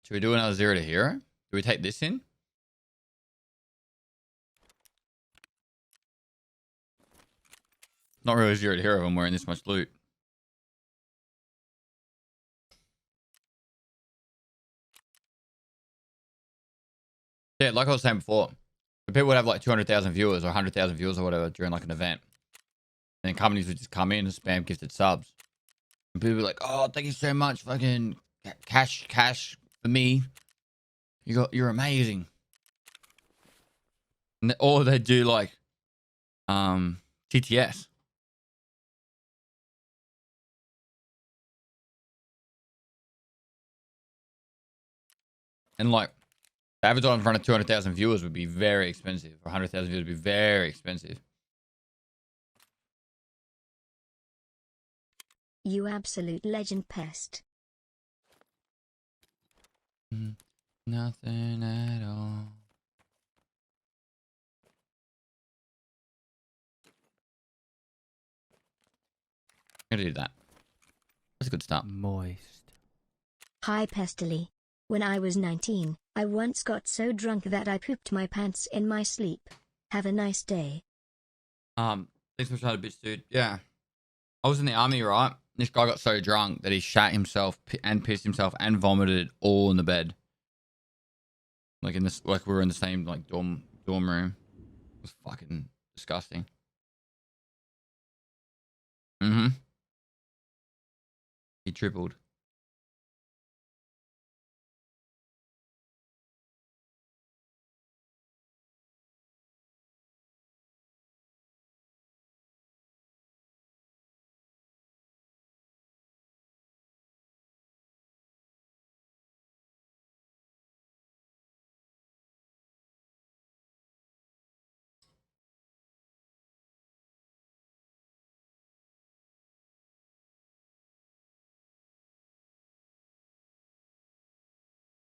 Should we do another 0 to hero? Do we take this in? Not really 0 to hero when wearing this much loot. Yeah, like I was saying before, people would have like 200,000 viewers or 100,000 viewers or whatever during like an event. And then companies would just come in and spam gifted subs. And people would be like, oh, thank you so much. Fucking cash for me. You're amazing. Or they do like TTS. And like the average on in front of 200,000 viewers would be very expensive. 100,000 viewers would be very expensive. You absolute legend, Pest. Nothing at all. I'm gonna do that. That's a good start. Moist. Hi Pestily. When I was 19, I once got so drunk that I pooped my pants in my sleep. Have a nice day. Thanks for trying to bitch, dude. Yeah. I was in the army, right? This guy got so drunk that he shat himself and pissed himself and vomited all in the bed. Like in this, like we were in the same like dorm room. It was fucking disgusting. He tripled.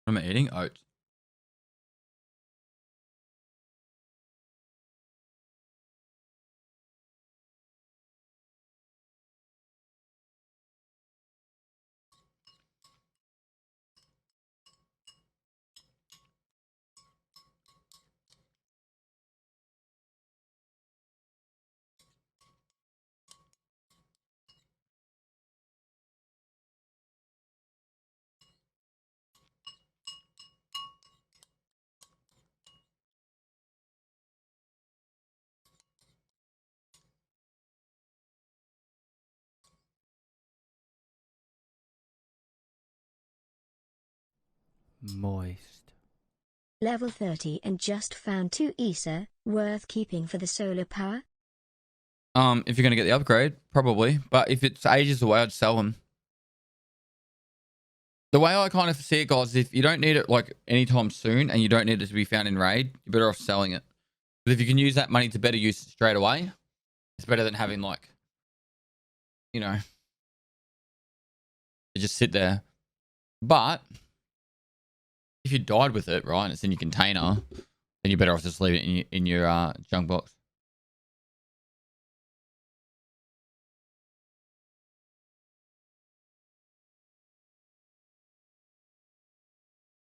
What am I eating? Oats. Moist. Level 30 and just found 2 ESA, worth keeping for the solar power? If you're gonna get the upgrade, probably. But if it's ages away, I'd sell them. The way I kind of see it, guys, is if you don't need it like anytime soon and you don't need it to be found in raid, you're better off selling it. But if you can use that money to better use it straight away, it's better than having like, you know, it just sit there. But if you died with it, right, and it's in your container, then you're better off just leave it in your junk box.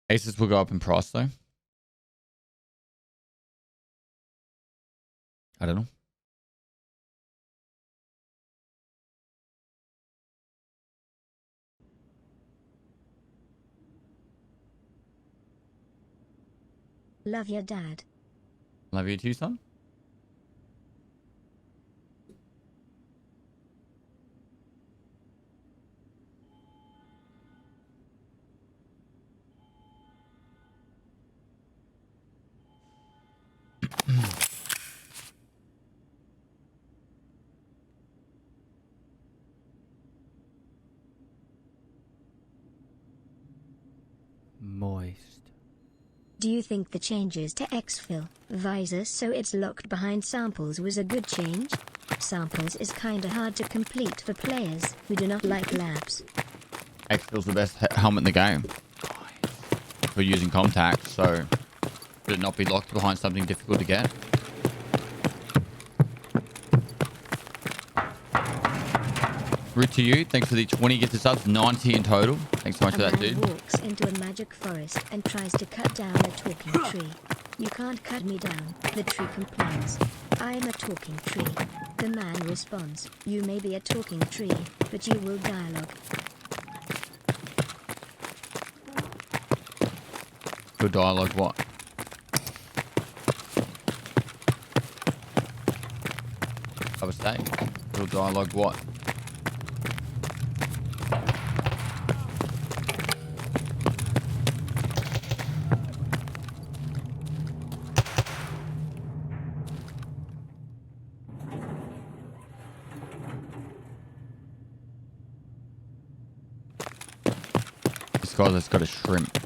Aces will go up in price though. I don't know. Love your dad. Love you too, son. Moist. Do you think the changes to exfil visor so it's locked behind samples was a good change? Samples is kinda hard to complete for players who do not like labs. Exfil's the best helmet in the game. For using contact, so should it not be locked behind something difficult to get? Root to you. Thanks for the 20 gifted subs. 90 in total. Thanks so much for that, man dude. walks into a magic forest and tries to cut down a talking tree. You can't cut me down, the tree complains. I am a talking tree. The man responds, you may be a talking tree, but you will dialogue. Good dialogue, what? I would say. Good dialogue, what? This guy that's got a shrimp.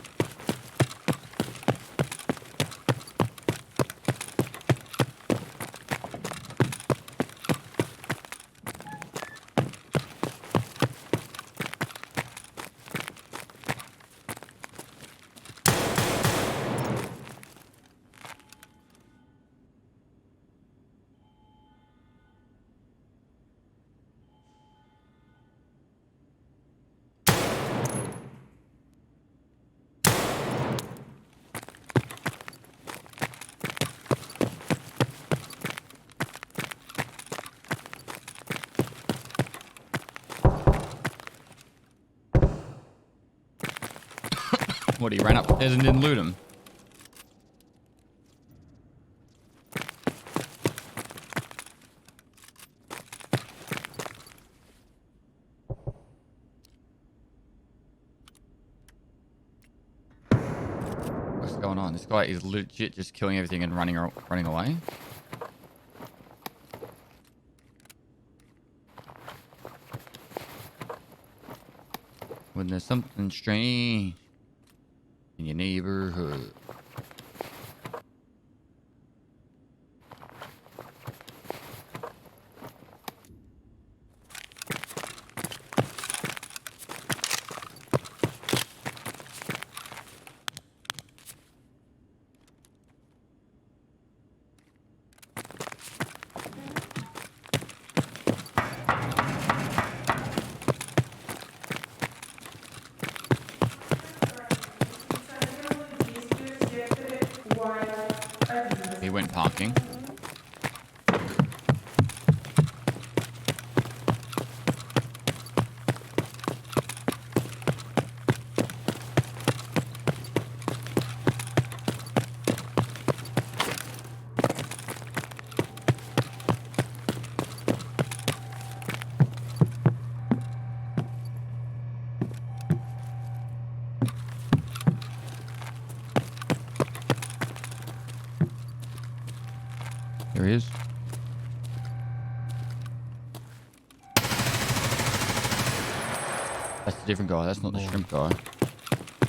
What, he ran upstairs and didn't loot him? What's going on? This guy is legit just killing everything and running away. When there's something strange in your neighborhood. He went parking. There he is. That's a different guy. That's not the shrimp guy.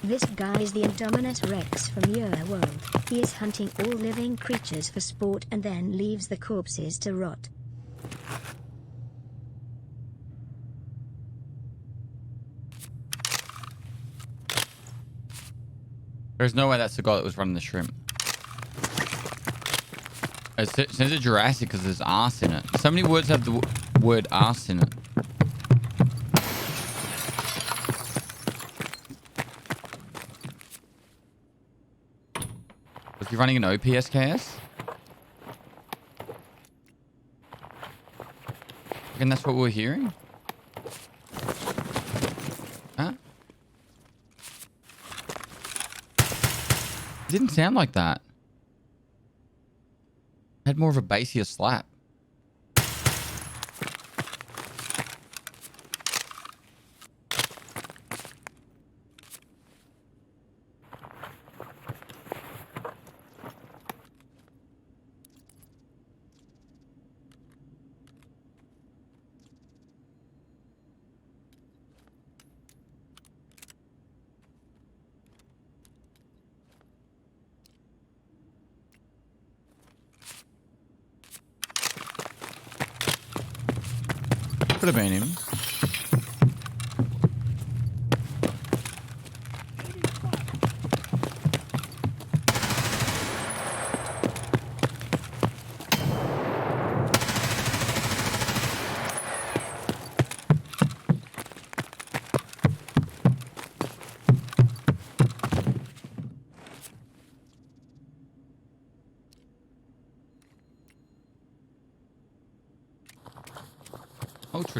This guy is the Indominus Rex from your world. He is hunting all living creatures for sport and then leaves the corpses to rot. There's no way that's the guy that was running the shrimp. It says it's Jurassic because there's arse in it. So many words have the word arse in it. Was he running an OPSKS? And that's what we're hearing? Huh? It didn't sound like that. Had more of a bassier slap. Could have been him.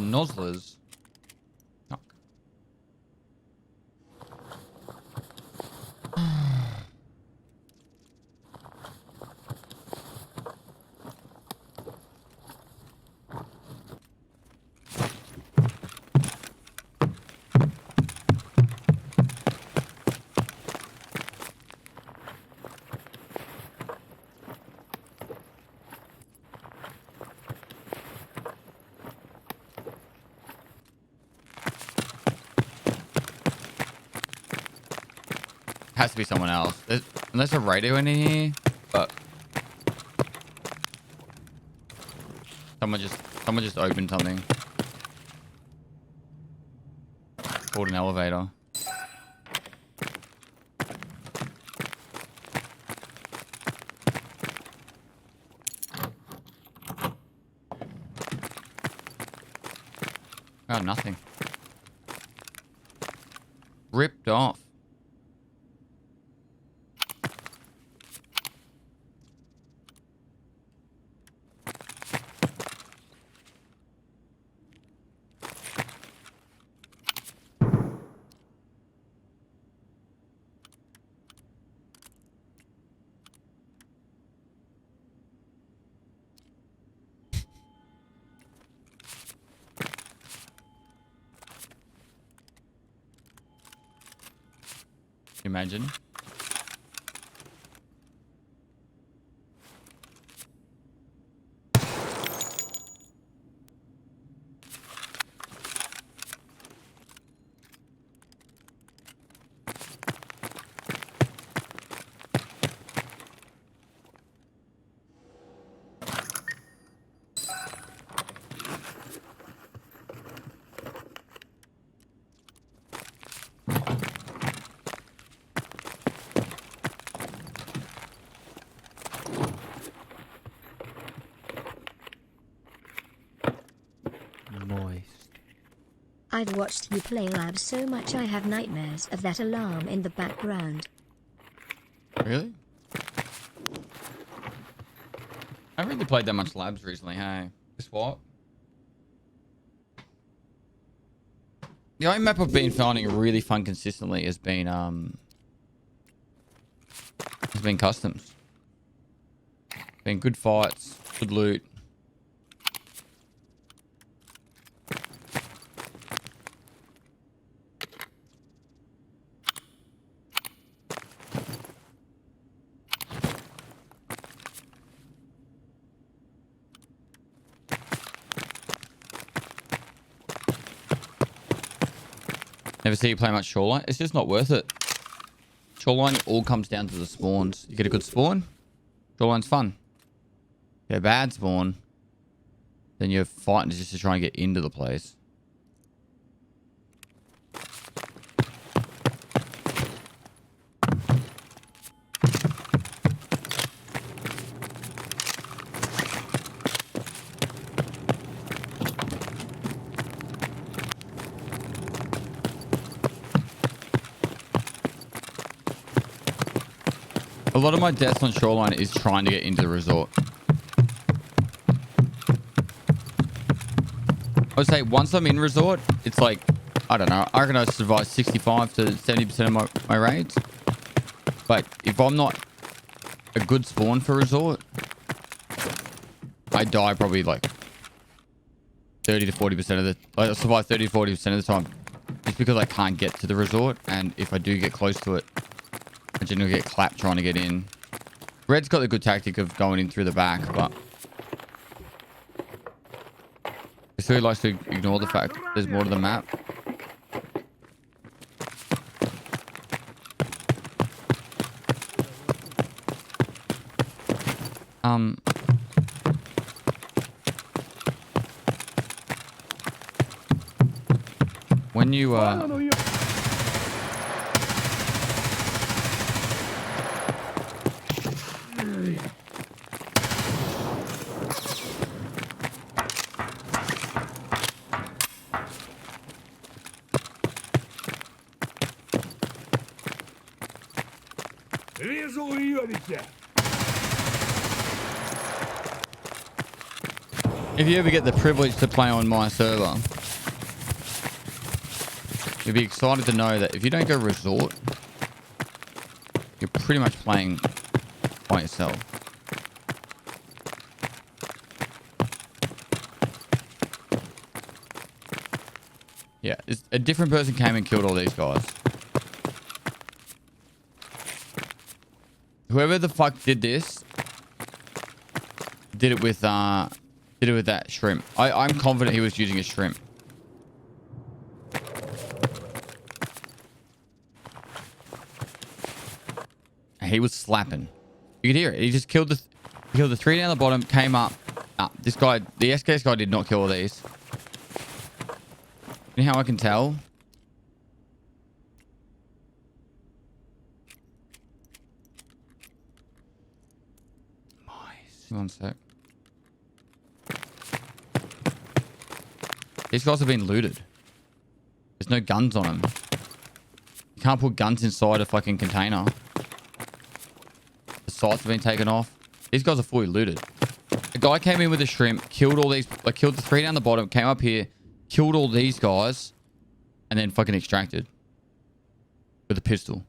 Nozzlers. Fuck. Has to be someone else. Unless a radio in here, but someone just opened something. Called an elevator. Oh, nothing. Ripped off. Imagine. Moist. I've watched you play labs so much I have nightmares of that alarm in the background. Really? I haven't really played that much labs recently, hey? Guess what? The only map I've been finding really fun consistently has been customs. Been good fights, good loot. Never see you play much Shoreline. It's just not worth it. Shoreline all comes down to the spawns. You get a good spawn, Shoreline's fun. Get a bad spawn, then you're fighting just to try and get into the place. A lot of my deaths on Shoreline is trying to get into the resort. I would say once I'm in resort, it's like, I don't know, I reckon I survive 65 to 70% of my raids. But if I'm not a good spawn for resort, I die probably like 30 to 40% of the, I survive 30 to 40% of the time. Just because I can't get to the resort, and if I do get close to it, I generally get clapped trying to get in. Red's got the good tactic of going in through the back, but he really likes to ignore the fact there's more to the map. When you if you ever get the privilege to play on my server, you'll be excited to know that if you don't go resort, you're pretty much playing by yourself. Yeah, a different person came and killed all these guys. Whoever the fuck did this did it with that shrimp. I'm confident he was using a shrimp. And he was slapping. You could hear it. He just killed the three down the bottom, came up. This guy, the SKS guy, did not kill all these. You know how I can tell? Nice. One sec. These guys have been looted. There's no guns on them. You can't put guns inside a fucking container. The sights have been taken off. These guys are fully looted. A guy came in with a shrimp, killed all these, like killed the three down the bottom, came up here, killed all these guys, and then fucking extracted with a pistol.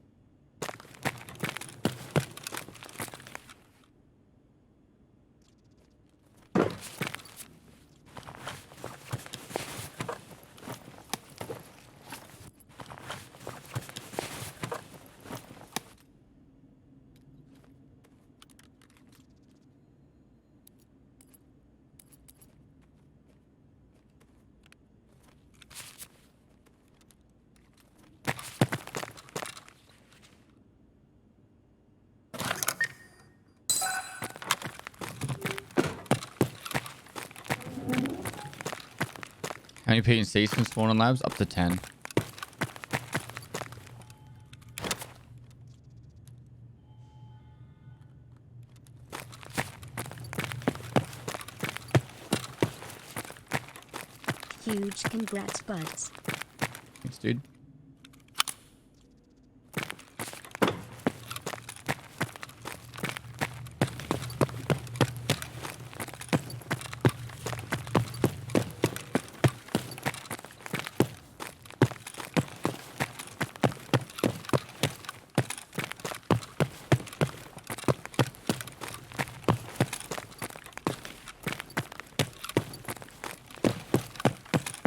How many PNCs can spawn on labs? Up to 10. Huge congrats, buds. Thanks, dude.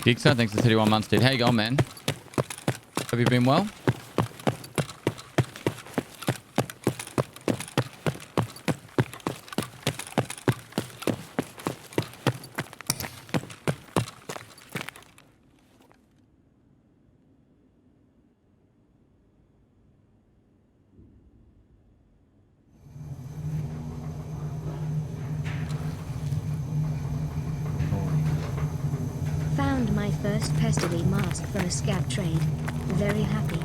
Geekson, thanks for 31 months, dude. How you going, man? Have you been well? Found my first pestily mask for a scab trade. Very happy.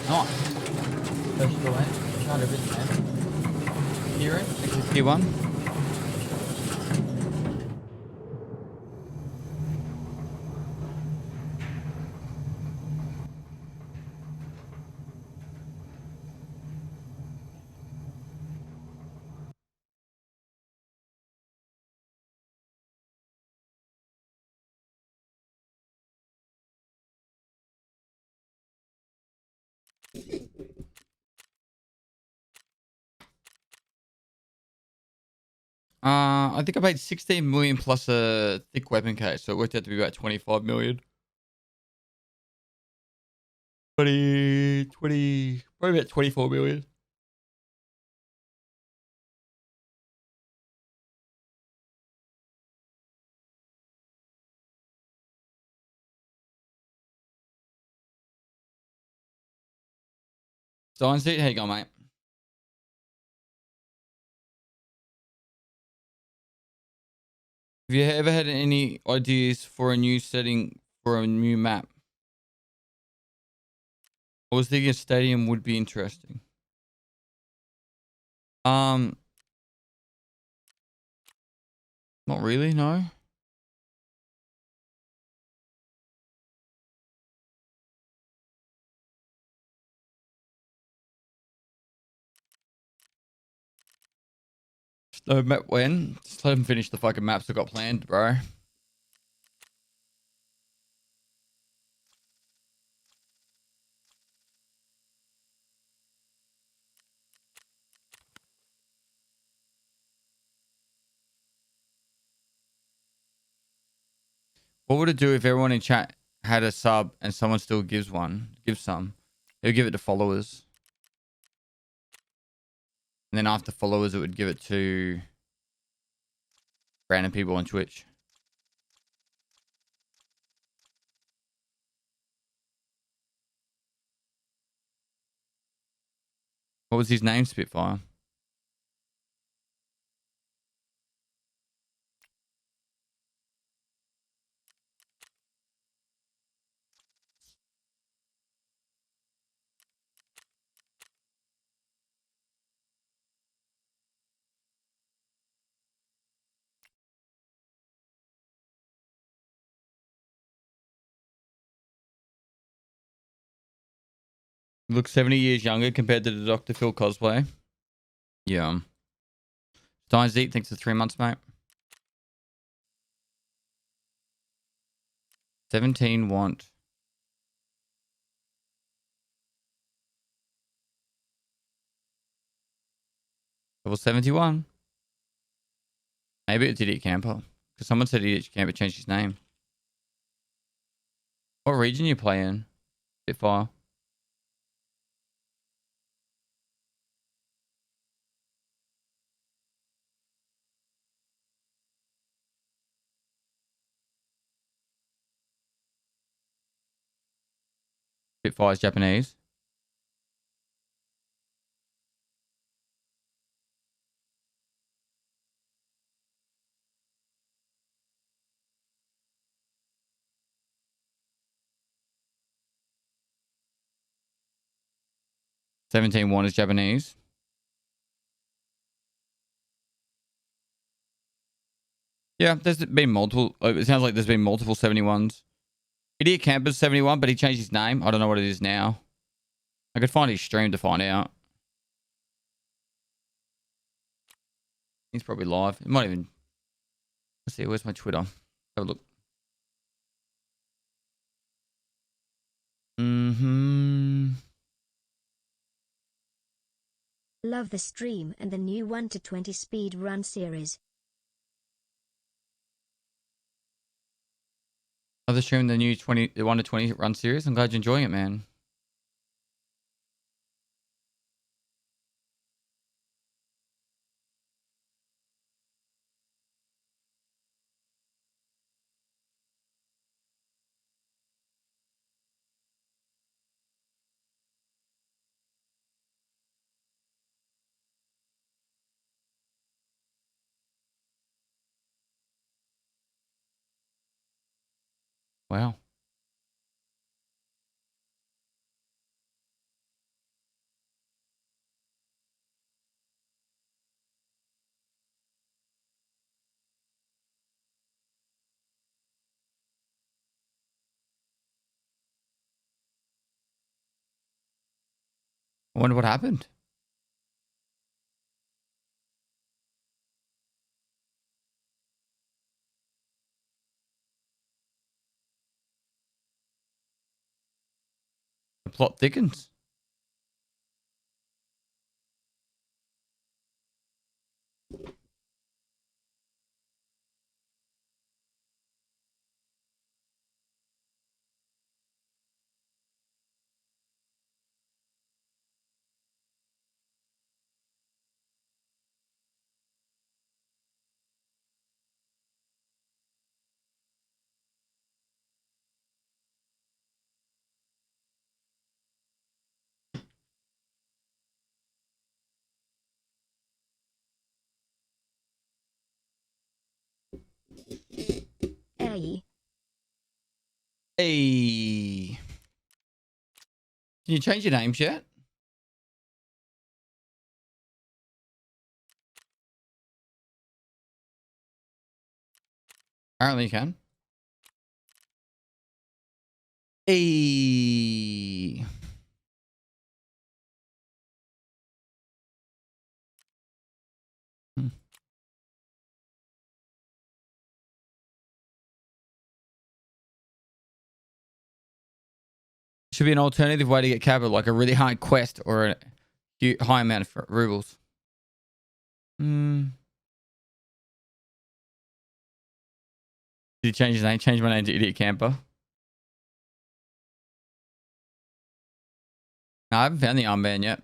Nice. First go in. Try to visit, man. Kieran, thanks for tier 1. I think I paid 16 million plus a thick weapon case, so it worked out to be about 25 million. 20, probably about 24 million. Stein seat, how you going, mate? Have you ever had any ideas for a new setting for a new map? I was thinking a stadium would be interesting. Not really, no. No map when? Just let them finish the fucking maps I've got planned, bro. What would it do if everyone in chat had a sub and someone still gives one? Gives some. It would give it to followers. And then after followers, it would give it to random people on Twitch. What was his name, Spitfire? Looks 70 years younger compared to the Dr. Phil cosplay. Yeah. Steins Eat thanks for 3 months, mate. 17 want. Level 71. Maybe it's Idiot Camper. Because someone said Idiot Camper changed his name. What region you play in? Spitfire. Spitfire's Japanese. Seventeen one is Japanese. Yeah, there's been multiple. It sounds like there's been multiple 71s. Idiot Camper's 71, but he changed his name. I don't know what it is now. I could find his stream to find out. He's probably live. It might even. Let's see. Where's my Twitter? Have a look. Love the stream and the new 1 to 20 speed run series. Love the stream, the new 1 to 20 run series. I'm glad you're enjoying it, man. Wow. I wonder what happened. The plot thickens. Hey. Hey. Can you change your names yet? Apparently you can. Hey. Should be an alternative way to get capital, like a really hard quest or a high amount of rubles. Did he change his name? Change my name to Idiot Camper. No, I haven't found the armband yet.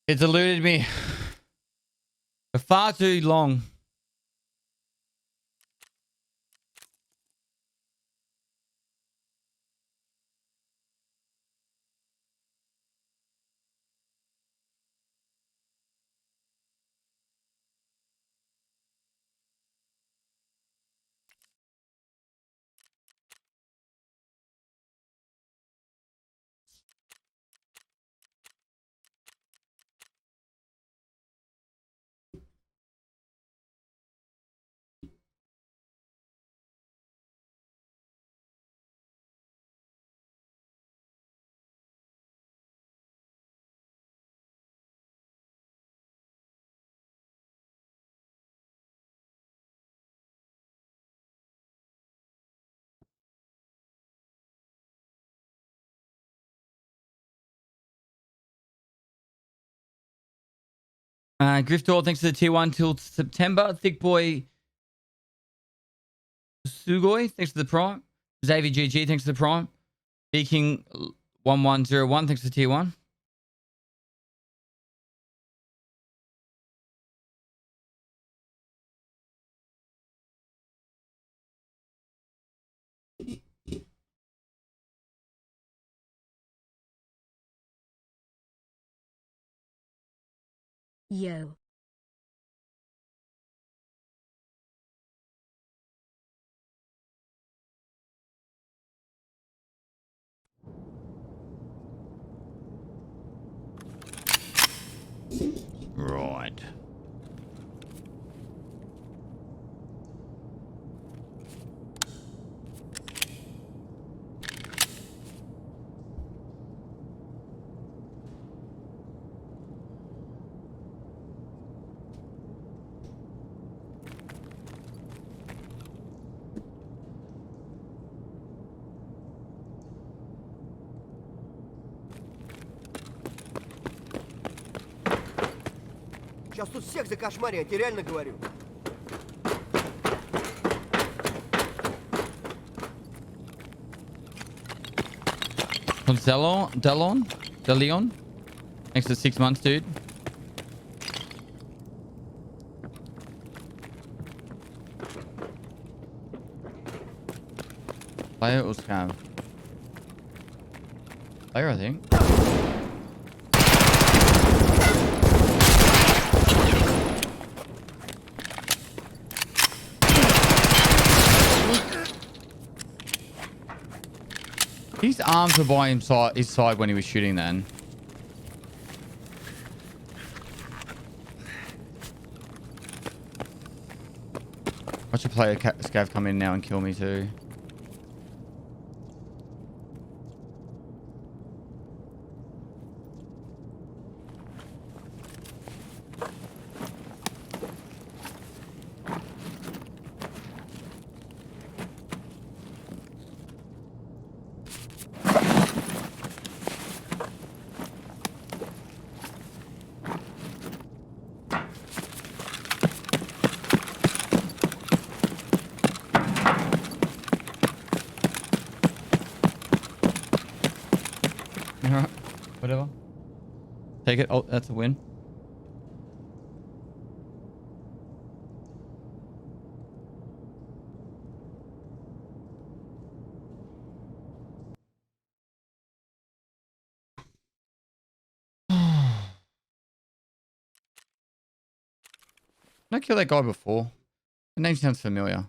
It's eluded me for far too long. Griftor, thanks to the tier 1 till September. Thick Boy Sugoi, thanks to the prime. Xavier GG, thanks to the prime. King 1101, thanks to tier 1. Yo. Right. Сейчас тут всех закошмарю, я тебе реально говорю. Deleon? Thanks for 6 months, dude. Player or scam? Player, I think. His arms were by his side when he was shooting then. Watch a player scav come in now and kill me too. Alright, whatever. Take it. Oh, that's a win. Did I kill that guy before? The name sounds familiar.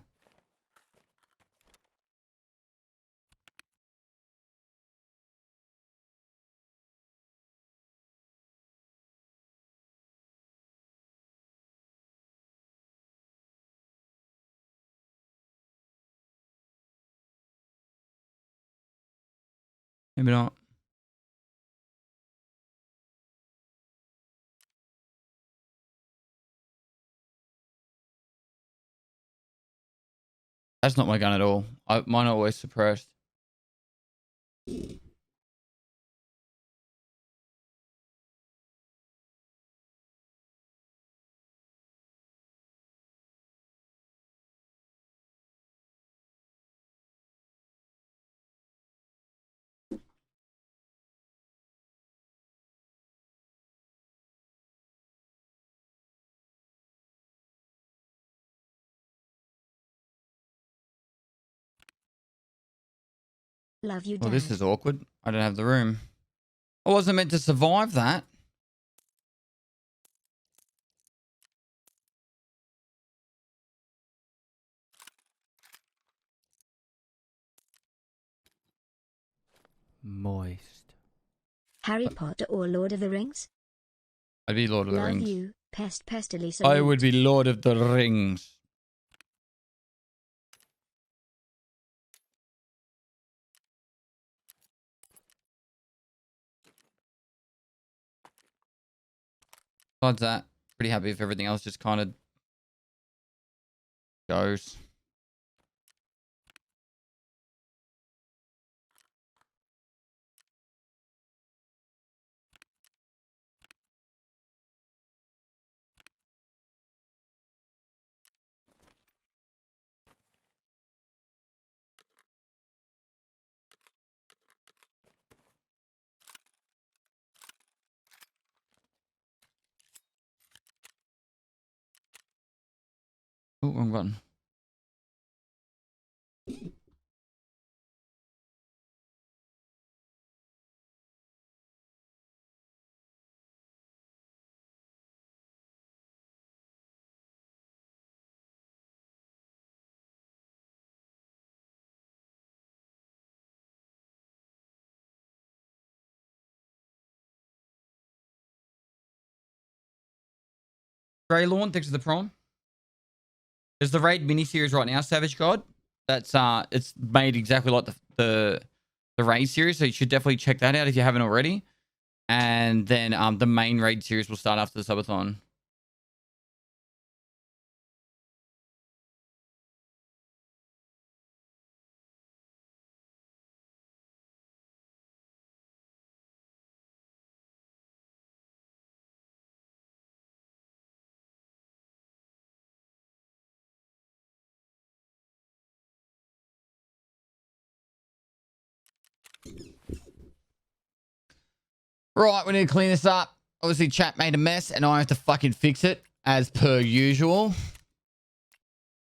Maybe not. That's not my gun at all. Mine are always suppressed. Love you, Well, Dad. this is awkward. I don't have the room. I wasn't meant to survive that. Moist. Harry Potter or Lord of the Rings? I'd be Lord of the Love Rings. you, pest pestily I salute. would be Lord of the Rings. Besides that, pretty happy if everything else just kind of goes. Oh, wrong button. Grey Lawn, thanks for the prom. There's the Raid miniseries right now, Savage God. That's it's made exactly like the Raid series, so you should definitely check that out if you haven't already. And then the main Raid series will start after the subathon. Right, we need to clean this up. Obviously, chat made a mess, and I have to fucking fix it as per usual.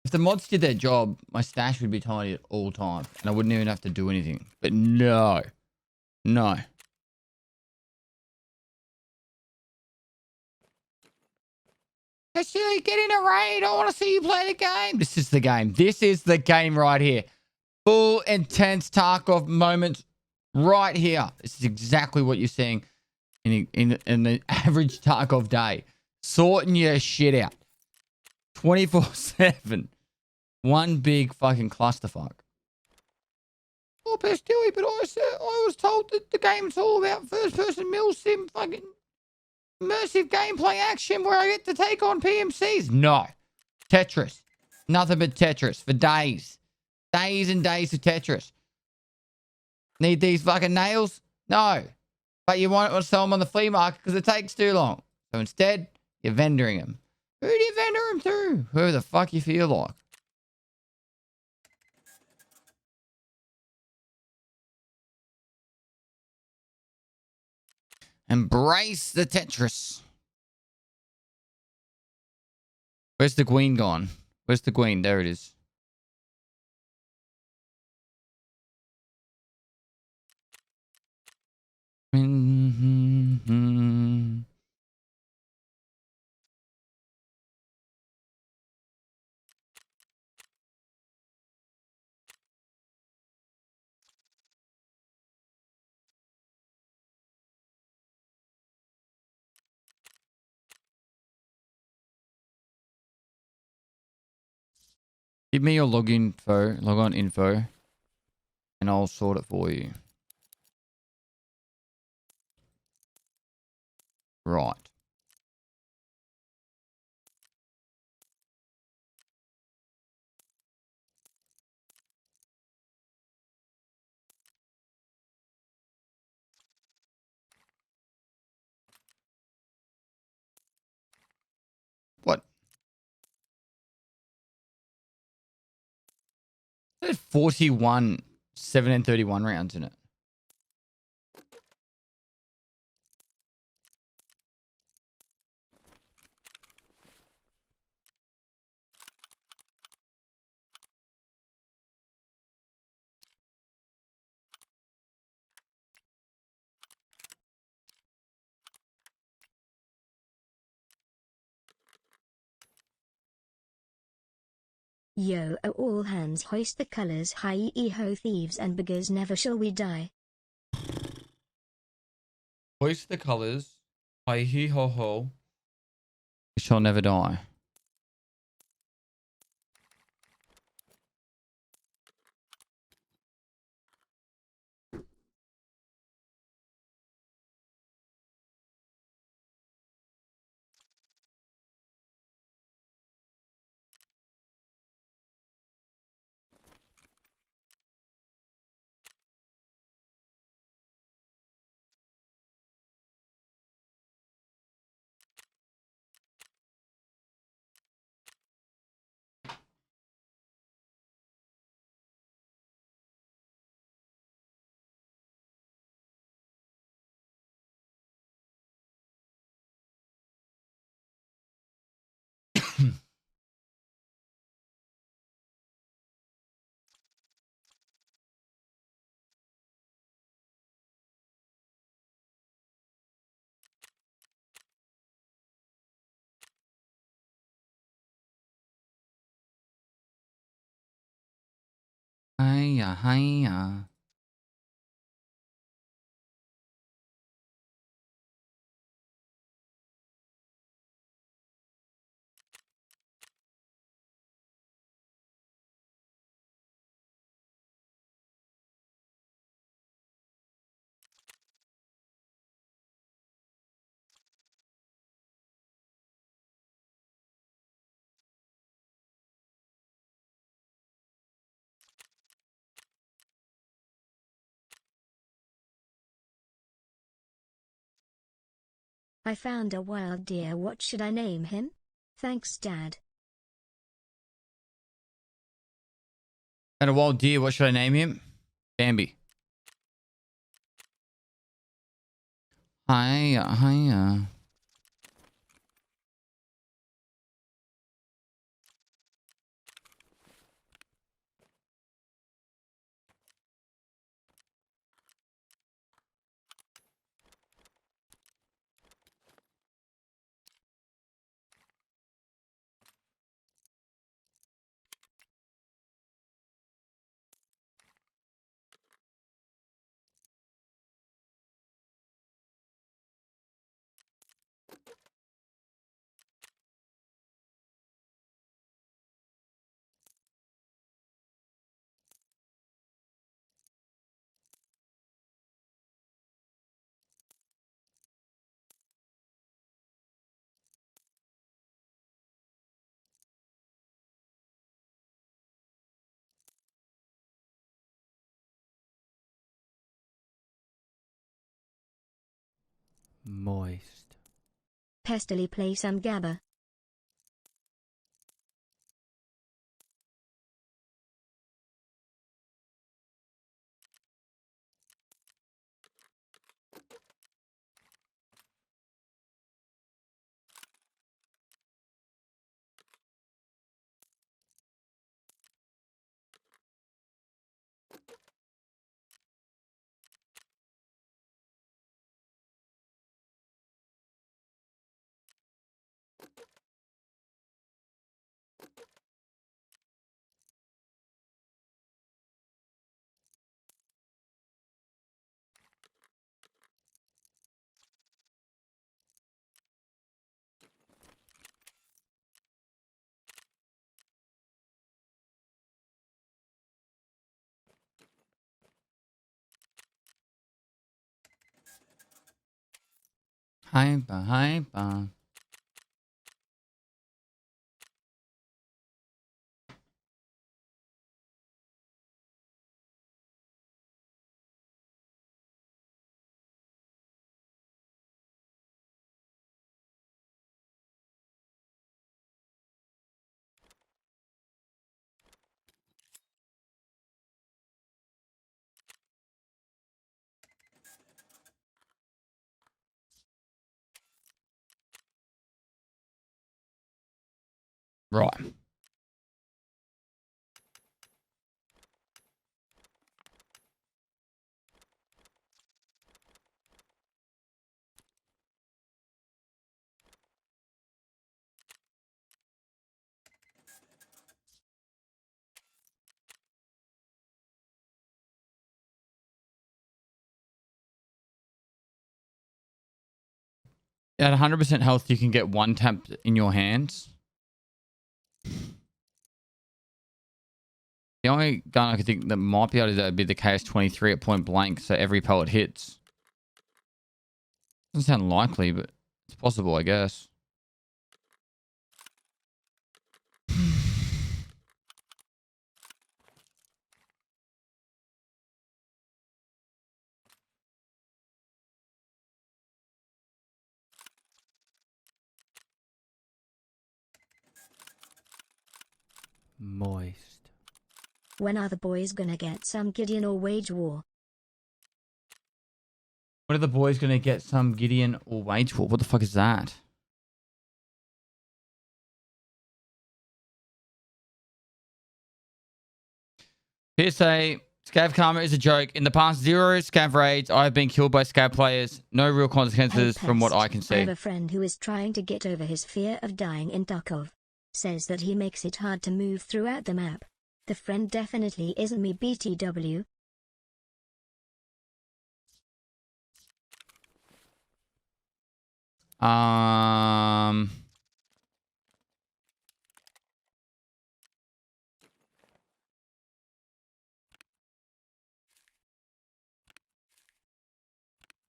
If the mods did their job, my stash would be tidy at all times, and I wouldn't even have to do anything. But no, no. Hey, Silly, get in a raid. I want to see you play the game. This is the game. This is the game right here. Full intense Tarkov moments right here. This is exactly what you're seeing in the average Tarkov day. Sorting your shit out. 24/7. One big fucking clusterfuck. Oh, Pastilli, but I was told that the game's all about first-person mill sim fucking immersive gameplay action where I get to take on PMCs. No. Tetris. Nothing but Tetris for days. Days and days of Tetris. Need these fucking nails? No. But you want to sell them on the flea market because it takes too long. So instead, you're vendoring them. Who do you vendor them through? Who the fuck you feel like? Embrace the Tetris. Where's the queen gone? Where's the queen? There it is. Give me your log on info, and I'll sort it for you. Right. There's 41, 7 and 31 rounds in it. Yo, oh, all hands hoist the colors high, ho thieves and beggars, never shall we die. Hoist the colors. Hi hee ho ho. We shall never die. Hiya, hiya. I found a wild deer, what should I name him? Thanks, Dad. And a wild deer, what should I name him? Bambi. Hiya, hiya. Moist. Pestily play some gabba. Hyper, hyper. Right. At 100% health, you can get one tap in your hands. The only gun I could think that might be able to do that would be the KS-23 at point blank, so every pellet hits. Doesn't sound likely, but it's possible, I guess. Moist. When are the boys gonna get some Gideon or wage war? When are the boys going to get some Gideon or wage war? What the fuck is that? PSA, Scav Karma is a joke. In the past 0 Scav raids, I have been killed by Scav players. No real consequences Hey, from what Pest, I can I see. have a friend who is trying to get over his fear of dying in Tarkov. Says that he makes it hard to move throughout the map. The friend definitely isn't me, BTW.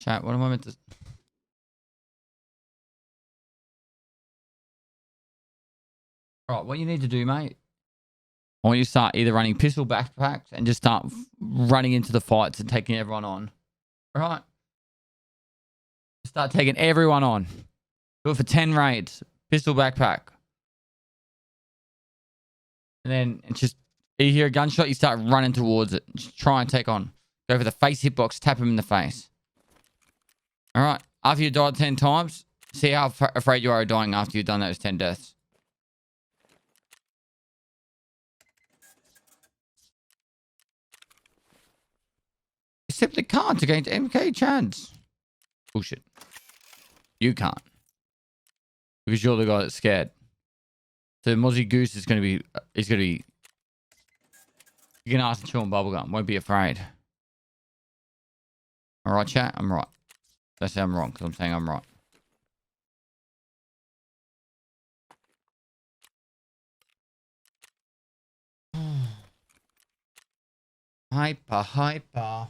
Chat, what am I meant to... Alright, what you need to do, mate, I want you to start either running pistol backpacks and just start running into the fights and taking everyone on. Alright? Start taking everyone on. Do it for 10 raids. Pistol backpack. And then it's just, you hear a gunshot, you start running towards it. Just try and take on. Go for the face hitbox, tap him in the face. Alright. After you died 10 times, see how afraid you are of dying after you've done those 10 deaths. You simply can't against MK Chance. Bullshit. You can't. Because you're the guy that's scared. So Mozzie Goose is going to be, you can ask to chew on bubblegum. Won't be afraid. Alright, chat? I'm right. Let's say I'm wrong, because I'm saying I'm right. Hyper.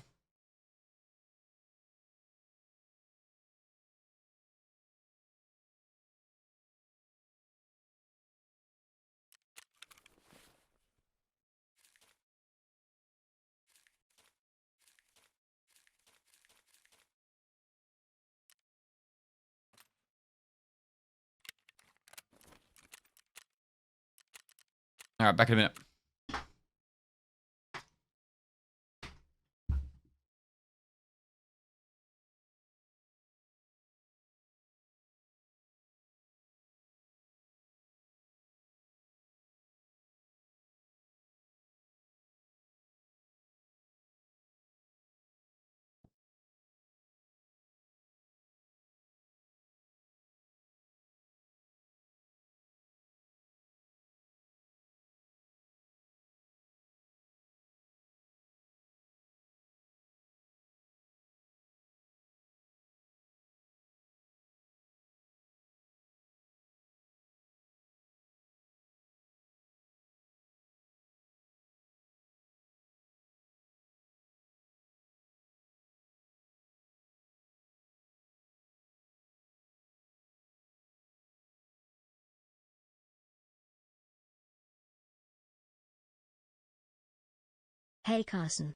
Alright, back in a minute. Hey Carson.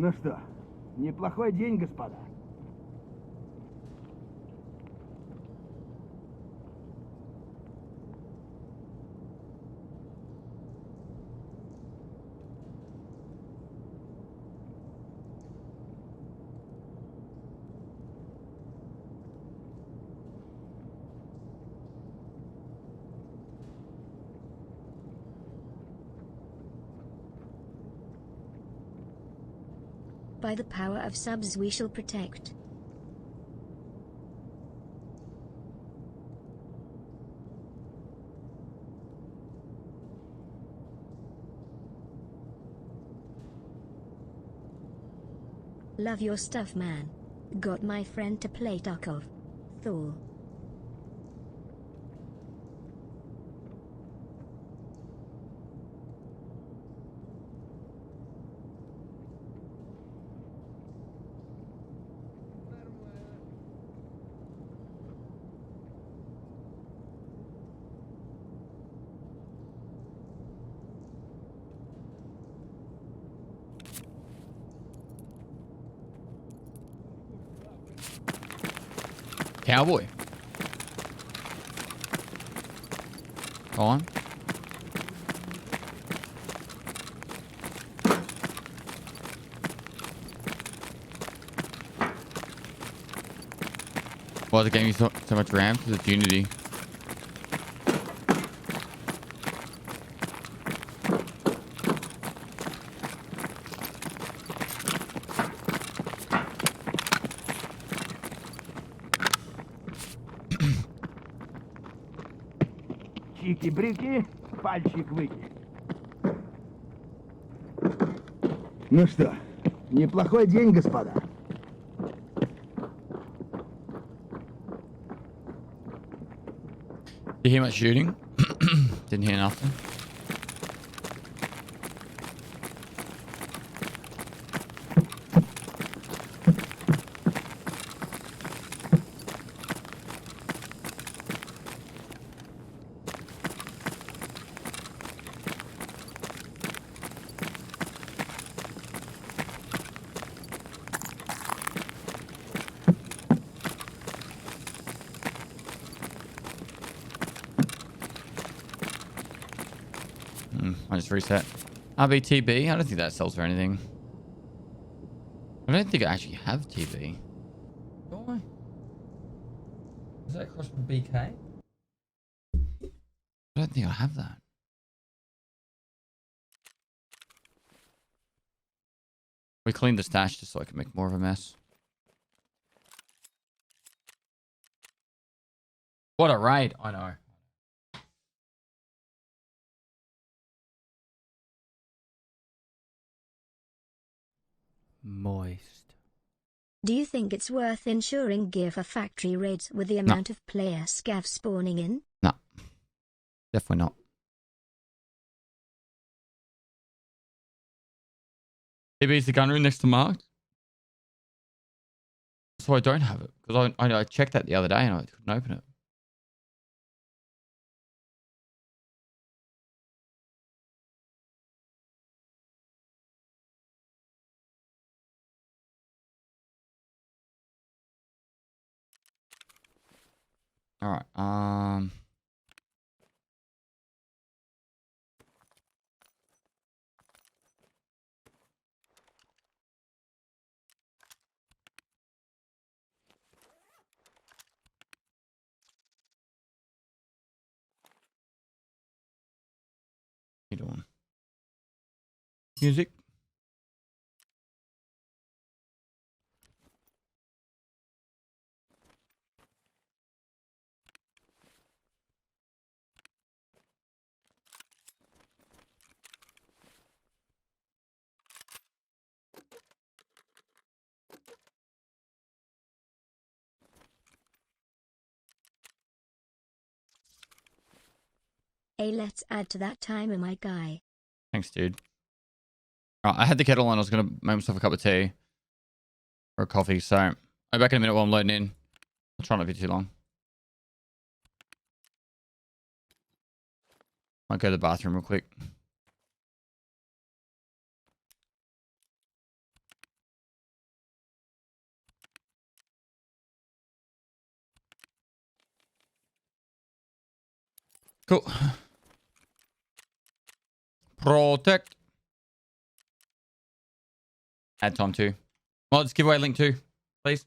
Ну что, неплохой день, господа. By the power of subs we shall protect. Love your stuff, man. Got my friend to play Tarkov. Thor. Cowboy. Go on. Why is the game use so much RAM? Because it's Unity. Чики-брики, пальчик вытяни. Ну что, неплохой день, господа. Did you hear much shooting? Didn't hear nothing. I just reset. RBTB? I don't think that sells for anything. I don't think I actually have TB. Do I? Is that across from BK? I don't think I have that. We cleaned the stash just so I can make more of a mess. What a raid. I know. Moist. Do you think it's worth ensuring gear for factory raids with the amount of player scav spawning in? No. Definitely not. TB's the gun room next to marked. So I don't have it. Because I checked that the other day and I couldn't open it. Alright, what you doing? Music? Hey, let's add to that timer, my guy. Thanks, dude. Alright, I had the kettle on. I was going to make myself a cup of tea. Or a coffee, so I'll be back in a minute while I'm loading in. I'll try not to be too long. Might go to the bathroom real quick. Cool. Protect. Add Tom too. Well, let's give away link too, please.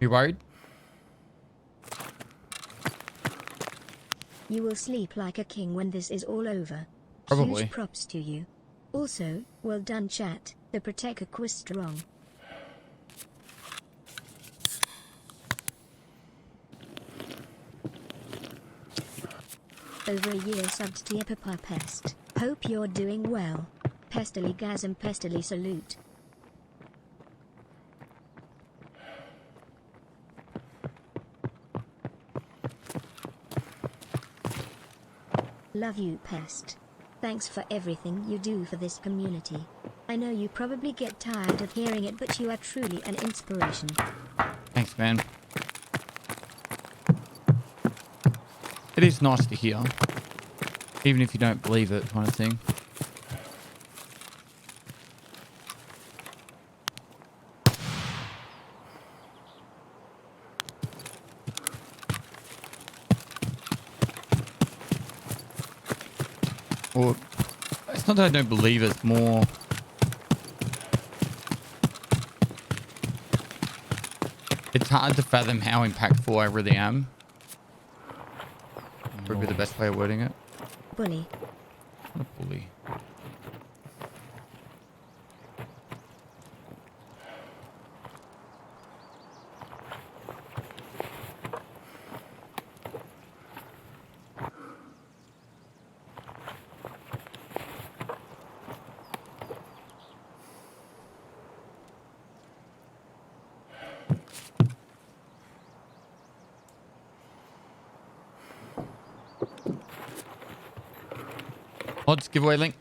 You worried? You will sleep like a king when this is all over. Probably. Huge props to you. Also, well done chat, the Protector quiz strong. Over a year subbed to Papa Pest. Hope you're doing well. Pestily gasm pestily salute. Love you, Pest. Thanks for everything you do for this community. I know you probably get tired of hearing it, but you are truly an inspiration. Thanks, man. It is nice to hear. Even if you don't believe it, kind of thing. Or, it's not that I don't believe it, it's more... It's hard to fathom how impactful I really am. Would be the best way of wording it. Bully. What a bully. Odds giveaway link.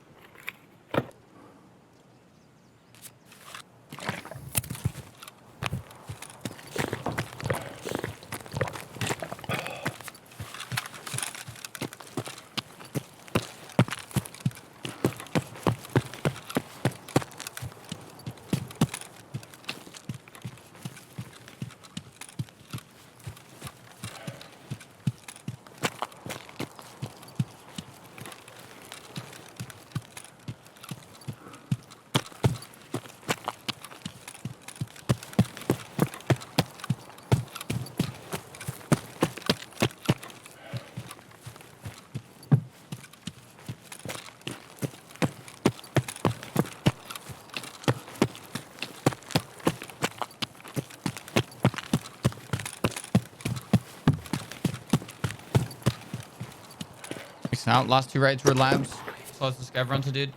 Out. Last two raids were labs. Besides the scav runs I did.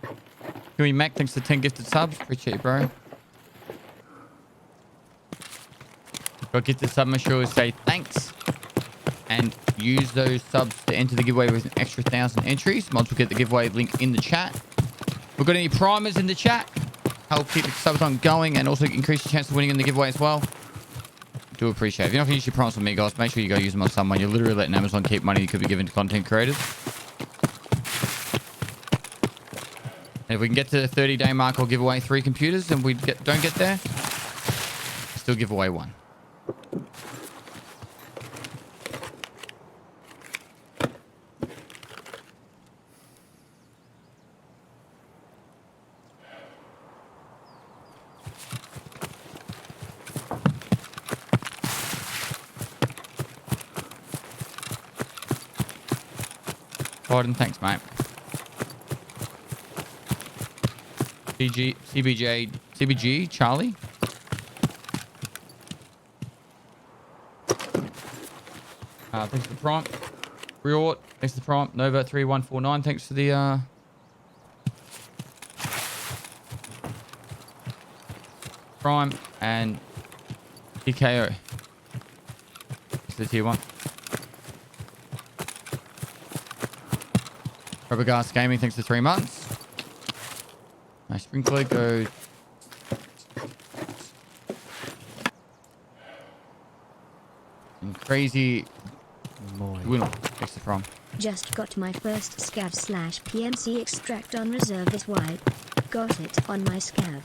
Huey Mac, thanks for 10 gifted subs. Appreciate you, bro. Got gifted sub, make sure to say thanks. And use those subs to enter the giveaway with an extra 1,000 entries. Mods will get the giveaway link in the chat. We've got any primers in the chat. Help keep the subs on going and also increase your chance of winning in the giveaway as well. Do appreciate it. If you're not going to use your primers with me, guys, make sure you go use them on someone. You're literally letting Amazon keep money you could be given to content creators. If we can get to the 30-day mark, I'll give away 3 computers, and we don't get there, still give away 1. Pardon, thanks, mate. CBG, Charlie. Thanks for the prompt. Reort, thanks for the prompt. Nova 3149, thanks for the prime and PKO. It's the tier 1. Rubber Gas Gaming, thanks for 3 months. My sprinkler goes. And crazy. Will takes it from. Just got my first scav/PMC extract on reserve this wipe. Got it on my scav.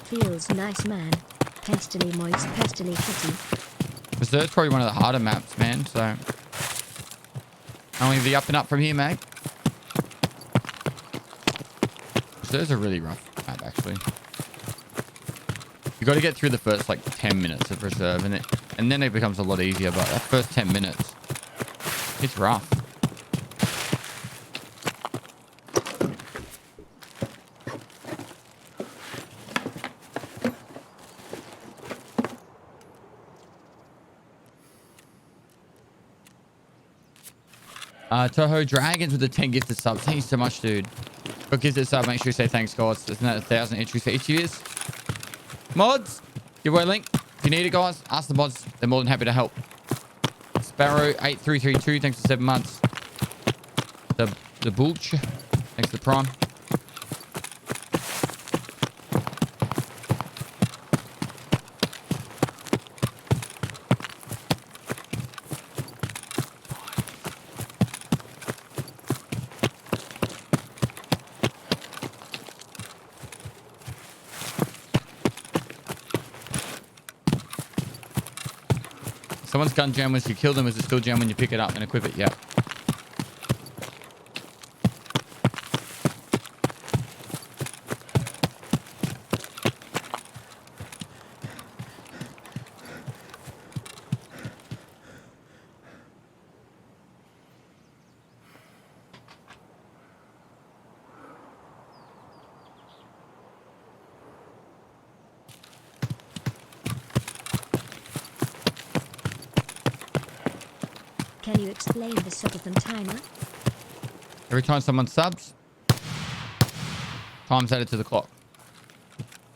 Feels nice, man. Pestily moist, pestily shitty. Reserve's probably one of the harder maps, man. So only the up and up from here, mate. Reserve's a really rough actually. You got to get through the first like 10 minutes of reserve, and And then it becomes a lot easier, but that first 10 minutes, it's rough. Toho Dragons with the 10 gifted subs. Thank you so much, dude. But gifted sub, make sure you say thanks, guys. Isn't that 1,000 entries for each of you? Mods, giveaway link. If you need it, guys, ask the mods. They're more than happy to help. Sparrow8332, thanks for 7 months. The Bulch, thanks for the Prime. Someone's gun jam once you kill them. Is it still jam when you pick it up and equip it? Yeah. Can you explain the subathon timer? Every time someone subs, time's added to the clock.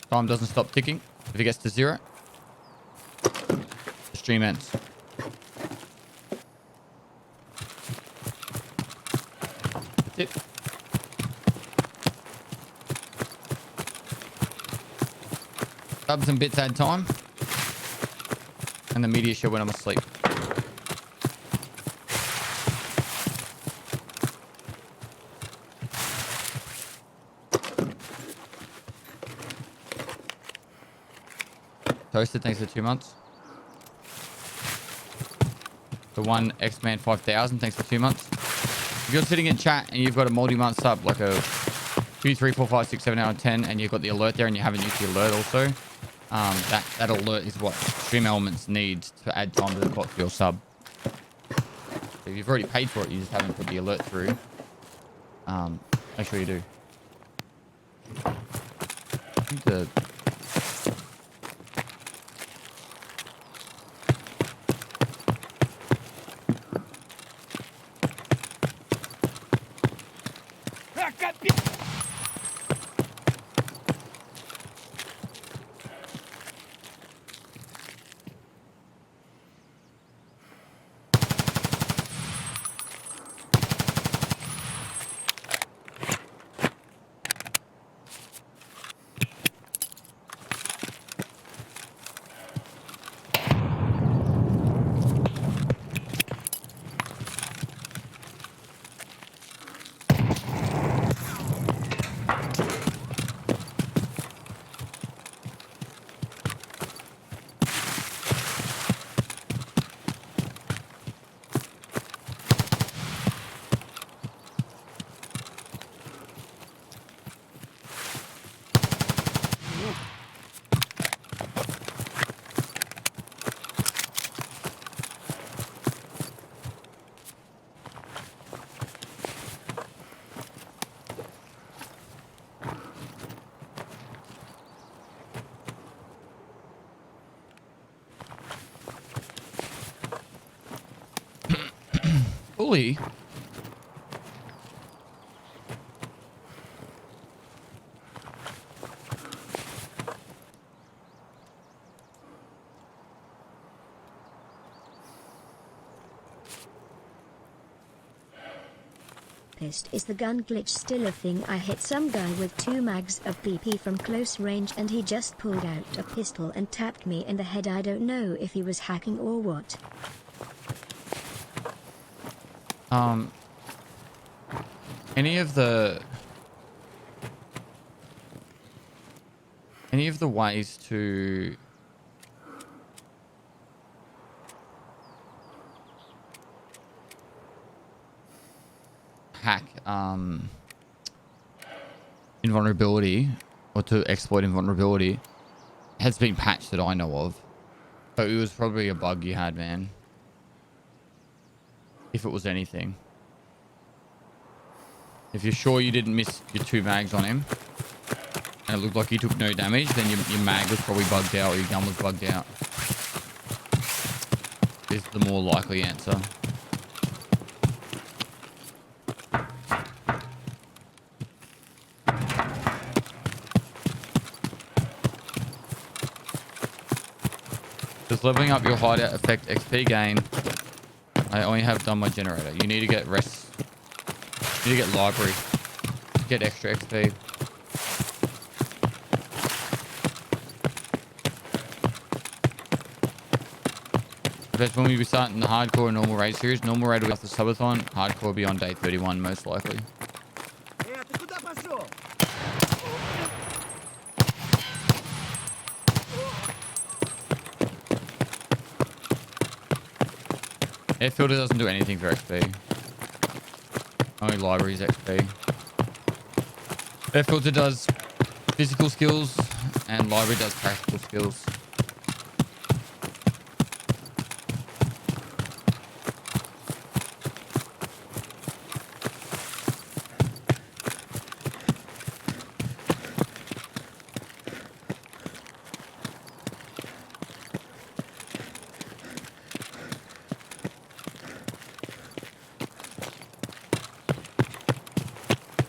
Time doesn't stop ticking. If it gets to 0, the stream ends. That's it. Subs and bits add time. And the media show when I'm asleep. Toasted, thanks for 2 months. The one X-Man 5000, thanks for 2 months. If you're sitting in chat and you've got a multi-month sub, like a 2, 3, 4, 5, 6, 7 out of 10, and you've got the alert there and you haven't used the alert also, that alert is what Stream Elements needs to add time to the clock for your sub. So if you've already paid for it, you just haven't put the alert through. Make sure you do. I think the bully. Pissed, is the gun glitch still a thing? I hit some guy with 2 mags of PP from close range and he just pulled out a pistol and tapped me in the head. I don't know if he was hacking or what. Any of the ways to hack invulnerability or to exploit invulnerability has been patched that I know of. So it was probably a bug you had, man. If it was anything. If you're sure you didn't miss your 2 mags on him, and it looked like he took no damage, then your mag was probably bugged out or your gun was bugged out. This is the more likely answer. Does leveling up your hideout affect XP gain? I only have done my generator. You need to get rest. You need to get library. Get extra XP. Depends when we be starting the hardcore and normal raid series. Normal raid will be off the subathon. Hardcore will be on day 31 most likely. Ты куда пошел? Air filter doesn't do anything for XP. Only libraries XP. Air filter does physical skills and library does practical skills.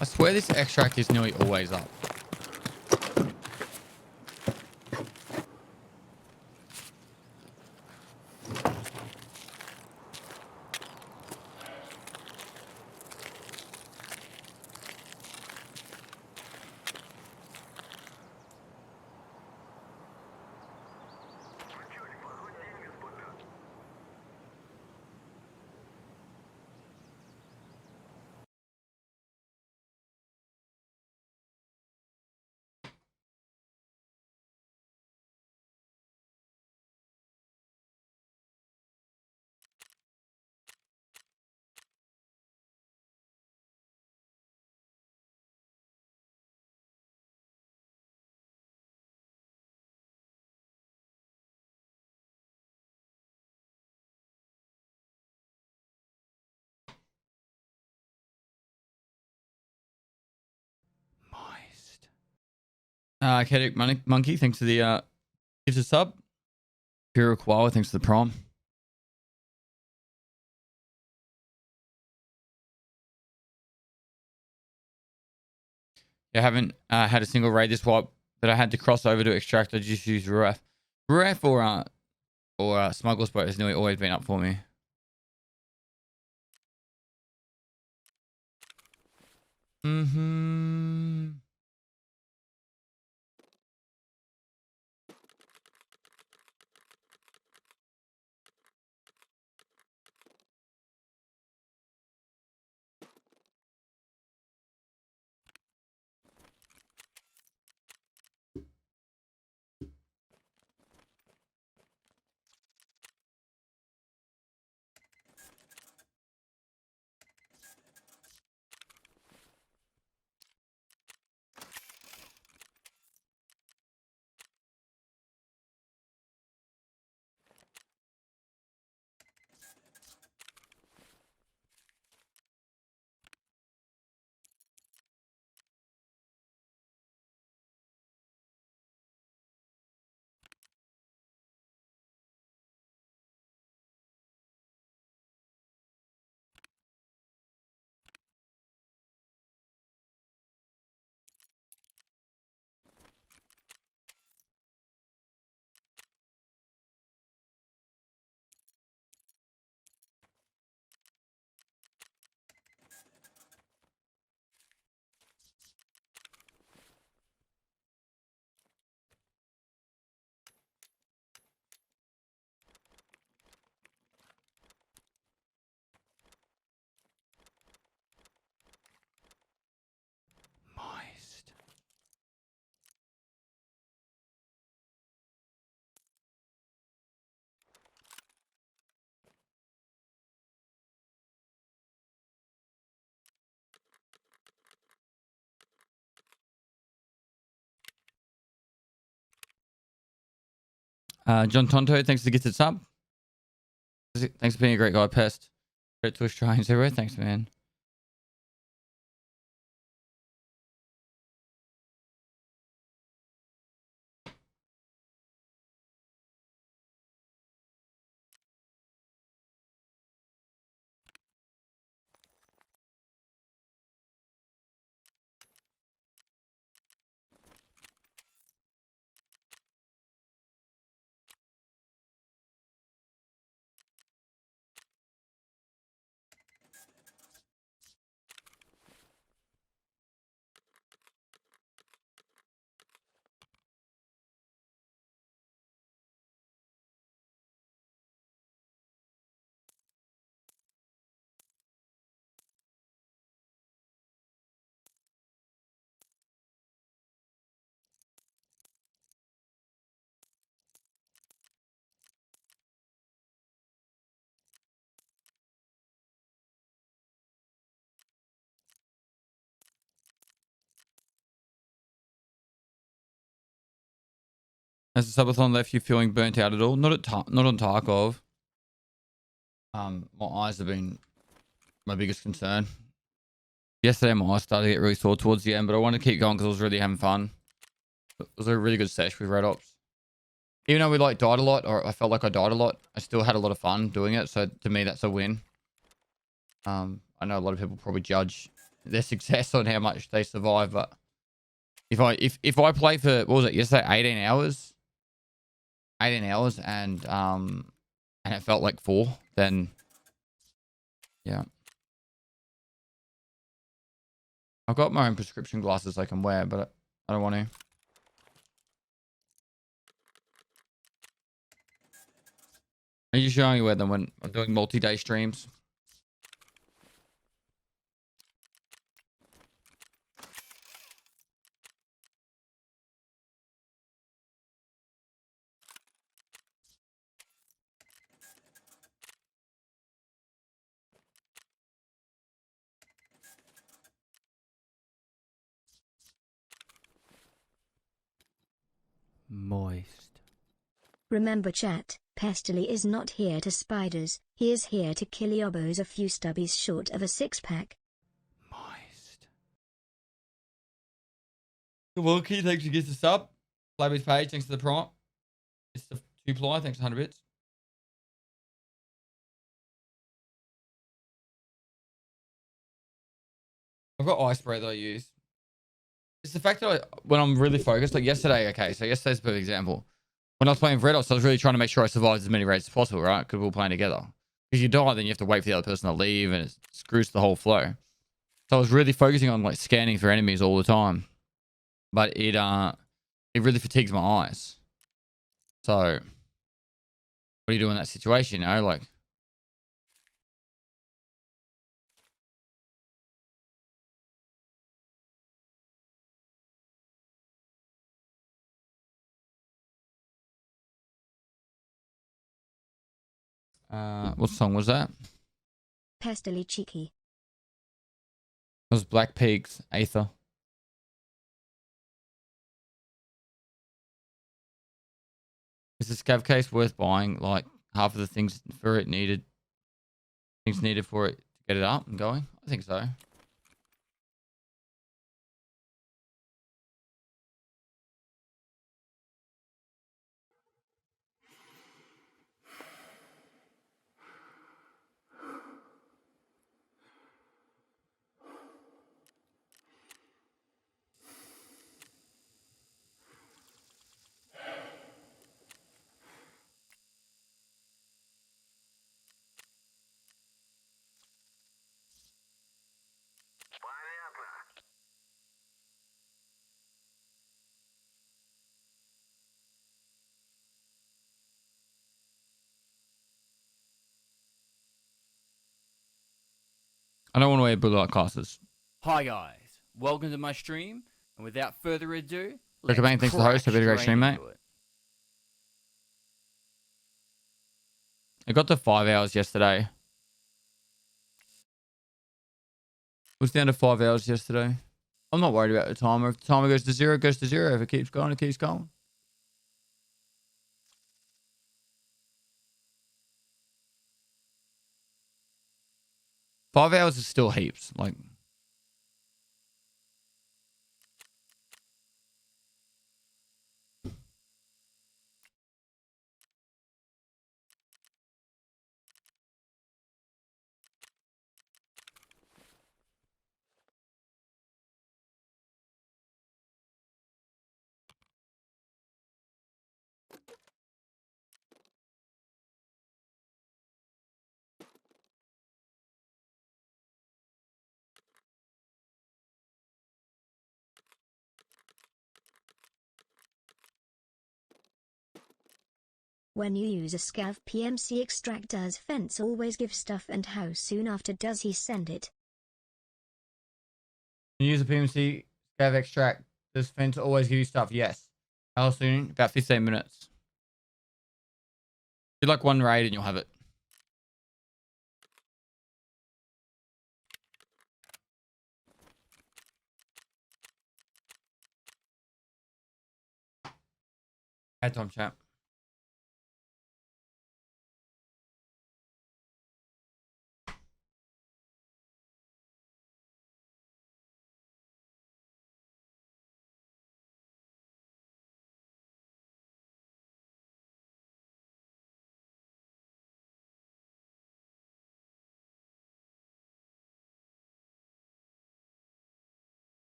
I swear this extract is nearly always up. Moist. Ketic Monkey, thanks for the gives a sub. Pure Koala, thanks for the prom. I haven't had a single raid this wipe that I had to cross over to extract. I just use Ruaf. Ruaf or Smuggler's Boat has nearly always been up for me. Mm-hmm. John Tonto, thanks for the gifted sub. Thanks for being a great guy, Pest. Great Twitch trains everywhere. Thanks, man. Has the subathon left you feeling burnt out at all? Not on Tarkov. My eyes have been my biggest concern. Yesterday, my eyes started to get really sore towards the end, but I wanted to keep going because I was really having fun. It was a really good sesh with Red Ops. Even though we like died a lot, or I felt like I died a lot, I still had a lot of fun doing it. So to me, that's a win. I know a lot of people probably judge their success on how much they survive, but if I play for, what was it yesterday, 18 hours and it felt like 4, then yeah. I've got my own prescription glasses I can wear, but I don't want to. I usually only wear them when I'm doing multi-day streams. Moist. Remember chat, Pestily is not here to spiders, he is here to kill yobos a few stubbies short of a 6-pack. Moist. Good Wilkie, thanks for getting the sub. Flavy's page, thanks for the prompt. It's the 2-ply, thanks for 100 bits. I've got eye spray that I use. It's the fact that when I'm really focused, like yesterday, okay, so yesterday's a perfect example. When I was playing Red Ops, I was really trying to make sure I survived as many raids as possible, right? Because we were playing together. If you die, then you have to wait for the other person to leave, and it screws the whole flow. So I was really focusing on like scanning for enemies all the time, but it really fatigues my eyes. So what do you do in that situation? You know, like. What song was that? Pestily cheeky. It was Black Peaks, Aether. Is the scav case worth buying? Like half of the things for it needed, things needed for it to get it up and going? I think so. I don't want to wear blue light glasses. Hi guys, welcome to my stream, and without further ado, Recommend, thanks to the host. Have a great stream, mate. I got to 5 hours yesterday. It was down to 5 hours yesterday. I'm not worried about the timer. If the timer goes to 0, it goes to 0. If it keeps going, it keeps going. 5 hours is still heaps. Like, When you use a scav PMC extract, does Fence always give stuff, and how soon after does he send it? you use a PMC scav extract. Does Fence always give you stuff? Yes. How soon? About 15 minutes. Do like one raid and you'll have it. Add time, chat.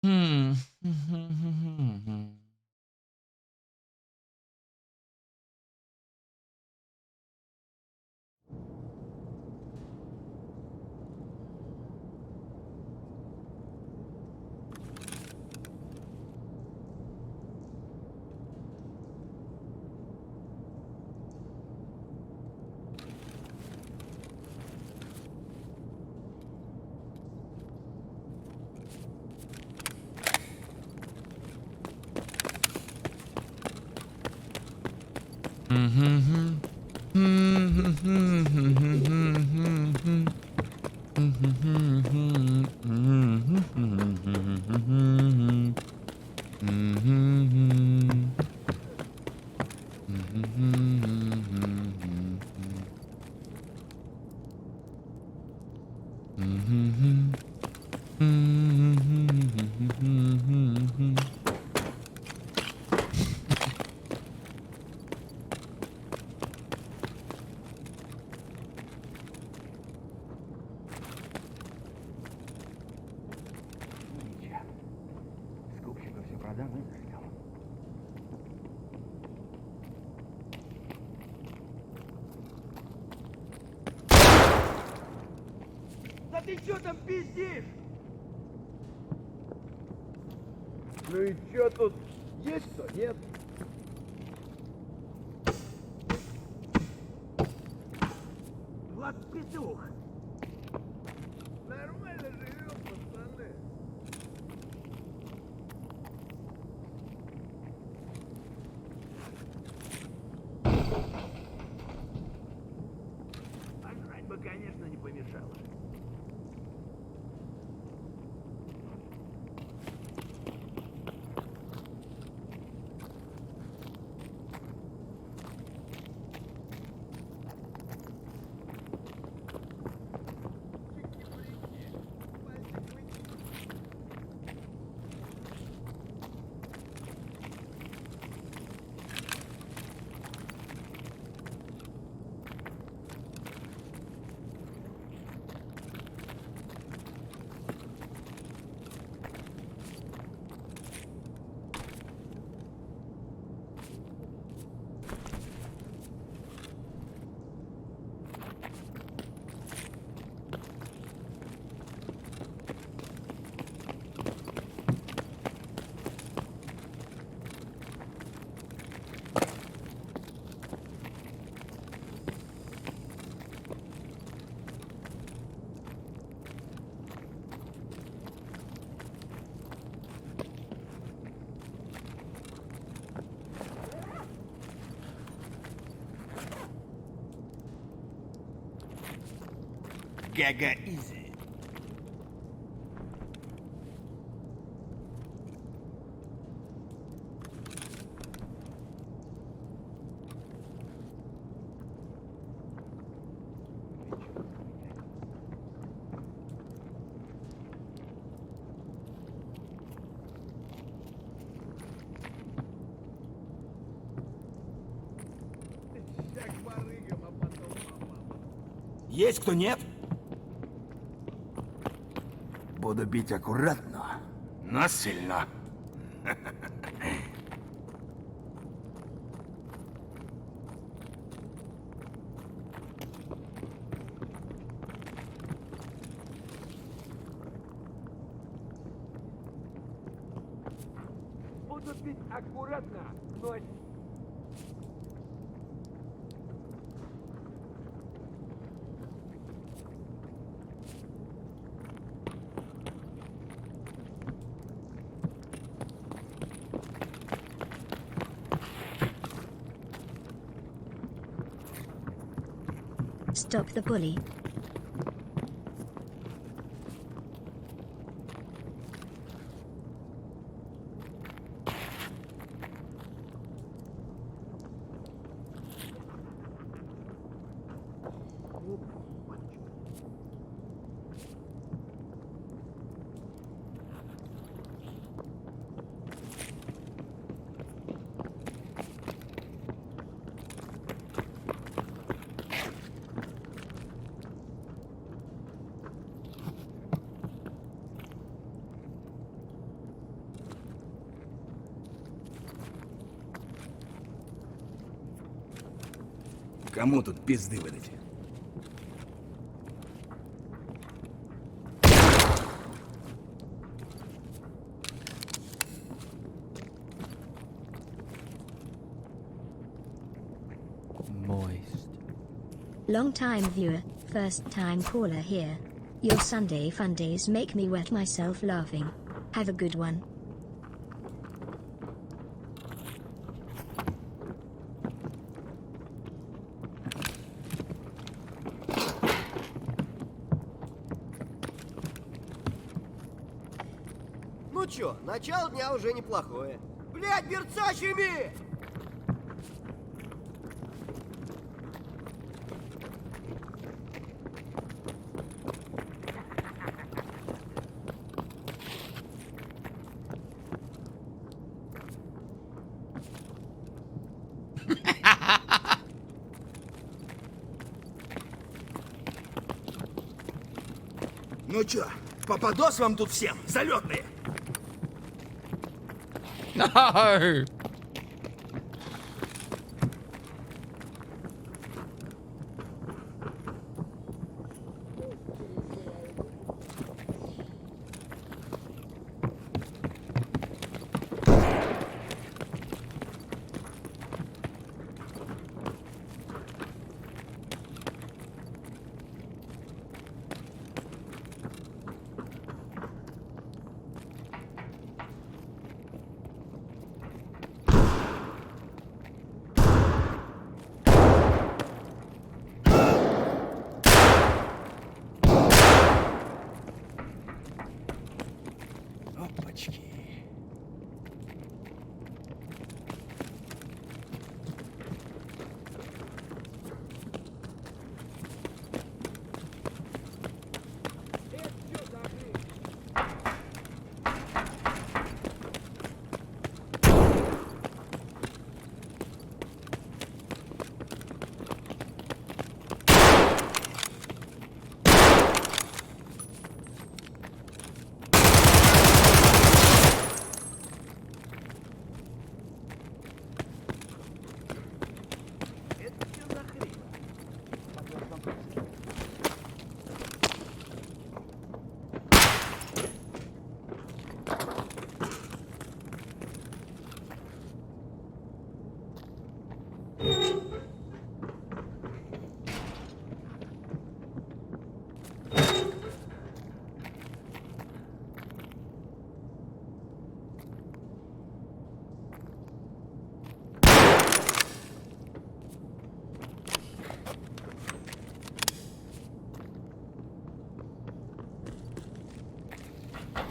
Hmm. Скупщика все продам и зажгем. Да ты чё там пиздишь? Ну и чё тут? Есть кто? Нет? Влад петух. Нормально живем, пацаны. Пожрать бы конечно, не помешало. Гага изи. Есть кто нет? Буду бить аккуратно, но сильно. Буду бить аккуратно, но... Stop the bully. Кому тут пизды выдать? Moist. Long time viewer, first time caller here. Your Sunday fun days make me wet myself laughing. Have a good one. Ну чё, начало дня уже неплохое. Блядь, берцачими! Ну чё, попадос вам тут всем, залетные? No!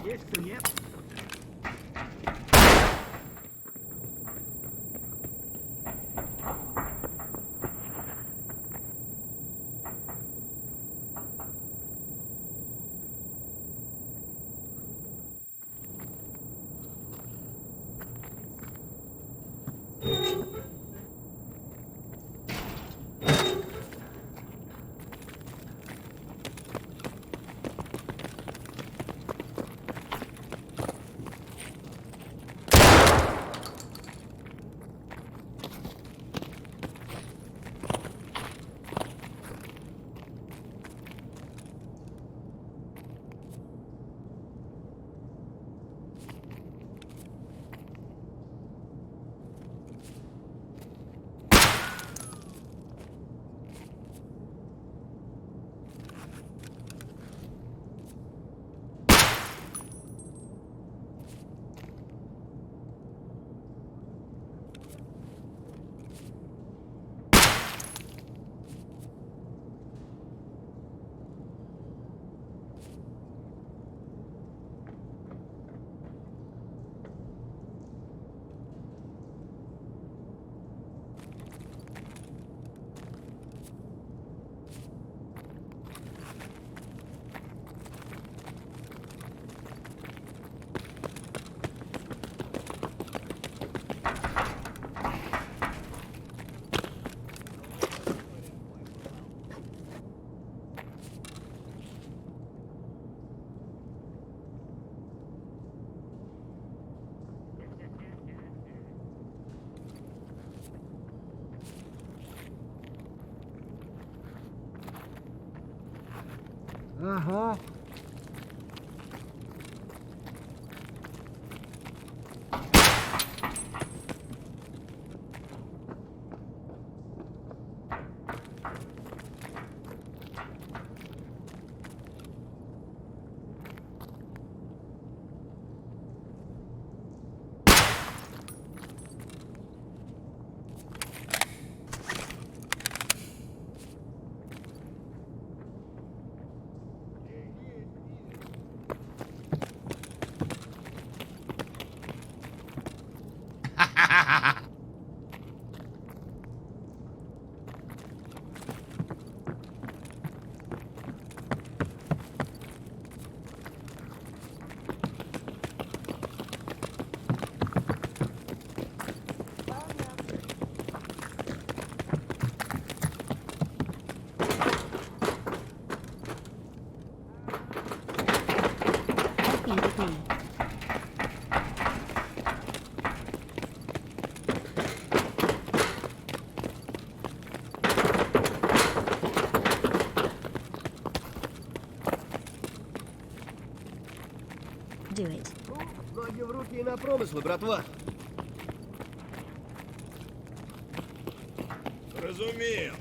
Есть кто нет? Ага. F E B. Do it. Ну, ноги в руки и на промыслы, братва. Разумею.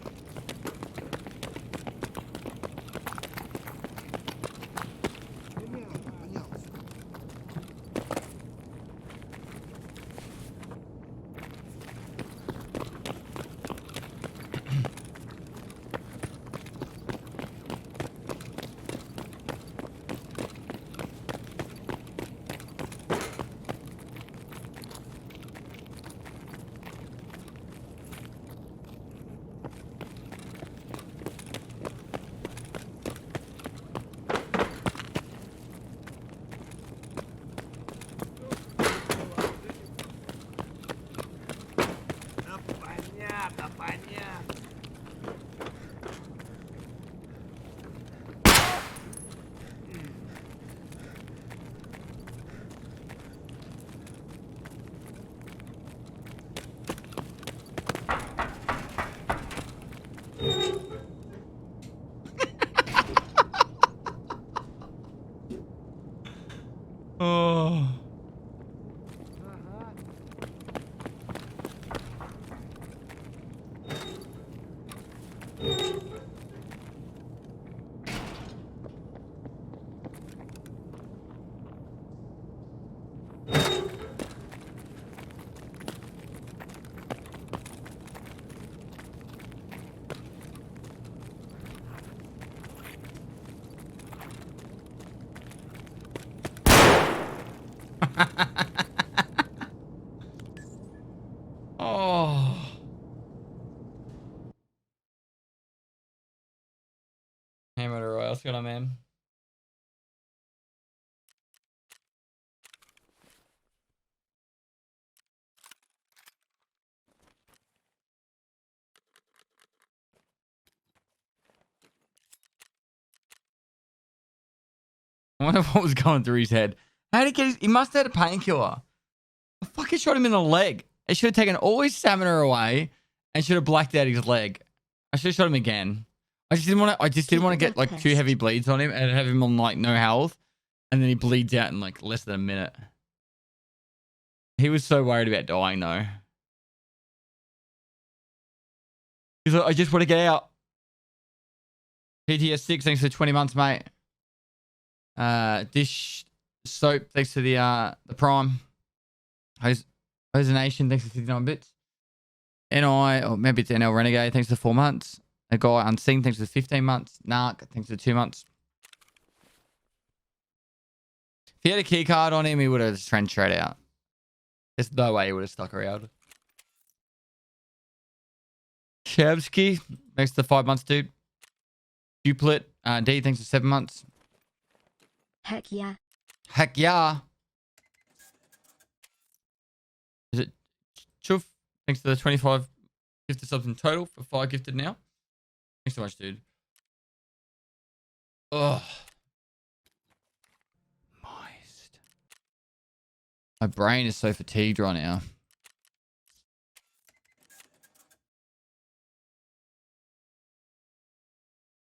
Понятно, понятно. Oh. Oh. Hammer to Royal. What's going on, man? I wonder what was going through his head. How did he get his... He must have had a painkiller. I fucking shot him in the leg. It should have taken all his stamina away and should have blacked out his leg. I should have shot him again. I just didn't want to get like too heavy bleeds on him and have him on like no health. And then he bleeds out in like less than a minute. He was so worried about dying though. He's like, I just want to get out. PTS6, thanks for 20 months, mate. Dish Soap, thanks for the Prime. Hoser Nation, thanks for 59 bits. NI, or maybe it's NL Renegade, thanks for 4 months. A guy Unseen, thanks for 15 months. Narc, thanks for 2 months. If he had a key card on him, he would have just ran straight out. There's no way he would have stuck around. Shabsky, thanks for 5 months, dude. Duplit, D, thanks for 7 months. Heck yeah. Heck yeah. Is it Chuff? Thanks to the 25 gifted subs in total for 5 gifted now. Thanks so much, dude. Ugh. Moist. My brain is so fatigued right now.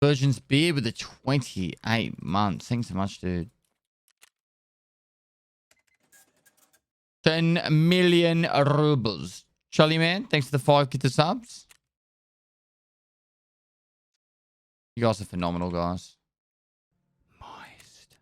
Virgin's beer with the 28 months. Thanks so much, dude. 10 million rubles. Charlie Man, thanks for the 5 gifted subs. You guys are phenomenal, guys. Moist.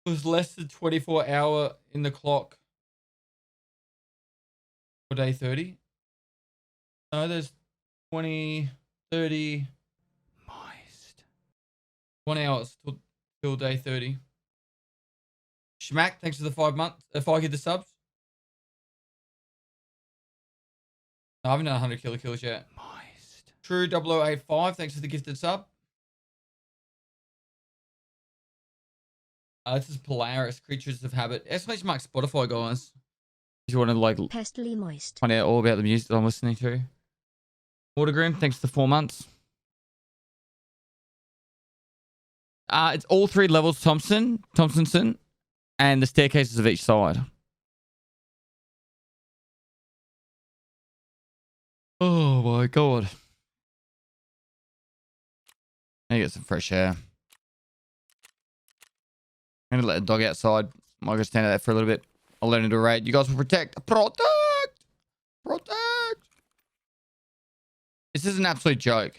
It was less than 24 hour in the clock for day 30. No, there's 20, 30. Moist. 1 hour till day 30. Schmack, thanks for the 5 months. If I get the subs. No, I haven't done 100 kills yet. Moist. True 0085, thanks for the gifted sub. This is Polaris, Creatures of Habit. Exclamation mark Spotify, guys. If you want to like Pestily moist. find out all about the music that I'm listening to. Watergrim, thanks for the 4 months. It's all 3 levels Thompsonson, and the staircases of each side. Oh my god. I need to get some fresh air. I'm gonna let the dog outside. I'm gonna stand out there for a little bit. I'll let him do a raid. You guys will protect. Protect! Protect! This is an absolute joke.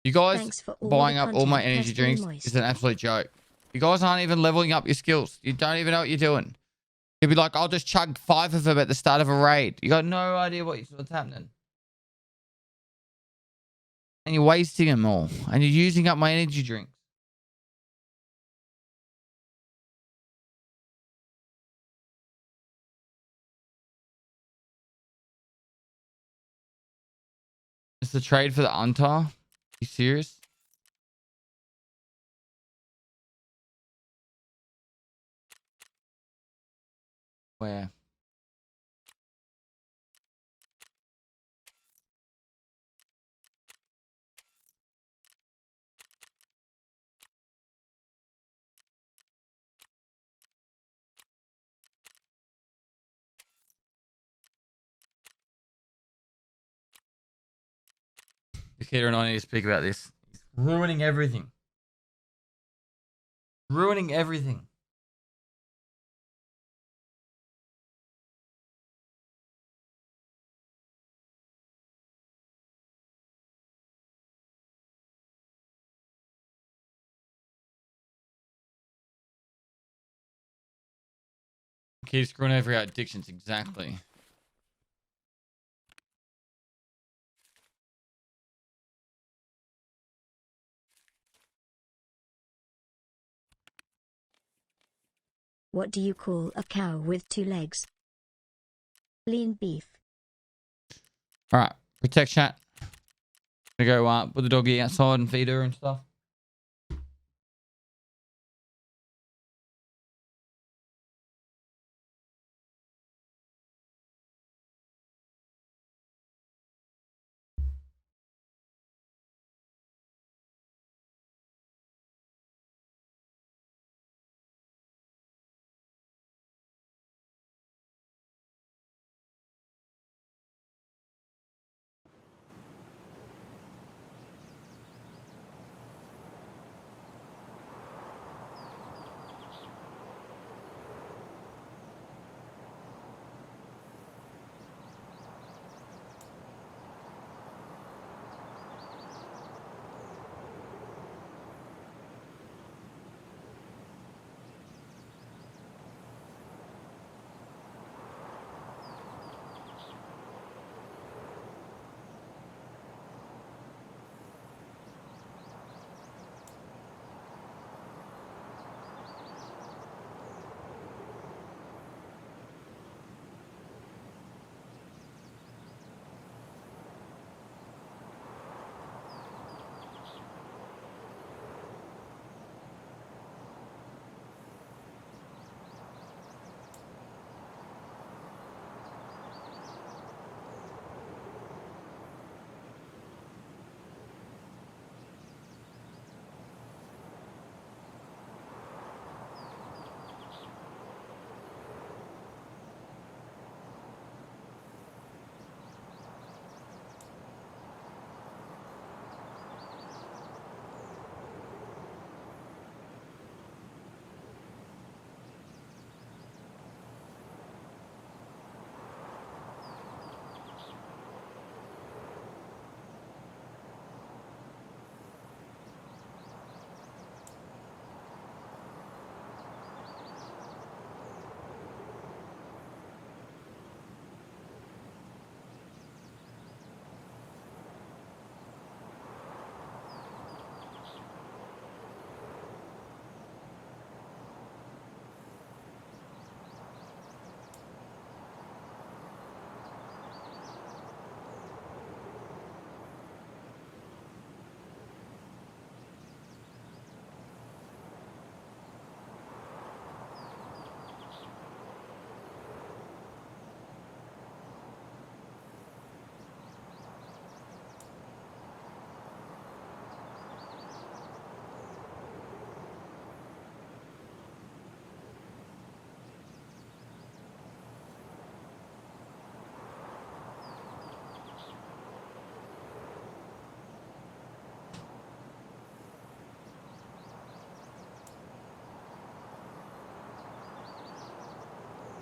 You guys Thanks for all buying the up all my content, energy Pestily drinks moist. is an absolute joke. You guys aren't even leveling up your skills. You don't even know what you're doing. You'll be like, I'll just chug 5 of them at the start of a raid. You got no idea what's happening. And you're wasting them all. And you're using up my energy drinks. It's the trade for the Untar. You serious? Where? Nikita and I need to speak about this. It's ruining everything. Ruining everything. Keep screwing over our addictions, exactly. What do you call a cow with 2 legs? Lean beef. All right, protect chat. Gonna go put the doggy outside and feed her and stuff.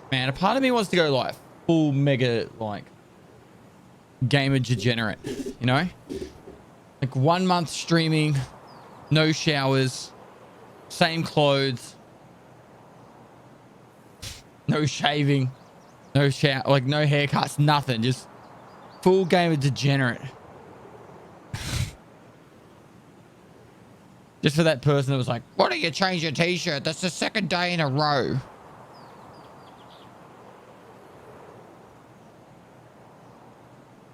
Man, a part of me wants to go like full mega like gamer degenerate, you know? Like 1 month streaming, no showers, same clothes, no shaving, no shower, like no haircuts, nothing. Just full gamer degenerate. Just for that person that was like, why don't you change your t-shirt? That's the 2nd day in a row.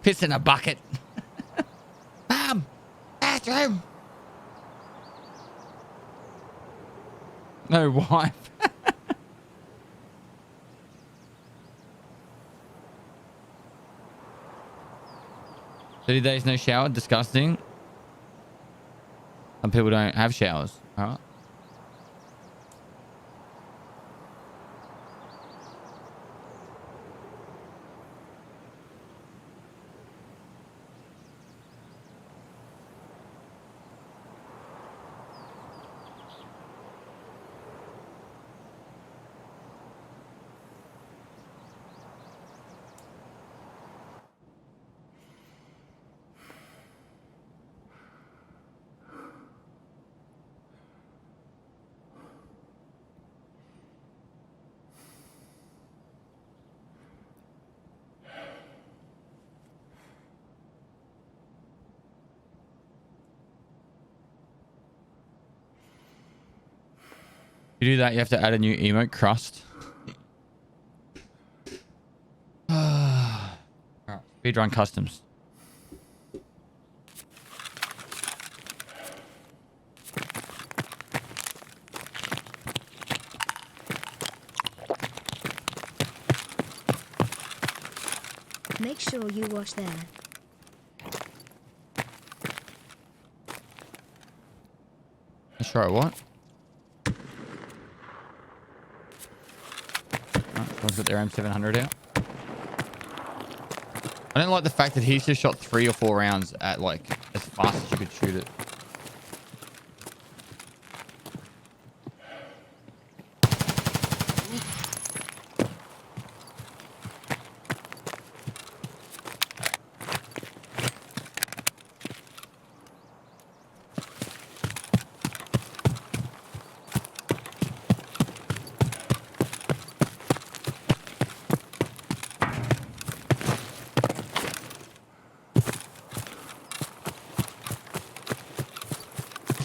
Piss in a bucket. Mom, bathroom. No wife. 30 days no shower, disgusting. Some people don't have showers. All right. You do that, you have to add a new emote, crust. Alright, speedrun customs. Make sure you wash there. Let's try what? Someone's got their M700 out. I don't like the fact that he's just shot 3 or 4 rounds at like as fast as you could shoot it.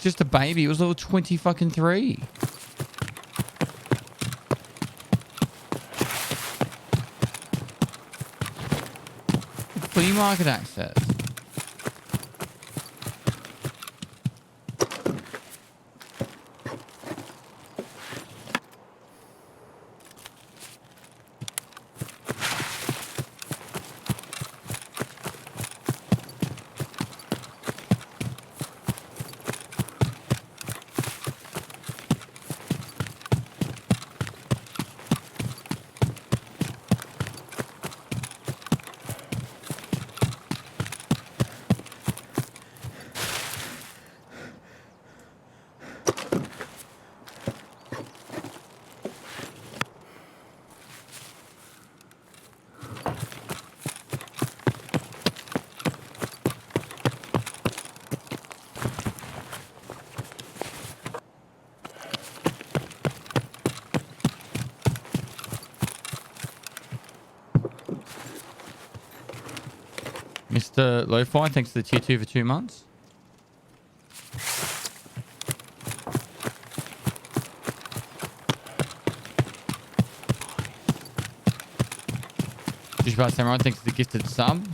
Just a baby. It was level 20 fucking 3. Flea market access. Mr. Lo-Fi, thanks to the tier 2 for 2 months. Juice Samurai, thanks to the gifted sub.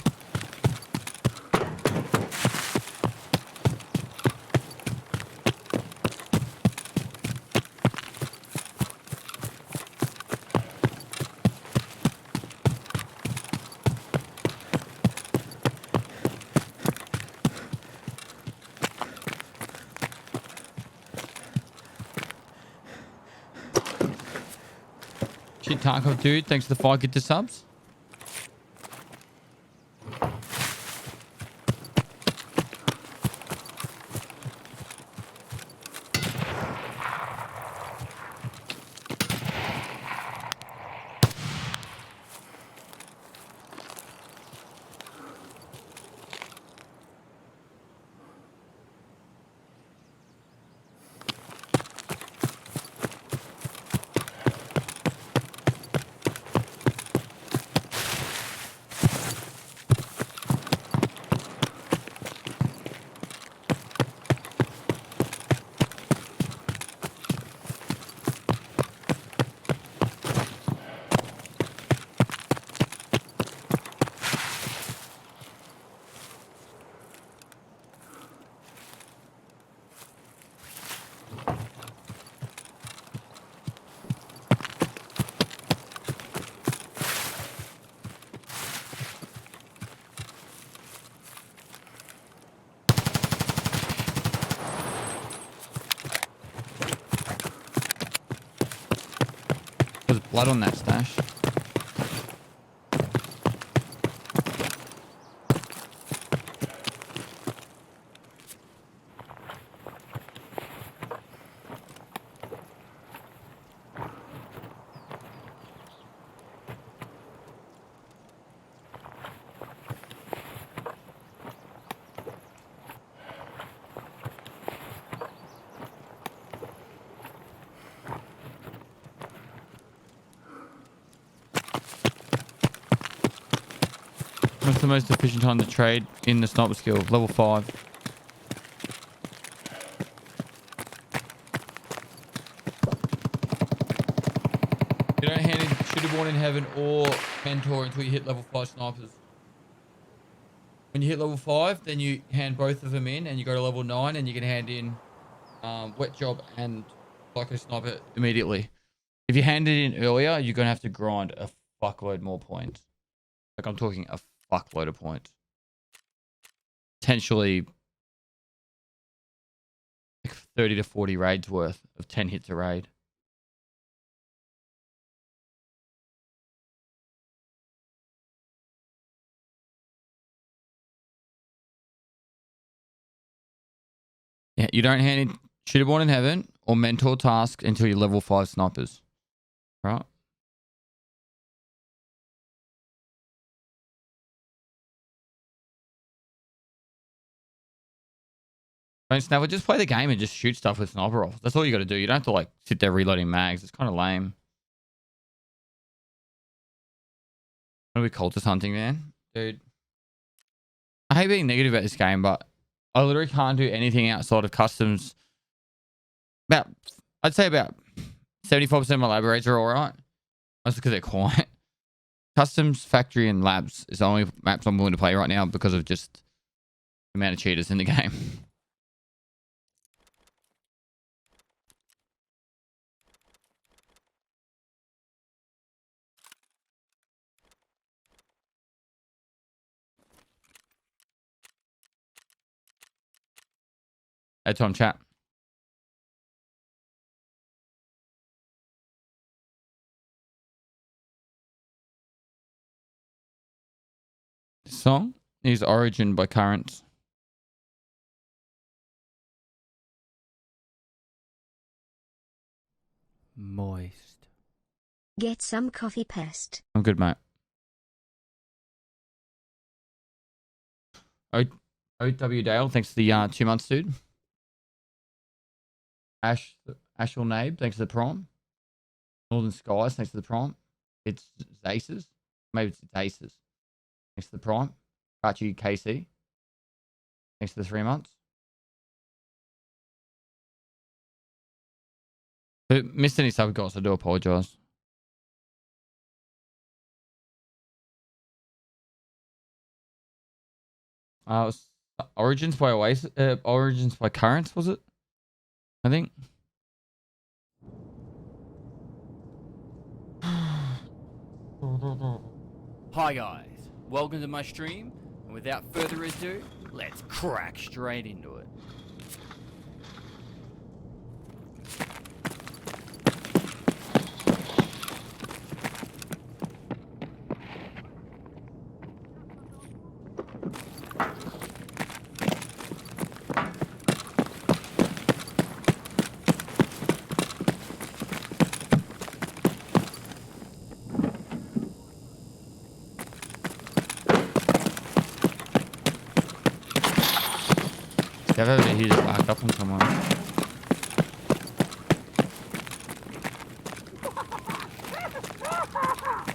Shit Tarkov dude, thanks to the 5 gifted subs. There's blood on that stash. What's the most efficient time to trade in the sniper skill? Level 5. Born in Heaven or Mentor until you hit level 5 snipers. When you hit level 5, then you hand both of them in and you go to level 9 and you can hand in Wet Job and Psycho Sniper immediately. If you hand it in earlier, you're going to have to grind a fuckload more points. Like I'm talking a fuckload of points. Potentially like 30 to 40 raids worth of 10 hits a raid. Yeah, you don't hand in Shooter Born in Heaven or Mentor task until you're level 5 snipers. Right? Don't snapper, just play the game and just shoot stuff with sniper rifles. That's all you got to do. You don't have to like sit there reloading mags. It's kind of lame. What are we cultist hunting, man? Dude. I hate being negative about this game, but I literally can't do anything outside of customs. I'd say about 75% of my lab raids are alright. That's because they're quiet. Customs, factory, and labs is the only maps I'm willing to play right now because of just the amount of cheaters in the game. Hey, Tom, chat. This song is Origin by Currents. Moist. Get some coffee, pest. I'm good, mate. O.W. Dale, thanks for the 2 months, dude. Ashel Nabe, thanks for the prime. Northern Skies, thanks for the prime. It's Zaces. Maybe it's Zaces. Thanks for the prime. Archie KC. Thanks for the 3 months. But missed any sub goals, I do apologise. Origins by Oasis, Origins by Currents, was it? I think. Hi guys, welcome to my stream, and without further ado, let's crack straight into it. I've ever he just backed up on someone.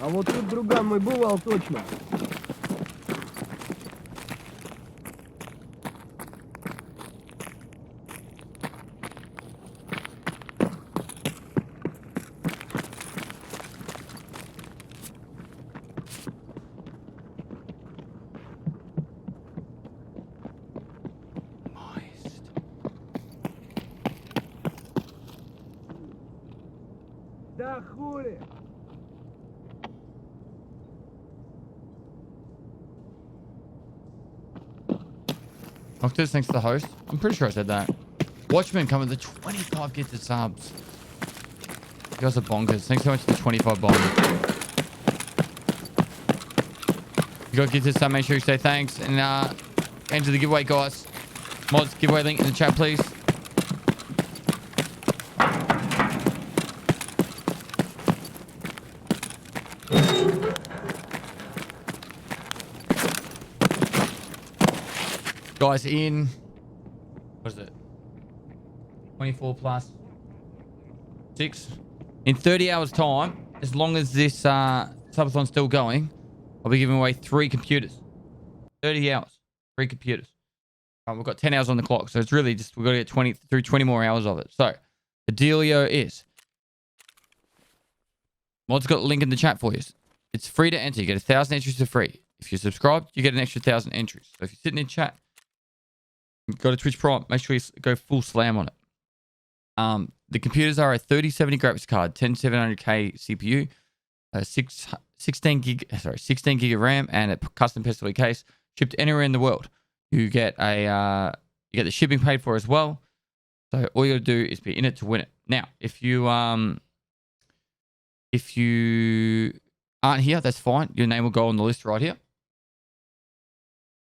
А вот тут друган мой бывал точно. Да хули! Octus, thanks to the host. I'm pretty sure I said that. Watchmen coming with the 25 gifted subs. You guys are bonkers. Thanks so much for the 25 bomb. You got gifted sub, make sure you say thanks. And enter the giveaway, guys. Mods, giveaway link in the chat, please. Guys, in what is it? 24 plus 6. In 30 hours time, as long as this subathon's still going, I'll be giving away 3 computers. 30 hours, 3 computers. We've got 10 hours on the clock, so it's really just we've got to get 20 more hours of it. So the dealio is Mod's got a link in the chat for you. It's free to enter. You get 1,000 entries for free. If you're subscribed, you get an extra 1,000 entries. So if you're sitting in chat, go to Twitch Prime, make sure you go full slam on it. The computers are a 3070 graphics card, 10700K CPU, 16 gig of RAM, and a custom PCB case shipped anywhere in the world. You get the shipping paid for as well. So all you got to do is be in it to win it. Now, if you aren't here, that's fine. Your name will go on the list right here,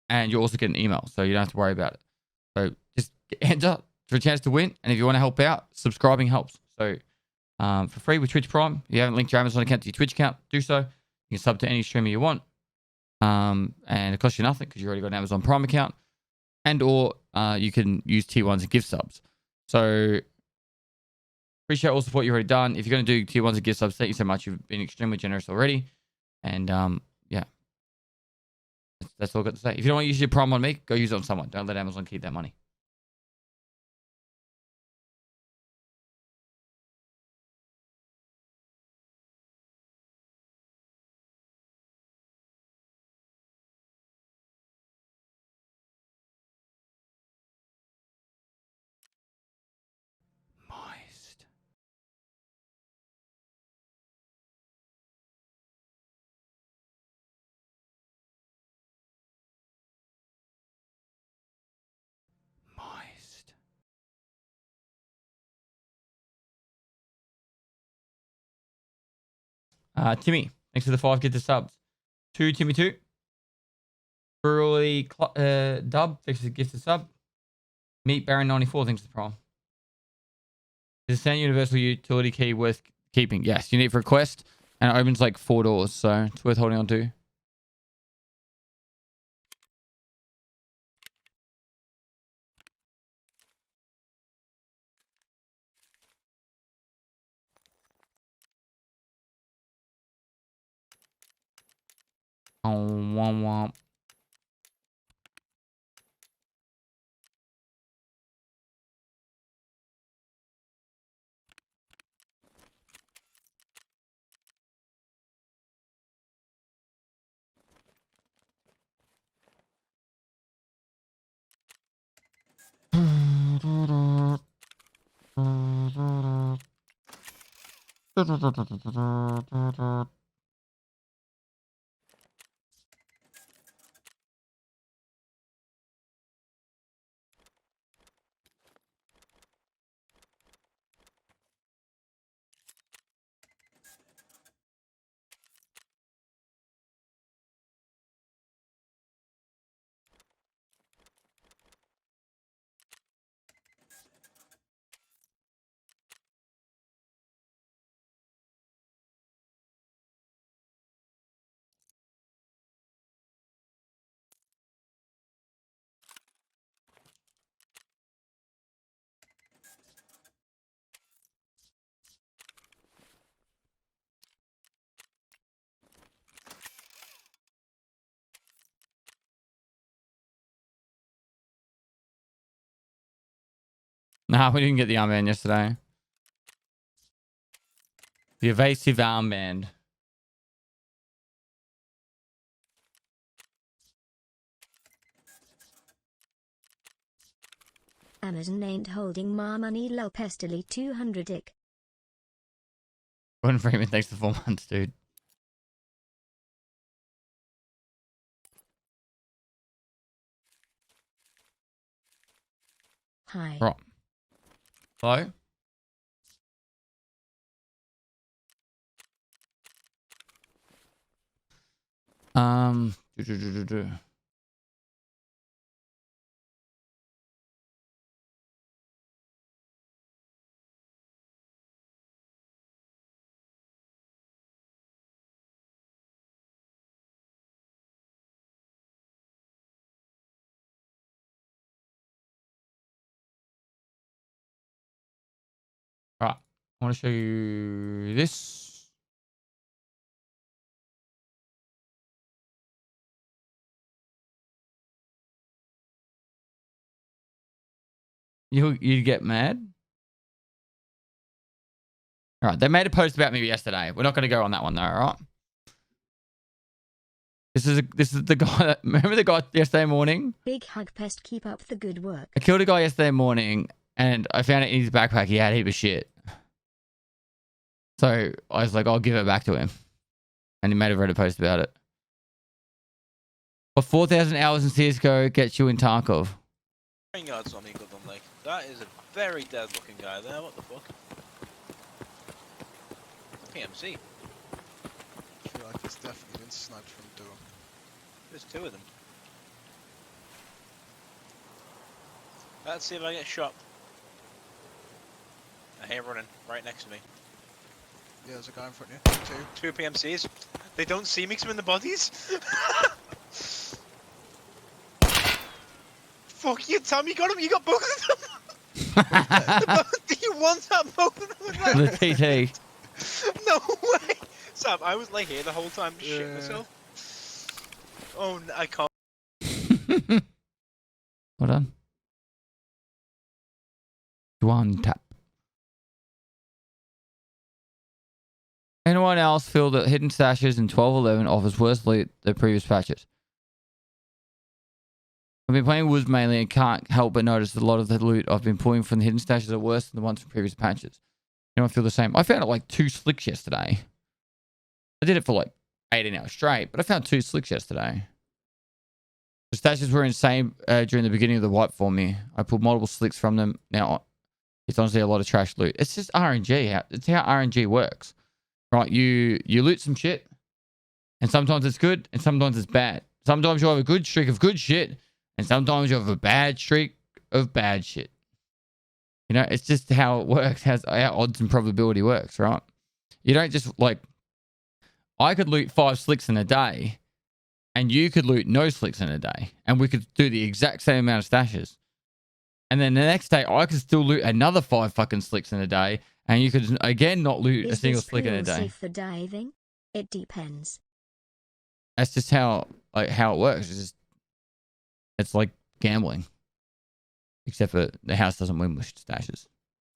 and you'll also get an email, so you don't have to worry about it. So just enter for a chance to win, and if you want to help out, subscribing helps. So for free with Twitch Prime, if you haven't linked your Amazon account to your Twitch account, do so. You can sub to any streamer you want, and it costs you nothing because you already got an Amazon Prime account, and or you can use tier 1s and gift subs. So appreciate all the support you've already done. If you're going to do tier 1s and gift subs, thank you so much. You've been extremely generous already, and yeah, that's all I've got to say. If you don't want to use your Prime on me, go use it on someone. Don't let Amazon keep that money. Moist. Moist. Timmy, thanks for the 5 gifted subs. 2 Timmy 2. Burley Dub, thanks for the gifted sub. Meet Baron 94, thanks for the Prime. Is the Sound Universal Utility Key worth keeping? Yes, you need it for a quest, and it opens like 4 doors, so it's worth holding on to. Oh, womp womp. Nah, we didn't get the armband yesterday. The evasive armband. Amazon ain't holding my money, lol pestily 200 ick. Gordon Freeman, thanks for 4 months, dude. Hi. Right. Hello? Do. Right. I want to show you this. You'd get mad. All right, they made a post about me yesterday. We're not going to go on that one though, all right? This is the guy that, remember the guy yesterday morning? Big hug pest, keep up the good work. I killed a guy yesterday morning and I found it in his backpack. He had a heap of shit. So I was like, I'll give it back to him. And he made a Reddit post about it. But 4,000 hours in CSGO gets you in Tarkov. Yards on Eagle Dun Lake. That is a very dead looking guy there. What the fuck? PMC. I feel like he's definitely been sniped from two. There's two of them. Let's see if I get shot. I hear him running right next to me. Yeah, there's a guy in front of you. Two. Two PMCs. They don't see me because I'm in the bodies. Fuck you, Tom. You got him. You got both of them. Do you want that both of them? The TT. No way. Sam, I was like here the whole time just shitting myself. Oh, I can't. Well done. One tap. Anyone else feel that hidden stashes in 12.11 offers worse loot than previous patches? I've been playing Woods mainly and can't help but notice that a lot of the loot I've been pulling from the hidden stashes are worse than the ones from previous patches. Anyone feel the same? I found it like 2 slicks yesterday. I did it for like 18 hours straight, but I found 2 slicks yesterday. The stashes were insane during the beginning of the wipe for me. I pulled multiple slicks from them. Now, it's honestly a lot of trash loot. It's just RNG. It's how RNG works. Right, you loot some shit, and sometimes it's good, and sometimes it's bad. Sometimes you have a good streak of good shit, and sometimes you have a bad streak of bad shit. You know, it's just how it works, how odds and probability works, right? You don't just, like, I could loot 5 slicks in a day, and you could loot no slicks in a day, and we could do the exact same amount of stashes. And then the next day, I could still loot another 5 fucking slicks in a day, and you could, again, not loot a single slick in a day. Safe for diving? It depends. That's just how it works. It's like gambling. Except for the house doesn't win with stashes.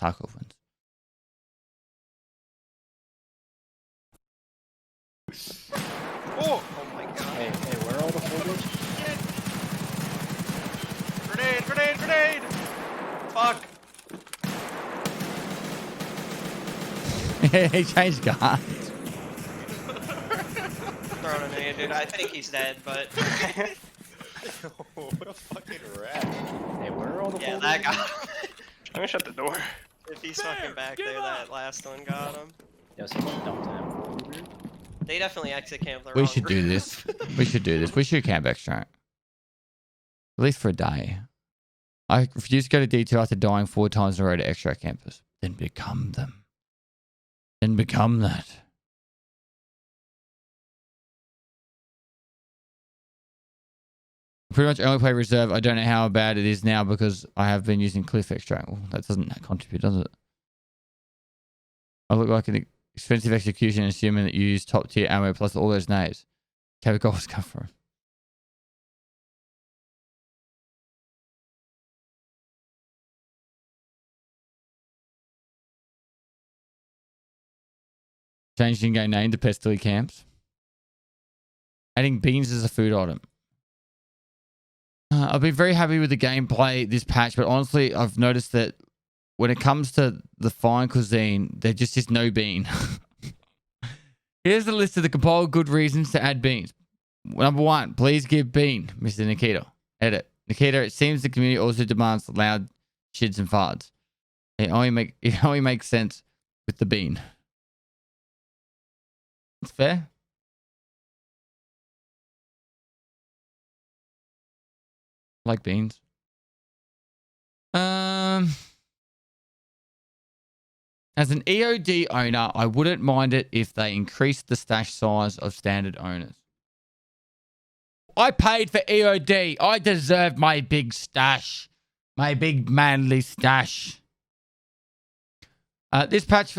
Tarkov wins. Oh! Oh my god. Hey, where are all the folders? Grenade! Grenade! Grenade! Fuck! He changed guns. Throwing a nade, dude. I think he's dead, but What a fucking rat. Hey, where are all the yeah, folders? that got him. I'm gonna shut the door. If he's fucking back there, that last one got him. Yo, someone dumped an M4 here. They definitely exit camp the We wrong should do route. this. We should do this. We should camp extract. At least for a day. I refuse to go to D2 after dying 4 times in a row to extract campus. Then become them. Then become that. Pretty much only play reserve. I don't know how bad it is now because I have been using cliff extract. Well, that doesn't contribute, does it? I look like an expensive execution assuming that you use top tier ammo plus all those nades. How the goals come from? Changed in-game name to Pestily Camps. Adding beans as a food item. I've been very happy with the gameplay this patch, but honestly, I've noticed that when it comes to the fine cuisine, there just is no bean. Here's a list of the compiled good reasons to add beans. Number 1, please give bean, Mr. Nikita. Edit. Nikita, it seems the community also demands loud shids and farts. It only makes sense with the bean. It's fair. Like beans. As an EOD owner, I wouldn't mind it if they increased the stash size of standard owners. I paid for EOD. I deserve my big stash. My big manly stash. This patch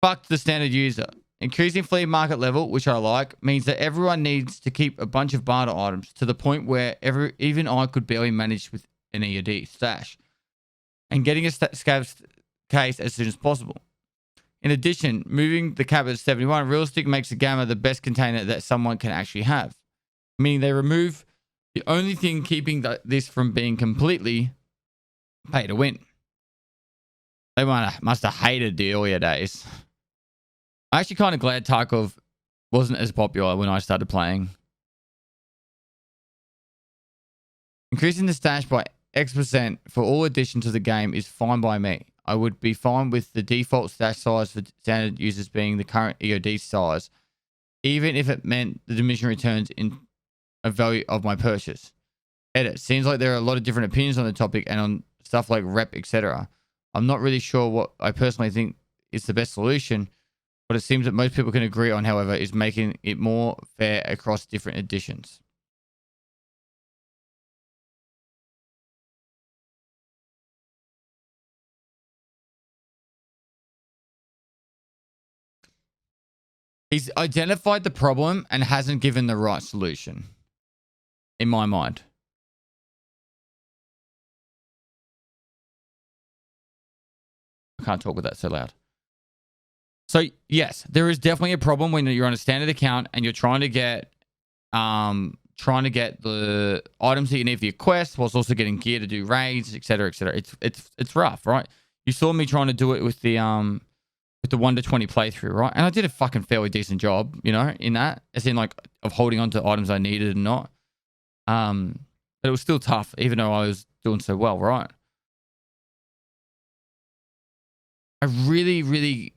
fucked the standard user. Increasing flea market level, which I like, means that everyone needs to keep a bunch of barter items to the point where even I could barely manage with an EOD stash. And getting a scavs case as soon as possible. In addition, moving the cap at 71, realistic makes the gamma the best container that someone can actually have. Meaning they remove the only thing keeping this from being completely pay to win. They must have hated the earlier days. I'm actually kind of glad Tarkov wasn't as popular when I started playing. Increasing the stash by X% for all additions to the game is fine by me. I would be fine with the default stash size for standard users being the current EOD size, even if it meant the diminishing returns in a value of my purchase. Edit. Seems like there are a lot of different opinions on the topic and on stuff like rep, etc. I'm not really sure what I personally think is the best solution. What it seems that most people can agree on, however, is making it more fair across different editions. He's identified the problem and hasn't given the right solution, in my mind. I can't talk with that so loud. So, yes, there is definitely a problem when you're on a standard account and you're trying to get the items that you need for your quest, whilst also getting gear to do raids, etc., etc. It's rough, right? You saw me trying to do it with the 1 to 20 playthrough, right? And I did a fucking fairly decent job, you know, in that, as in like of holding on to items I needed and not. But it was still tough, even though I was doing so well, right? I really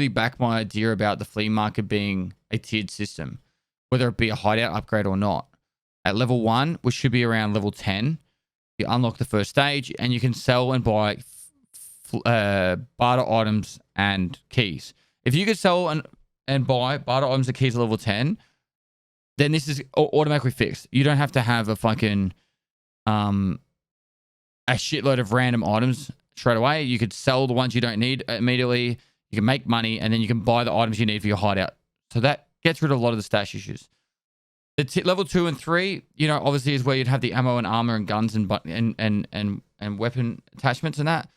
back my idea about the flea market being a tiered system, whether it be a hideout upgrade or not. At level 1, which should be around level 10, you unlock the first stage and you can sell and buy barter items and keys. If you could sell and buy barter items and keys at level 10, then this is automatically fixed. You don't have to have a fucking a shitload of random items straight away. You could sell the ones you don't need immediately. You can make money, and then you can buy the items you need for your hideout. So that gets rid of a lot of the stash issues. The level 2 and 3, you know, obviously is where you'd have the ammo and armor and guns and weapon attachments and that.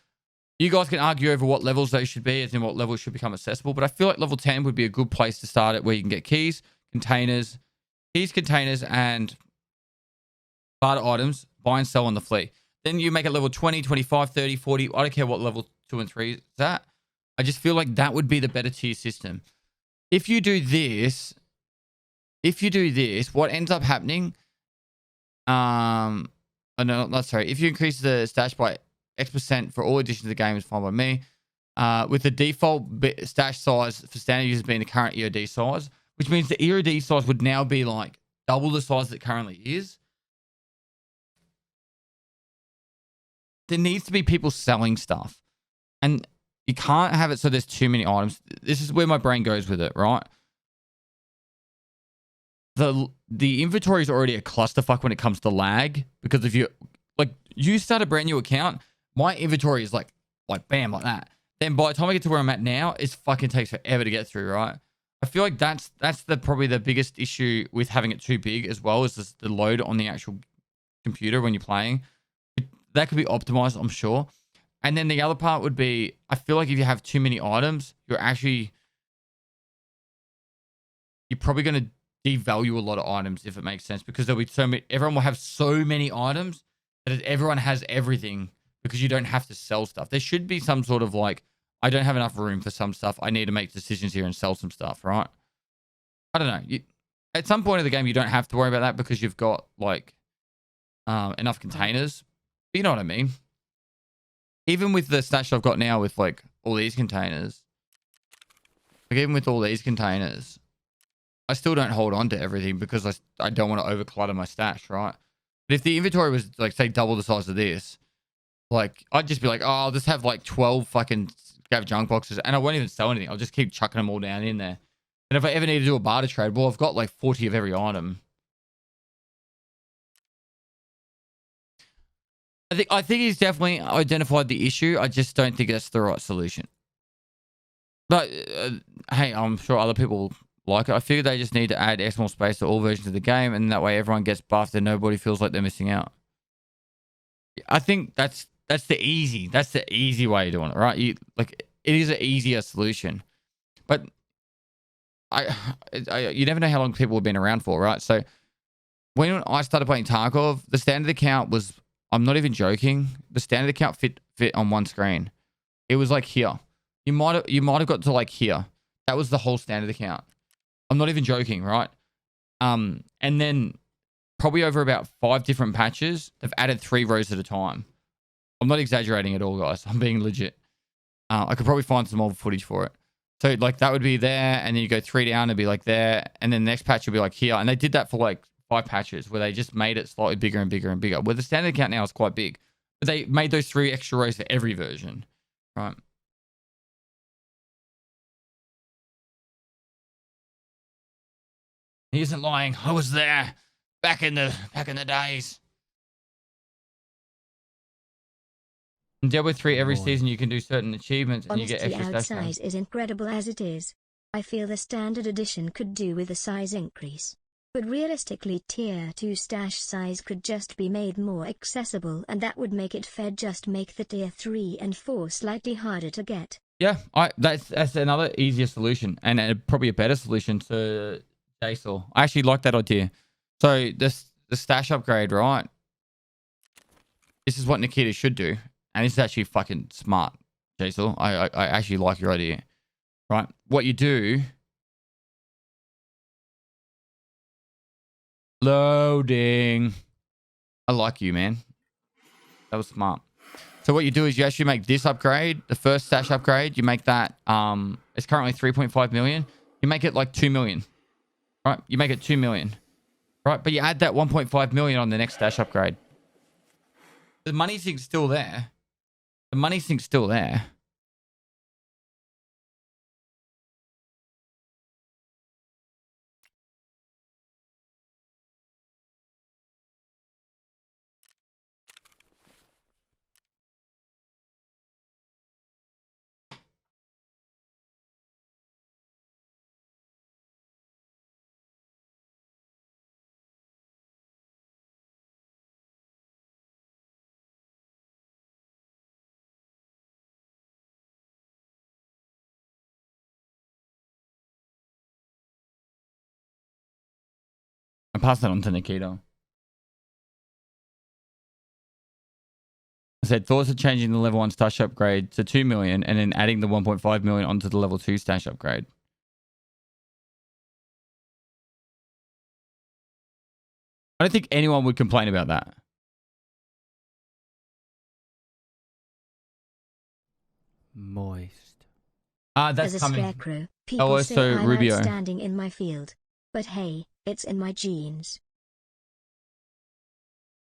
You guys can argue over what levels they should be, as in what levels should become accessible. But I feel like level 10 would be a good place to start it, where you can get keys, containers, and barter items, buy and sell on the flea. Then you make it level 20, 25, 30, 40. I don't care what level 2 and 3 is at. I just feel like that would be the better tier system. If you do this, what ends up happening, if you increase the stash by X% for all additions to the game is fine by me. With the default stash size for standard users being the current EOD size, which means the EOD size would now be like double the size that it currently is. There needs to be people selling stuff. And you can't have it so there's too many items. This is where my brain goes with it, right? The inventory is already a clusterfuck when it comes to lag, because if you start a brand new account, my inventory is like bam, like that. Then by the time I get to where I'm at now, it fucking takes forever to get through, right? I feel like that's probably the biggest issue with having it too big, as well as the load on the actual computer when you're playing. That could be optimized, I'm sure. And then the other part would be, I feel like if you have too many items, you're probably going to devalue a lot of items, if it makes sense, because there'll be so many. Everyone will have so many items that everyone has everything, because you don't have to sell stuff. There should be some sort of like, I don't have enough room for some stuff. I need to make decisions here and sell some stuff, right? I don't know. At some point in the game, you don't have to worry about that because you've got like enough containers. But you know what I mean? Even with the stash I've got now with like all these containers, I still don't hold on to everything because I don't want to overclutter my stash, right? But if the inventory was like, say, double the size of this, like, I'd just be like, oh, I'll just have like 12 fucking scav junk boxes and I won't even sell anything. I'll just keep chucking them all down in there. And if I ever need to do a barter trade, well, I've got like 40 of every item. I think he's definitely identified the issue. I just don't think that's the right solution. But, hey, I'm sure other people like it. I figure they just need to add X more space to all versions of the game, and that way everyone gets buffed and nobody feels like they're missing out. I think that's that's the easy way of doing it, right? You like it is an easier solution, but you never know how long people have been around for, right? So when I started playing Tarkov, the standard account was, I'm not even joking, the standard account fit on one screen. It was like here. You might have got to like here. That was the whole standard account. I'm not even joking, right? And then probably over about 5 different patches, they've added 3 rows at a time. I'm not exaggerating at all, guys. I'm being legit. I could probably find some old footage for it. So like that would be there, and then you go 3 down, it'd be like there, and then the next patch would be like here. And they did that for like 5 patches where they just made it slightly bigger and bigger and bigger. Where the standard account now is quite big, but they made those 3 extra rows for every version, right? He isn't lying. I was there back in the days. In Diablo 3, every season you can do certain achievements and you get Honestly, extra our stash size is incredible as it is. I feel the standard edition could do with a size increase. But realistically, tier 2 stash size could just be made more accessible, and that would make it fair. Just make the tier 3 and 4 slightly harder to get. Yeah, that's another easier solution, and probably a better solution to JSOR. I actually like that idea. So the stash upgrade, right? This is what Nikita should do. And this is actually fucking smart, JSOR. I actually like your idea. Right? What you do... Loading. I like you, man. That was smart. So what you do is you actually make this upgrade, the first stash upgrade, you make that... it's currently 3.5 million. You make it like 2 million. Right? You make it 2 million. Right? But you add that 1.5 million on the next stash upgrade. The money sink's still there. The money sink's still there. I pass that on to Nikita. I said, thoughts of changing the level 1 stash upgrade to 2 million and then adding the 1.5 million onto the level 2 stash upgrade. I don't think anyone would complain about that. Moist. That's As a coming. scarecrow, people Also say I'm Rubio. outstanding in my field. But hey, it's in my genes.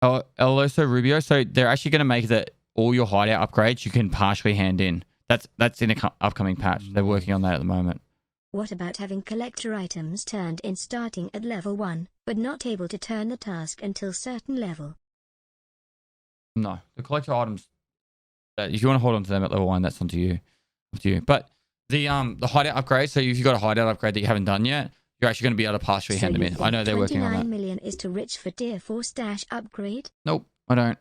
Oh, also Rubio. So they're actually going to make that all your hideout upgrades you can partially hand in. That's in an upcoming patch. They're working on that at the moment. What about having collector items turned in starting at level 1, but not able to turn the task until certain level? No, the collector items. If you want to hold on to them at level 1, that's on to you. Up to you. But the hideout upgrade. So if you've got a hideout upgrade that you haven't done yet, you're actually going to be able to partially hand them in. I know they're working on that. 29 million is too rich for tier 4 stash upgrade? Nope, I don't.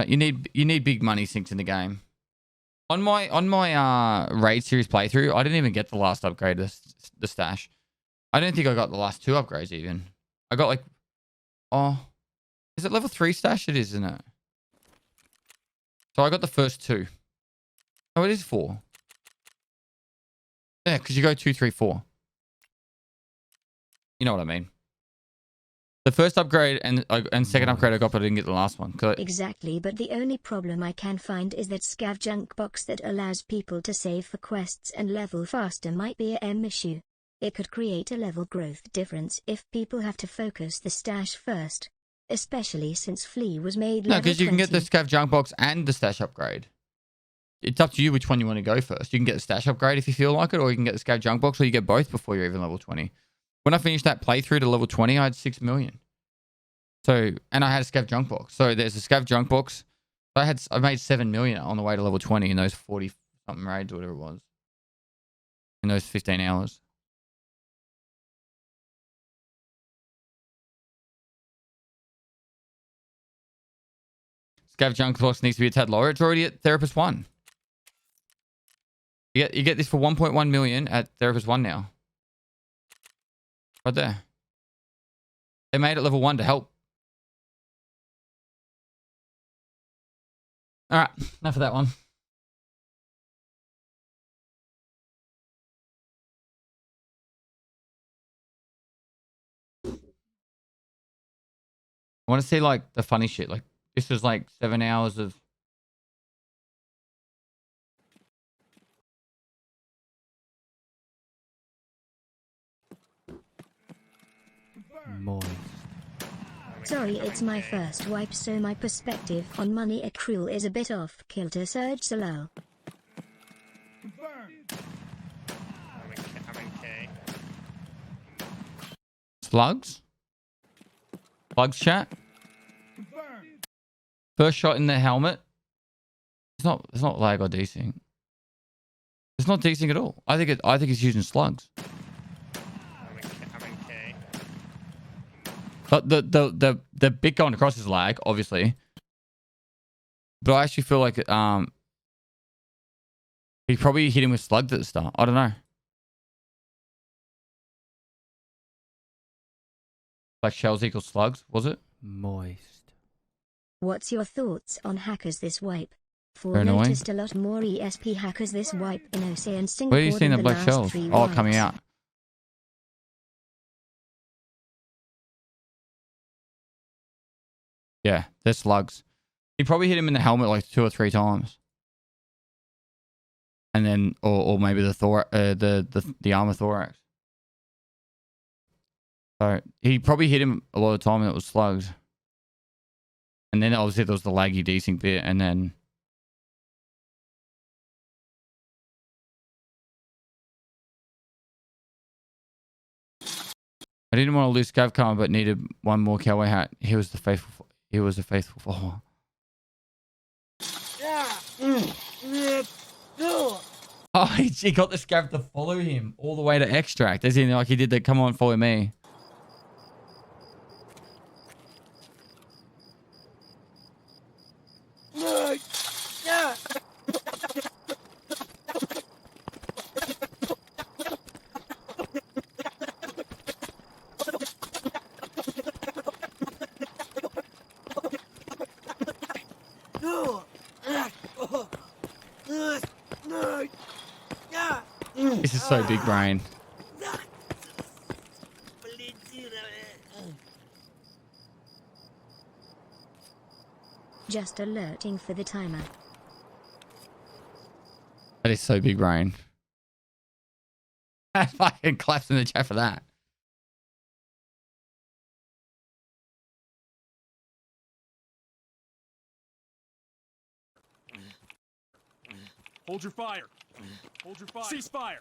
You need big money sinks in the game. On my raid series playthrough, I didn't even get the last upgrade, the stash. I don't think I got the last 2 upgrades even. I got like, is it level 3 stash? It is, isn't it? So I got the first 2. Oh, it is 4. Yeah, because you go 2, 3, 4. You know what I mean. The first upgrade and second upgrade I got, but I didn't get the last one. Exactly, but the only problem I can find is that scav junk box that allows people to save for quests and level faster might be a issue. It could create a level growth difference if people have to focus the stash first. Especially since Flea was made level 20. No, because you can get the scav junk box and the stash upgrade. It's up to you which one you want to go first. You can get the stash upgrade if you feel like it, or you can get the scav junk box, or you get both before you're even level 20. When I finished that playthrough to level 20, I had 6 million. So, and I had a scav junk box. So there's a scav junk box. I made 7 million on the way to level 20 in those 40 something raids or whatever it was. In those 15 hours. Scav junk cost needs to be a tad lower. It's already at Therapist 1. You get this for 1.1 million at Therapist 1 now. Right there. They made it level 1 to help. Alright, enough of that one. I want to see like the funny shit. Like this was like 7 hours of Moist. Sorry, it's my first wipe, so my perspective on money accrual is a bit off kilter. Surge Solo. I'm in K. slugs. Slugs chat. First shot in the helmet. It's not lag or desync. It's not desync at all. I think it's using slugs. I'm in K. But the bit going across is lag, obviously. But I actually feel like he probably hit him with slugs at the start. I don't know. Like shells equals slugs, was it? Moist. What's your thoughts on hackers this wipe? For They're annoying. noticed a lot more ESP hackers this wipe in OC and Singapore. Where are you seeing the than black last shells? 3 Oh, coming wipes. out. Yeah, they're slugs. He probably hit him in the helmet like 2 or 3 times. And then, or maybe the armor thorax. So he probably hit him a lot of time and it was slugs. And then obviously there was the laggy desync bit, and then I didn't want to lose Scav Karma, but needed one more cowboy hat. He was a faithful follower. Oh, he got the Scav to follow him all the way to extract. As in, like he did the come on, follow me. This is so big brain. Just alerting for the timer. That is so big brain. I fucking claps in the chat for that. Hold your fire. Hold your fire. Cease fire.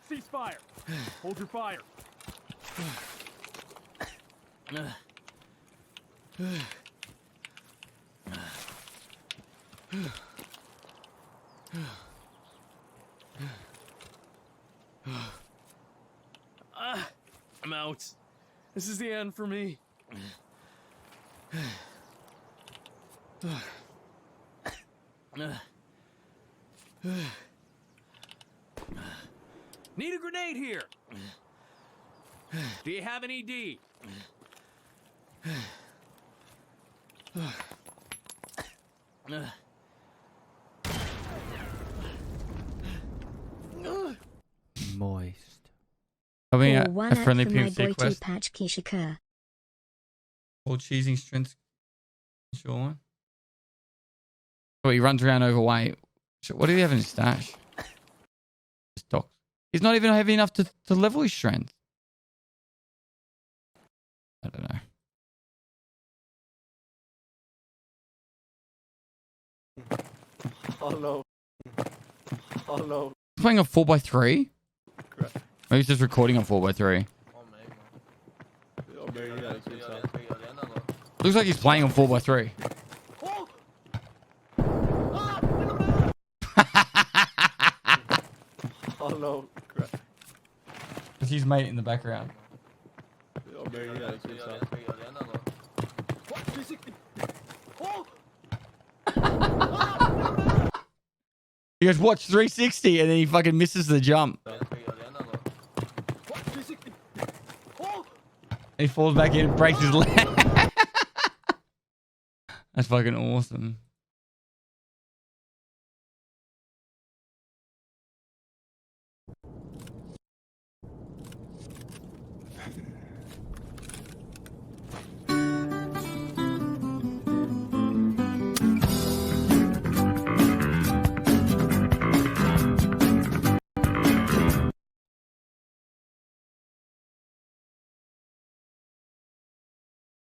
Cease fire. Hold your fire. I'm out. This is the end for me. Need a grenade here. Do you have an ED? Moist. Having Or a one friendly for my PMC boy quest. Patch Kishika. All cheesing strength. Sure one. Oh, he runs around overweight. What do you have in his stash? Just docs. He's not even heavy enough to level his strength. I don't know. Oh no. Oh no. He's playing a 4x3? Crap. Maybe he's just recording on 4x3. Looks like he's playing on 4x3. Oh no. Crap. It's his mate in the background. He goes, watch 360, and then he fucking misses the jump. And he falls back in and breaks his leg. That's fucking awesome.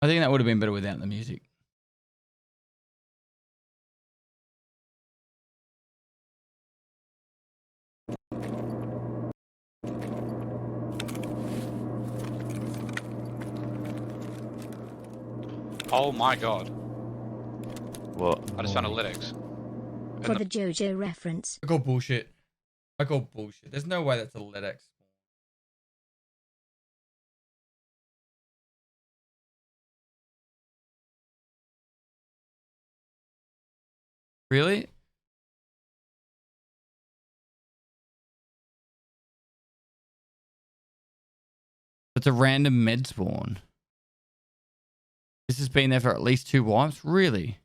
I think that would have been better without the music. Oh my god. What? I just found analytics. For the JoJo reference. I call bullshit. I call bullshit. There's no way that's a LEDX. Really? It's a random med spawn. This has been there for at least 2 wipes? Really?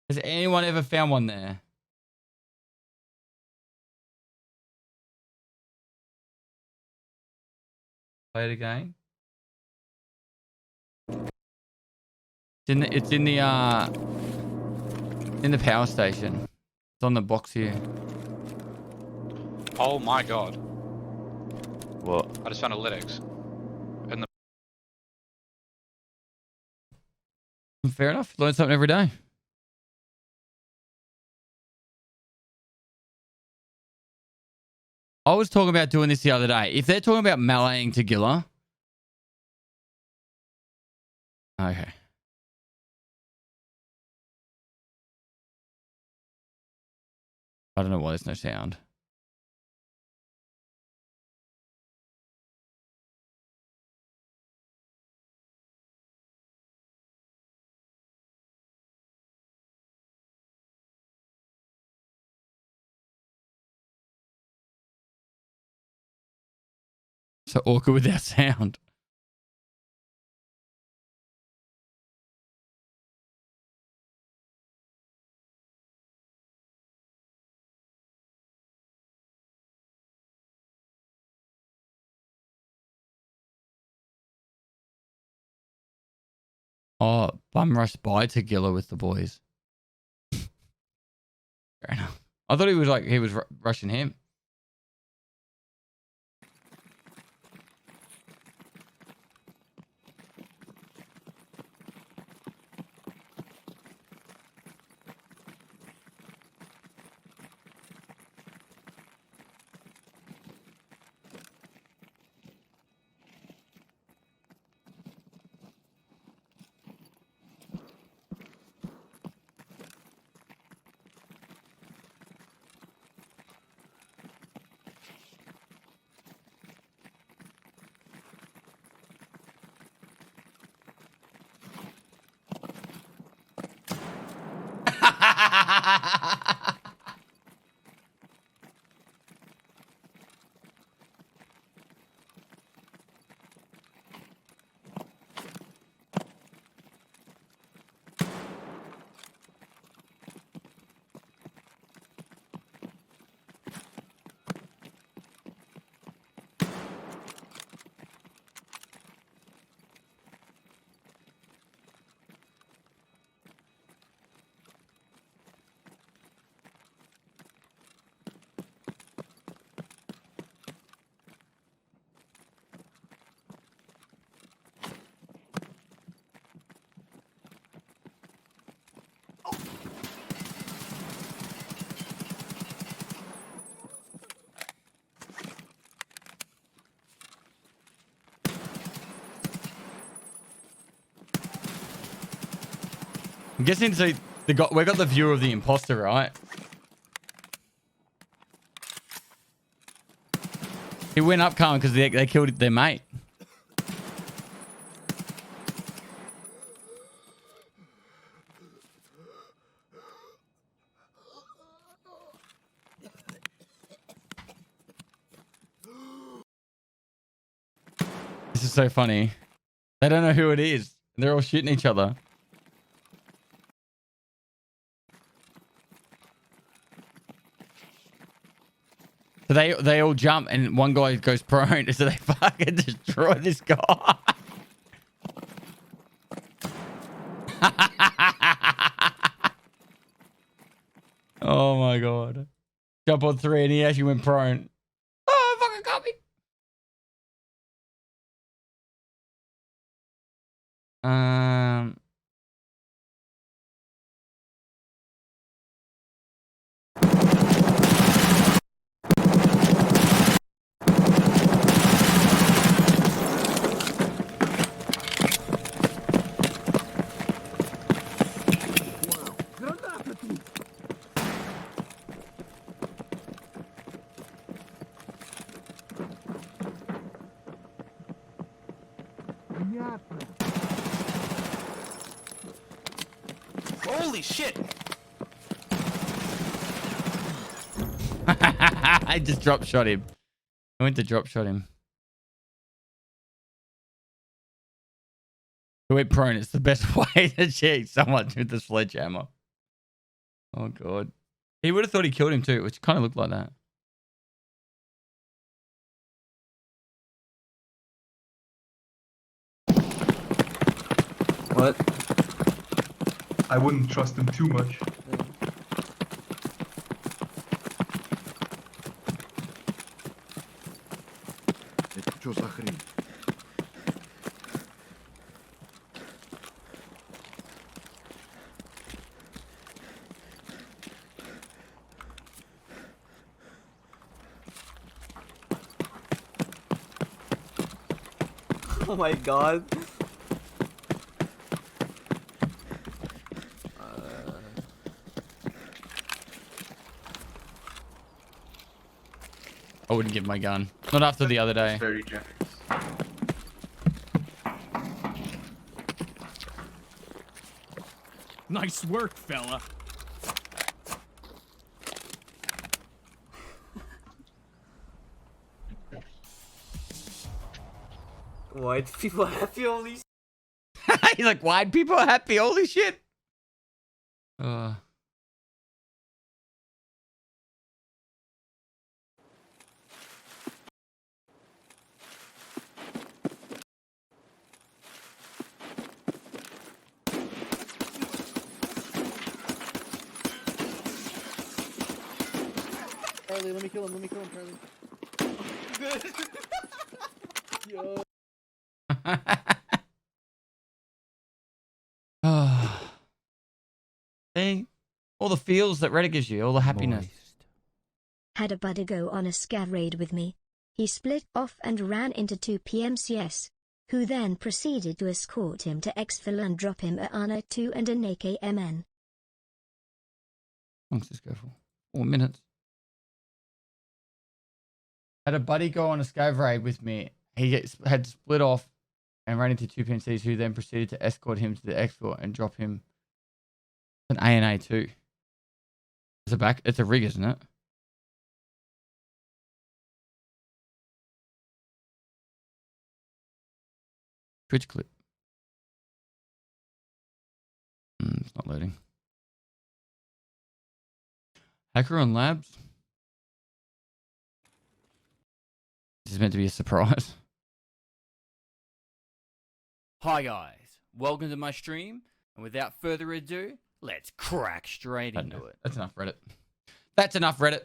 Has anyone ever found one there? Play it again. It's in the power station. It's on the box here. Oh my god. What? I just found analytics. Fair enough. Learn something every day. I was talking about doing this the other day. If they're talking about meleeing to Gilla. Okay. I don't know why there's no sound. So awkward without sound. Oh, bum rush by to Gilla with the boys. Fair enough. I thought he was rushing him. I'm guessing so we got the view of the imposter, right? He went up calm because they killed their mate. This is so funny. They don't know who it is. They're all shooting each other. So they all jump and one guy goes prone. So they fucking destroy this guy. Oh my god. Jump on 3 and he actually went prone. Oh, fucking got me. Holy shit! I just drop shot him. I went to drop shot him. He went prone. It's the best way to check someone with the sledgehammer. Oh god. He would have thought he killed him too, which kind of looked like that. What? I wouldn't trust him too much. Это что за хрень? Oh my god. I wouldn't give my gun. Not after the other day. Very generous. Nice work, fella. White people happy only. He's like, why people are happy? Holy shit. Charlie, let me kill him, Charlie. Yo. See? All the feels that Reddit gives you, all the happiness. Had a buddy go on a scav raid with me. He split off and ran into 2 PMCS, who then proceeded to escort him to exfil and drop him a Arna 2 and an AKMN. How long does this go for? 4 minutes. Had a buddy go on a scav raid with me. He had split off and ran into 2 PMCs who then proceeded to escort him to the export and drop him an ANA too. It's a rig, isn't it? Twitch clip. It's not loading. Hacker on Labs. This is meant to be a surprise. Hi guys, welcome to my stream, and without further ado, let's crack straight into it. That's enough Reddit. That's enough Reddit.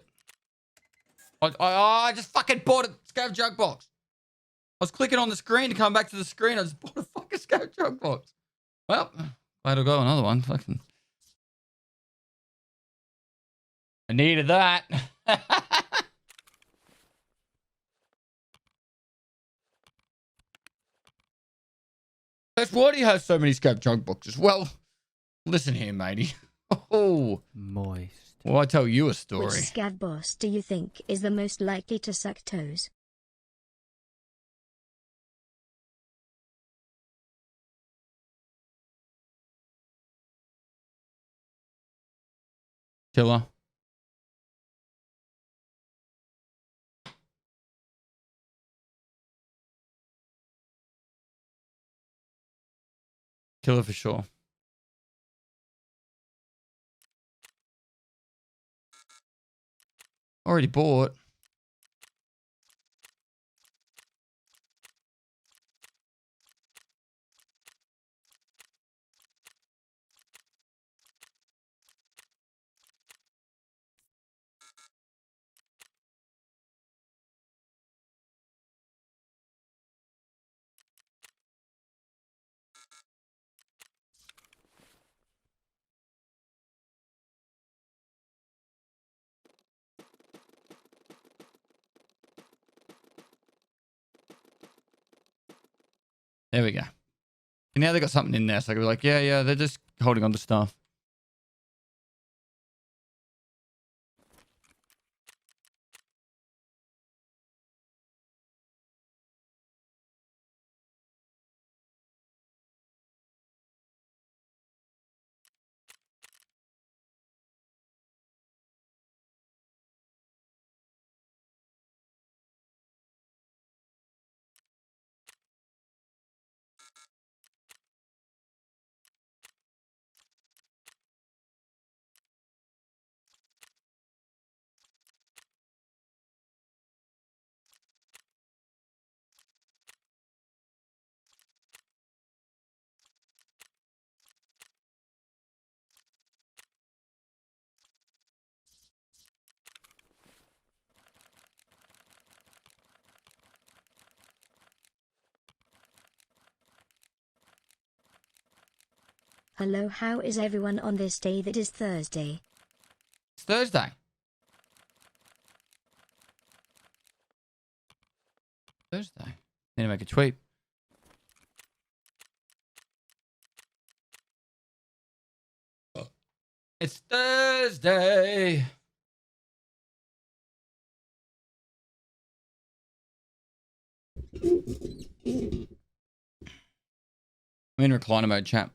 I just fucking bought a scav junk box. I was clicking on the screen to come back to the screen. I just bought a fucking scav junk box. Well, glad I got another one. Fucking. I needed that. That's why do you have so many scav junk boxes? Well, listen here, matey. Oh, Moist. well, I tell you a Which story. scav boss do you think is the most likely to suck toes? Killer. Killer for sure. Already bought. There we go. And now they got something in there, so I could be like, yeah, they're just holding on to stuff. Hello, how is everyone on this day that is Thursday? It's Thursday. Thursday. Need to make a tweet. It's Thursday. I'm in recliner mode, chat.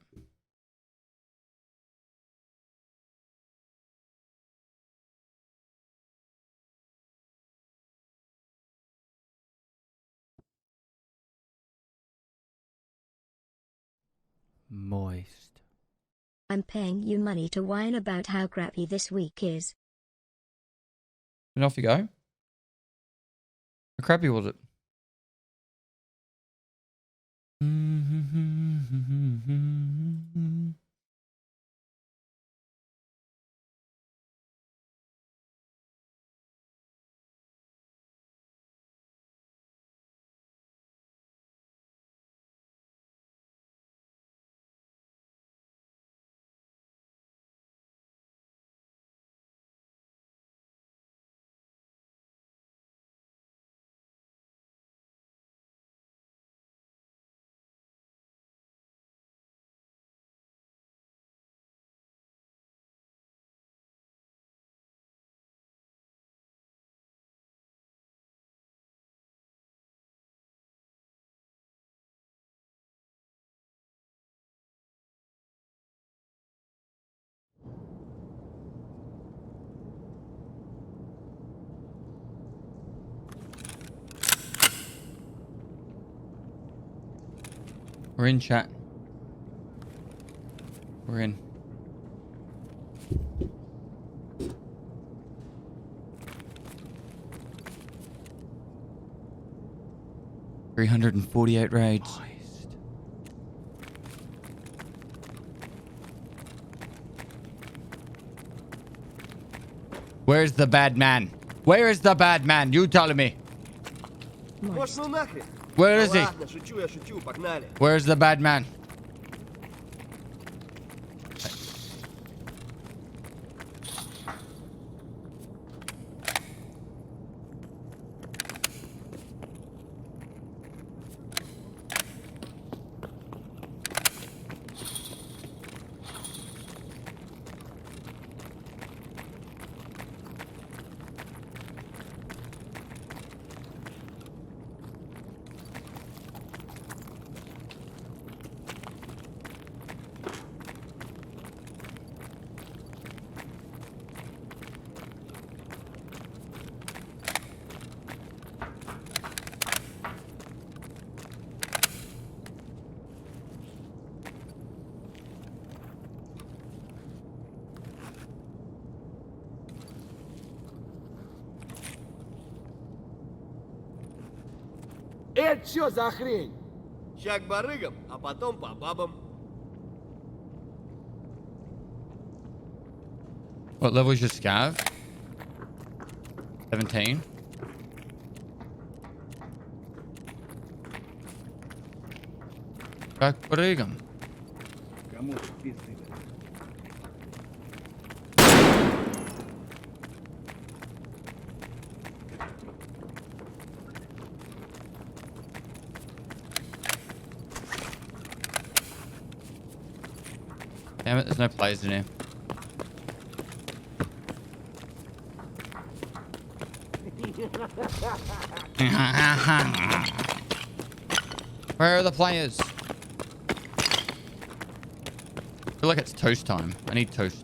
Moist. I'm paying you money to whine about how crappy this week is. And off you go. How crappy was it? We're in, chat. We're in. $348 raids. Where's the bad man? Where is the bad man? You tell me. Может, ну нахрен? Where is he? Ладно, шучу, я шучу, погнали. Where's the bad man? Это что за хрень? Ща к барыгам, а потом по бабам. What level is your scav? 17. Как прыгам. Кому пизды? Damn it, there's no players in here. Where are the players? I feel like it's toast time. I need toast.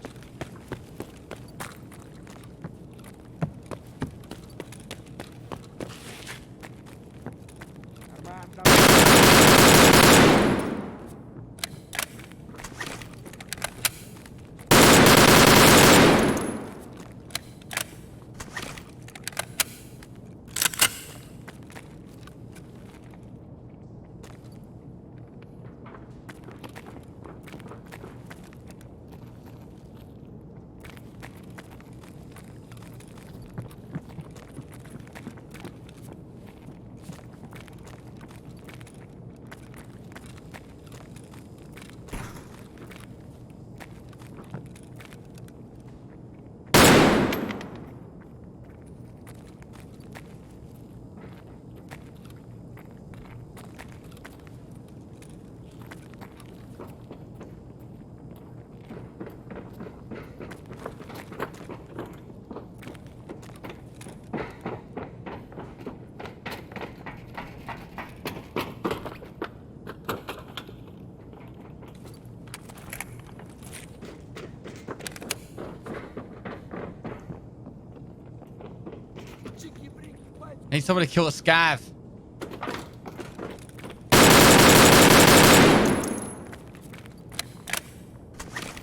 I need someone to kill a scav.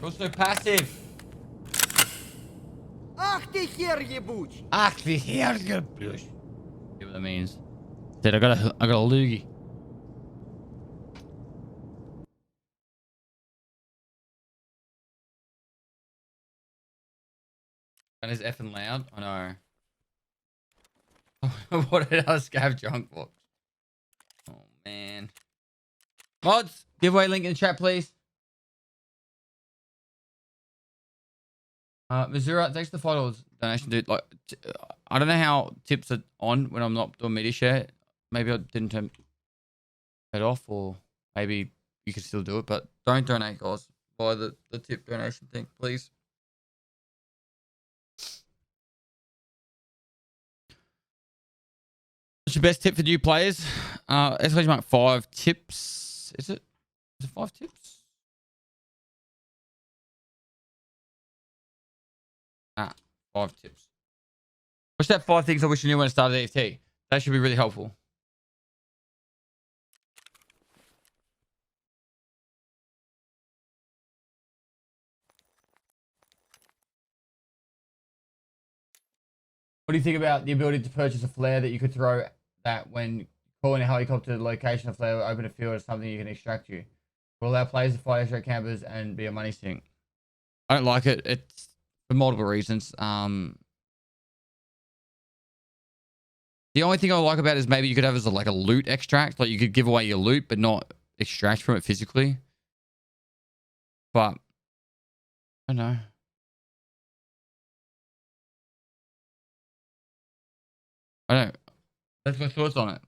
Also passive. Ах ты хер ебучий! Actually, here's your blush. See what that means? Said I got a loogie. And is effing loud? I know. What did I scav junk box? Oh man. Mods, giveaway link in the chat, please. Missouri, thanks for the $5 donation, dude. Like, I don't know how tips are on when I'm not doing media share. Maybe I didn't turn it off, or maybe you can still do it, but don't donate, guys, via the tip donation thing, please. What's your best tip for new players? Exclamation mark 5 tips. Is it 5 tips? 5 tips. What's that 5 things I wish you knew when I started EFT? That should be really helpful. What do you think about the ability to purchase a flare that you could throw that when calling a helicopter to the location of flare will open a field or something you can extract you? Will allow players to fly extract campers and be a money sink. I don't like it. It's for multiple reasons. The only thing I like about it is maybe you could have as like a loot extract. Like you could give away your loot, but not extract from it physically. But I don't know. I don't. That's my thoughts on it.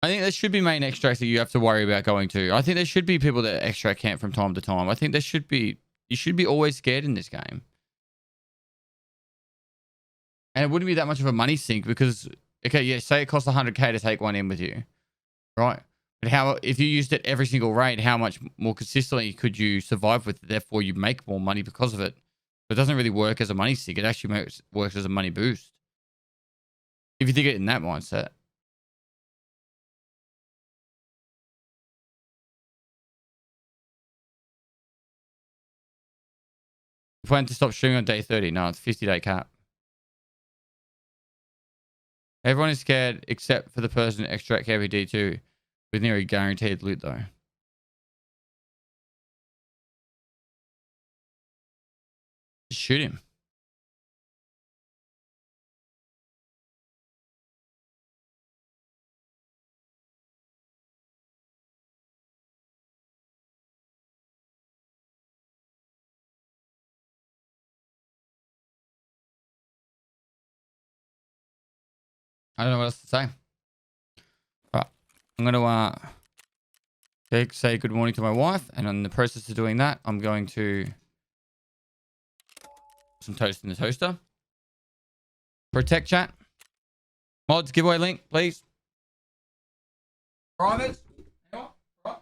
I think there should be main extracts that you have to worry about going to. I think there should be people that extract camp from time to time. I think there should be. You should be always scared in this game. And it wouldn't be that much of a money sink because, okay, yeah, say it costs 100k to take one in with you, right? But how, if you used it every single raid, how much more consistently could you survive with it? Therefore, you make more money because of it. But it doesn't really work as a money sink. It actually works as a money boost. If you think it in that mindset. Plan to stop streaming on day 30. No, it's 50-day cap. Everyone is scared except for the person extract KBD2 with nearly guaranteed loot though. Just shoot him. I don't know what else to say. Right. I'm going to say good morning to my wife. And in the process of doing that, I'm going to put some toast in the toaster. Protect chat. Mods, giveaway link, please. Privates. Anyone? Right.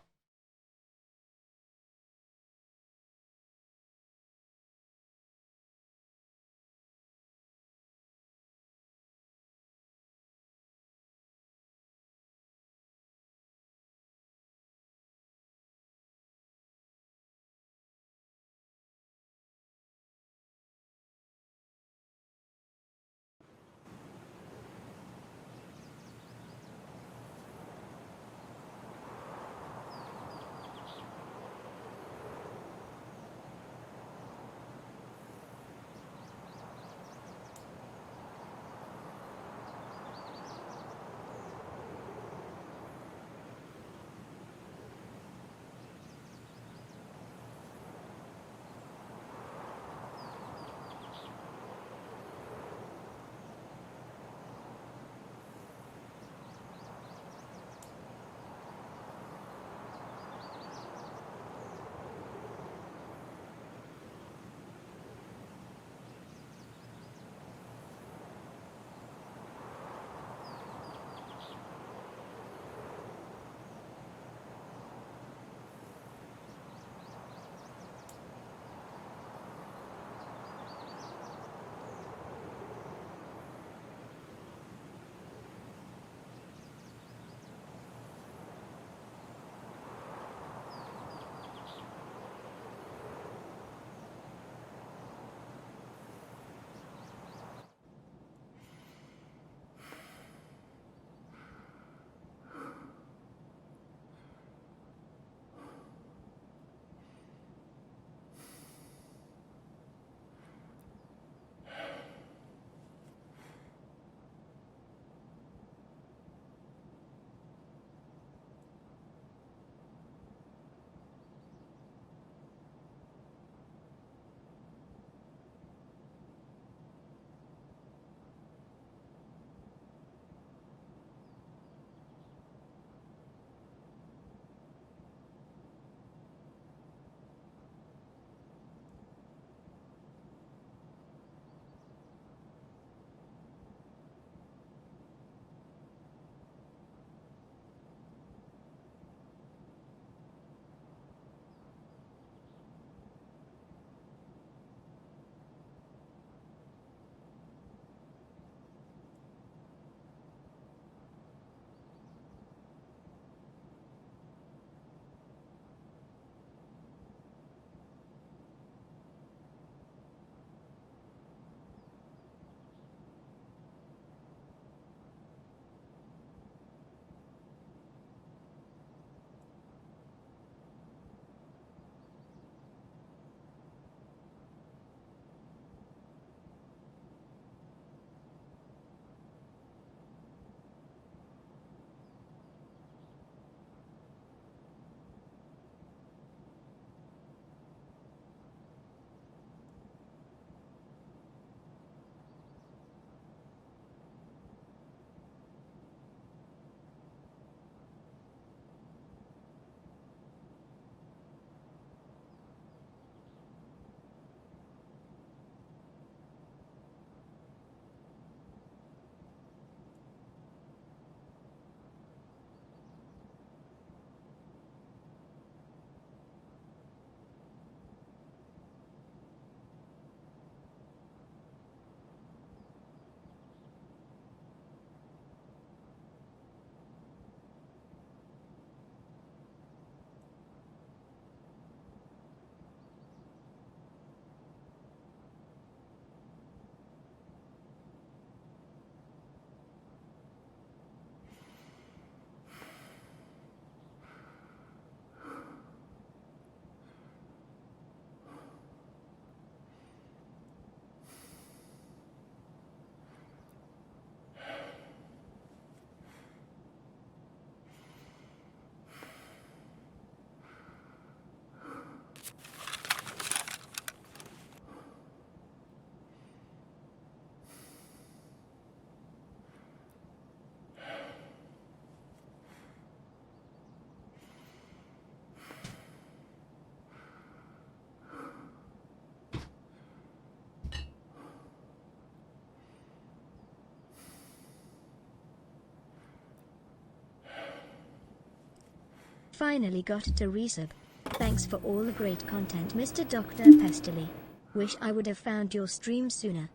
finally got to resub. Thanks for all the great content, Mr. Dr. Pestily. Wish I would have found your stream sooner.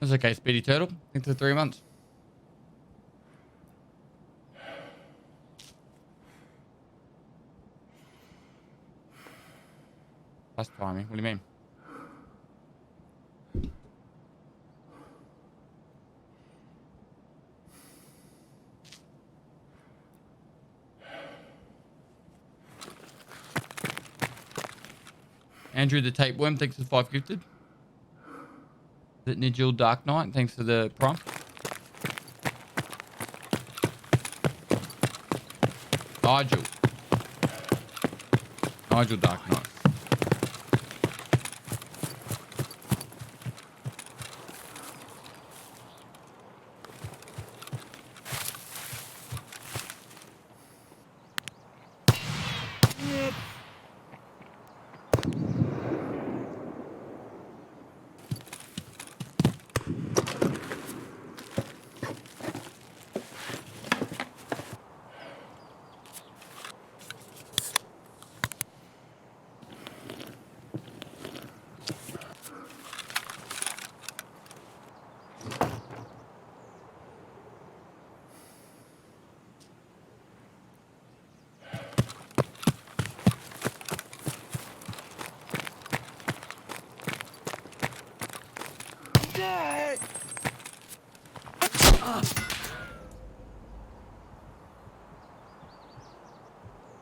That's okay, Speedy Turtle. Thanks for 3 months. Plus timing. What do you mean? Andrew the Tapeworm, thanks for the 5 gifted. Is it Nigel Dark Knight? Thanks for the prime. Nigel Dark Knight.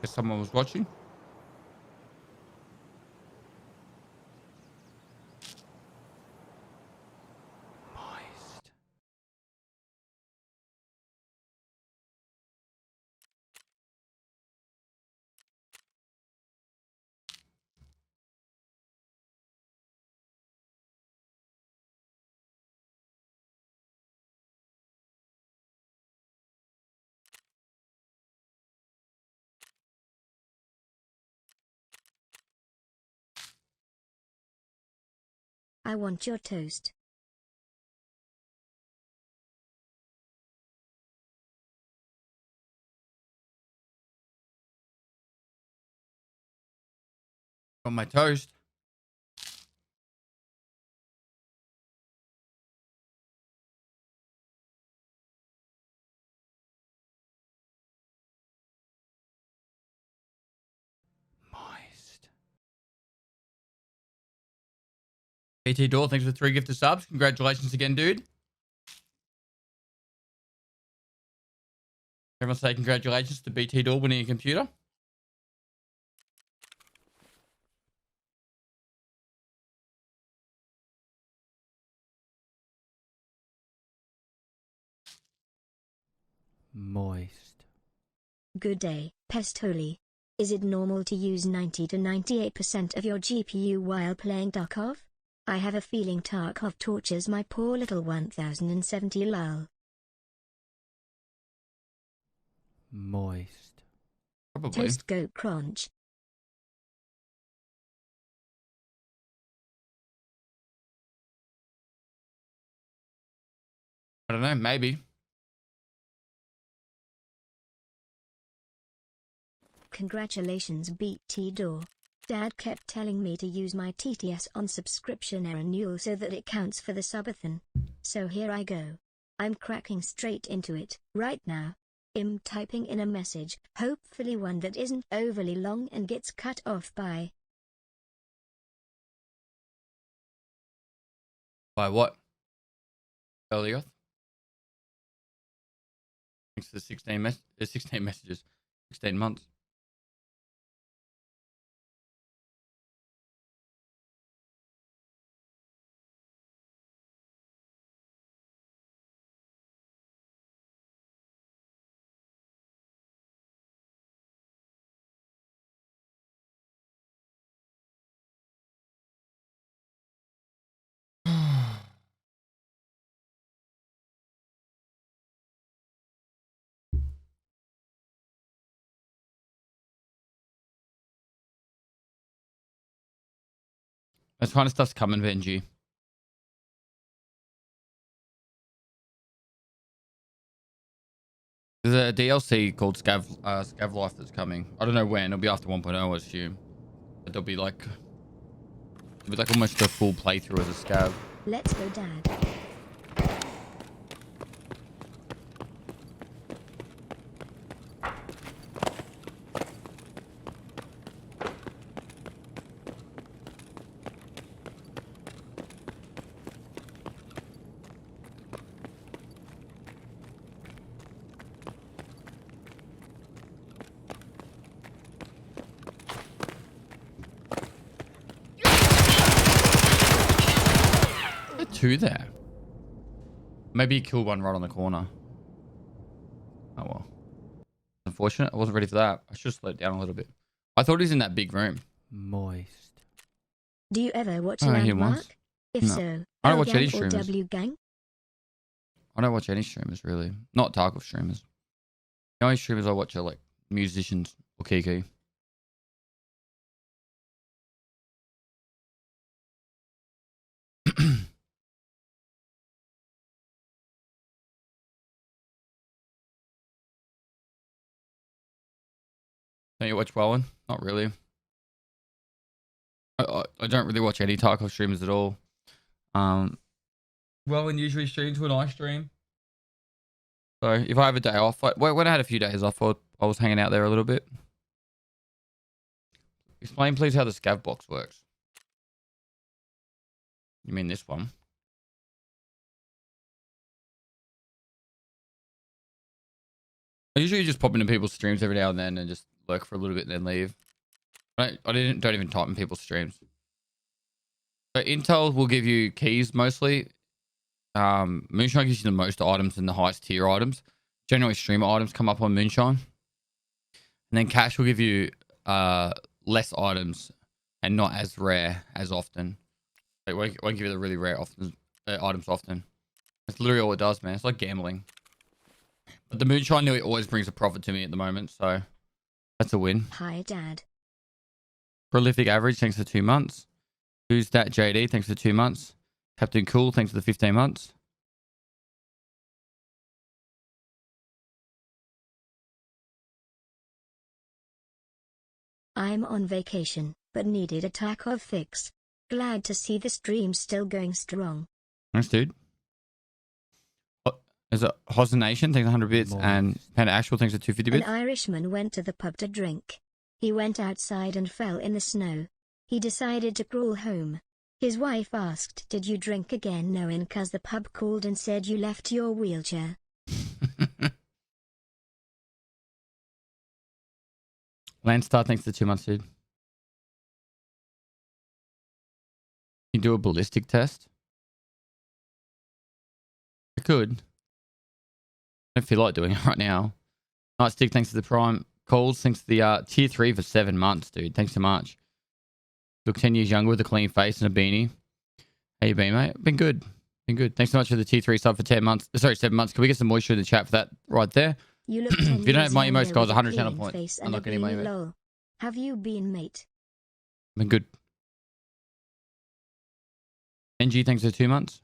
Guess someone was watching. Moist. I want your toast. On my toast. Moist. BT Door, thanks for 3 gifted subs. Congratulations again, dude. Everyone say congratulations to BT Door winning a computer. Moist. Good day, Pestoli. Is it normal to use 90 to 98% of your GPU while playing Tarkov? I have a feeling Tarkov tortures my poor little 1070 lol. Moist. Probably. Toast go crunch. I don't know, maybe. Congratulations BT Door. Dad kept telling me to use my TTS on subscription renewal so that it counts for the subathon. So here I go. I'm cracking straight into it right now. I'm typing in a message, hopefully one that isn't overly long and gets cut off by. By what? Earlier. Thanks for the 16 messages. 16 months. That kind of stuff's coming, Benji. There's a DLC called Scav Life that's coming. I don't know when. It'll be after 1.0, I assume. But there'll be like almost a full playthrough as a Scav. Let's go, Dad. Two there. Maybe he killed one right on the corner. Oh well. Unfortunate. I wasn't ready for that. I should have slowed it down a little bit. I thought he was in that big room. Moist. Do you ever watch Oh, he Landmark? was. If No. so, I don't L watch any Gang or streamers. W Gang? I don't watch any streamers really. Not Tarkov streamers. The only streamers I watch are like musicians or Kiki. Don't you watch Welland? Not really. I don't really watch any Tarkov streamers at all. Welland usually streams when I stream. So if I have a day off, when I had a few days off, I was hanging out there a little bit. Explain please how the scav box works. You mean this one? I usually just pop into people's streams every now and then and just lurk for a little bit and then leave. I don't even type in people's streams. So Intel will give you keys mostly. Moonshine gives you the most items and the highest tier items. Generally streamer items come up on Moonshine. And then Cash will give you less items and not as rare as often. It won't give you the really rare items often. That's literally all it does, man. It's like gambling. But the Moonshine nearly always brings a profit to me at the moment, so that's a win. Hi, Dad. Prolific Average, thanks for 2 months. Who's That JD, thanks for 2 months. Captain Cool, thanks for the 15 months. I'm on vacation, but needed a Tarkov fix. Glad to see the stream still going strong. Thanks, dude. There's a Hosen Nation, thanks for 100 bits. And Panda Actual, thanks for 250 An bits. Irishman went to the pub to drink. He went outside and fell in the snow. He decided to crawl home. His wife asked, "Did you drink again?" knowing 'cause the pub called and said you left your wheelchair. Landstar, thanks for 2 months, dude. You do a ballistic test? I could. I don't feel like doing it right now. Nightstick, thanks for the prime. Calls, thanks for the tier 3 for 7 months, dude. Thanks so much. Look 10 years younger with a clean face and a beanie. How you been, mate? Been good. Been good. Thanks so much for the tier 3 sub for 10 months. Sorry, 7 months. Can we get some moisture in the chat for that right there? You look If 10 you don't years have my younger emotes, guys, with a 100 channel clean points. face I'm and not a getting my beanie, emote. lol. Have you been, mate? Been good. NG, thanks for 2 months.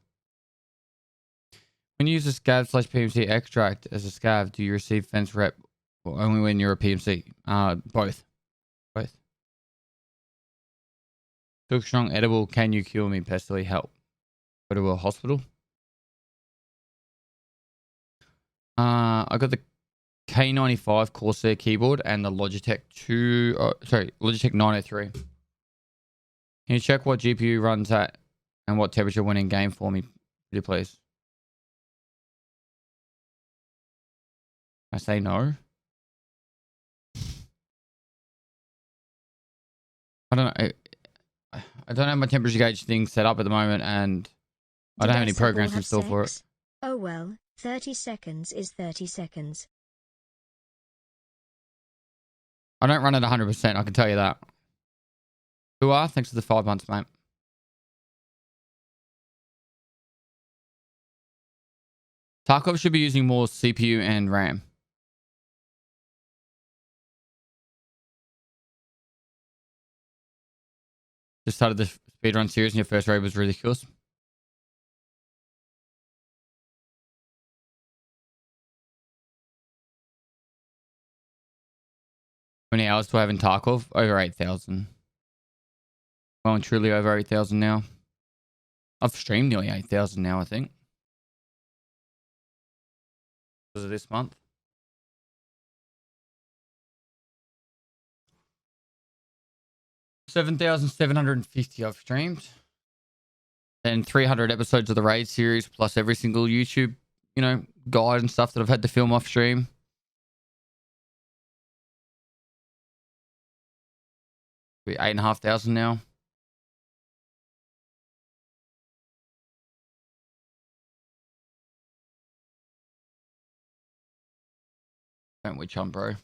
When you use a scav / PMC extract as a scav, do you receive fence rep or only when you're a PMC? Both. Both. Cook strong edible. Can you cure me? Pestily help. Go to a hospital. I got the K95 Corsair keyboard and the Logitech Logitech 903. Can you check what GPU runs at and what temperature when in game for me, please? I say no. I don't know. I don't have my temperature gauge thing set up at the moment, and I don't have any programs installed for it. Oh well, 30 seconds is 30 seconds. I don't run at 100%, I can tell you that. Who are? Thanks for the 5 months, mate. Tarkov should be using more CPU and RAM. Just started the speedrun series and your first raid was ridiculous. How many hours do I have in Tarkov? Over 8,000. Well and truly over 8,000 now. I've streamed nearly 8,000 now, I think. Was it this month? $7,750 I've streamed. And 300 episodes of the Raid series, plus every single YouTube, guide and stuff that I've had to film off stream. Be 8,500 now. Don't witch hunt, bro.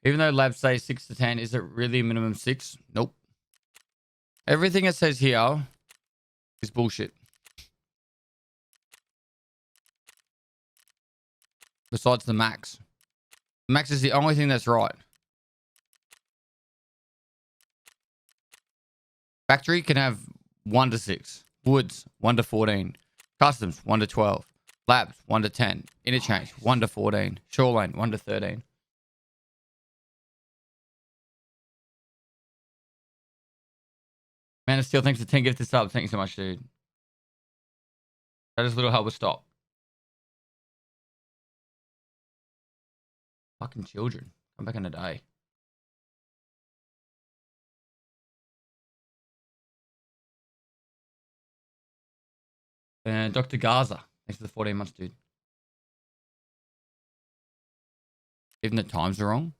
Even though labs say 6 to 10, is it really minimum 6? Nope. Everything it says here is bullshit. Besides the max. Max is the only thing that's right. Factory can have 1 to 6. Woods, 1 to 14. Customs, 1 to 12. Labs, 1 to 10. Interchange, 1 to 14. Shoreline, 1 to 13. Man of Steel, thanks for 10 gifted subs. Thank you so much, dude. That is a little help with stop. Fucking children. Come back in a day. And Dr. Gaza. Thanks for the 14 months, dude. Even the times are wrong?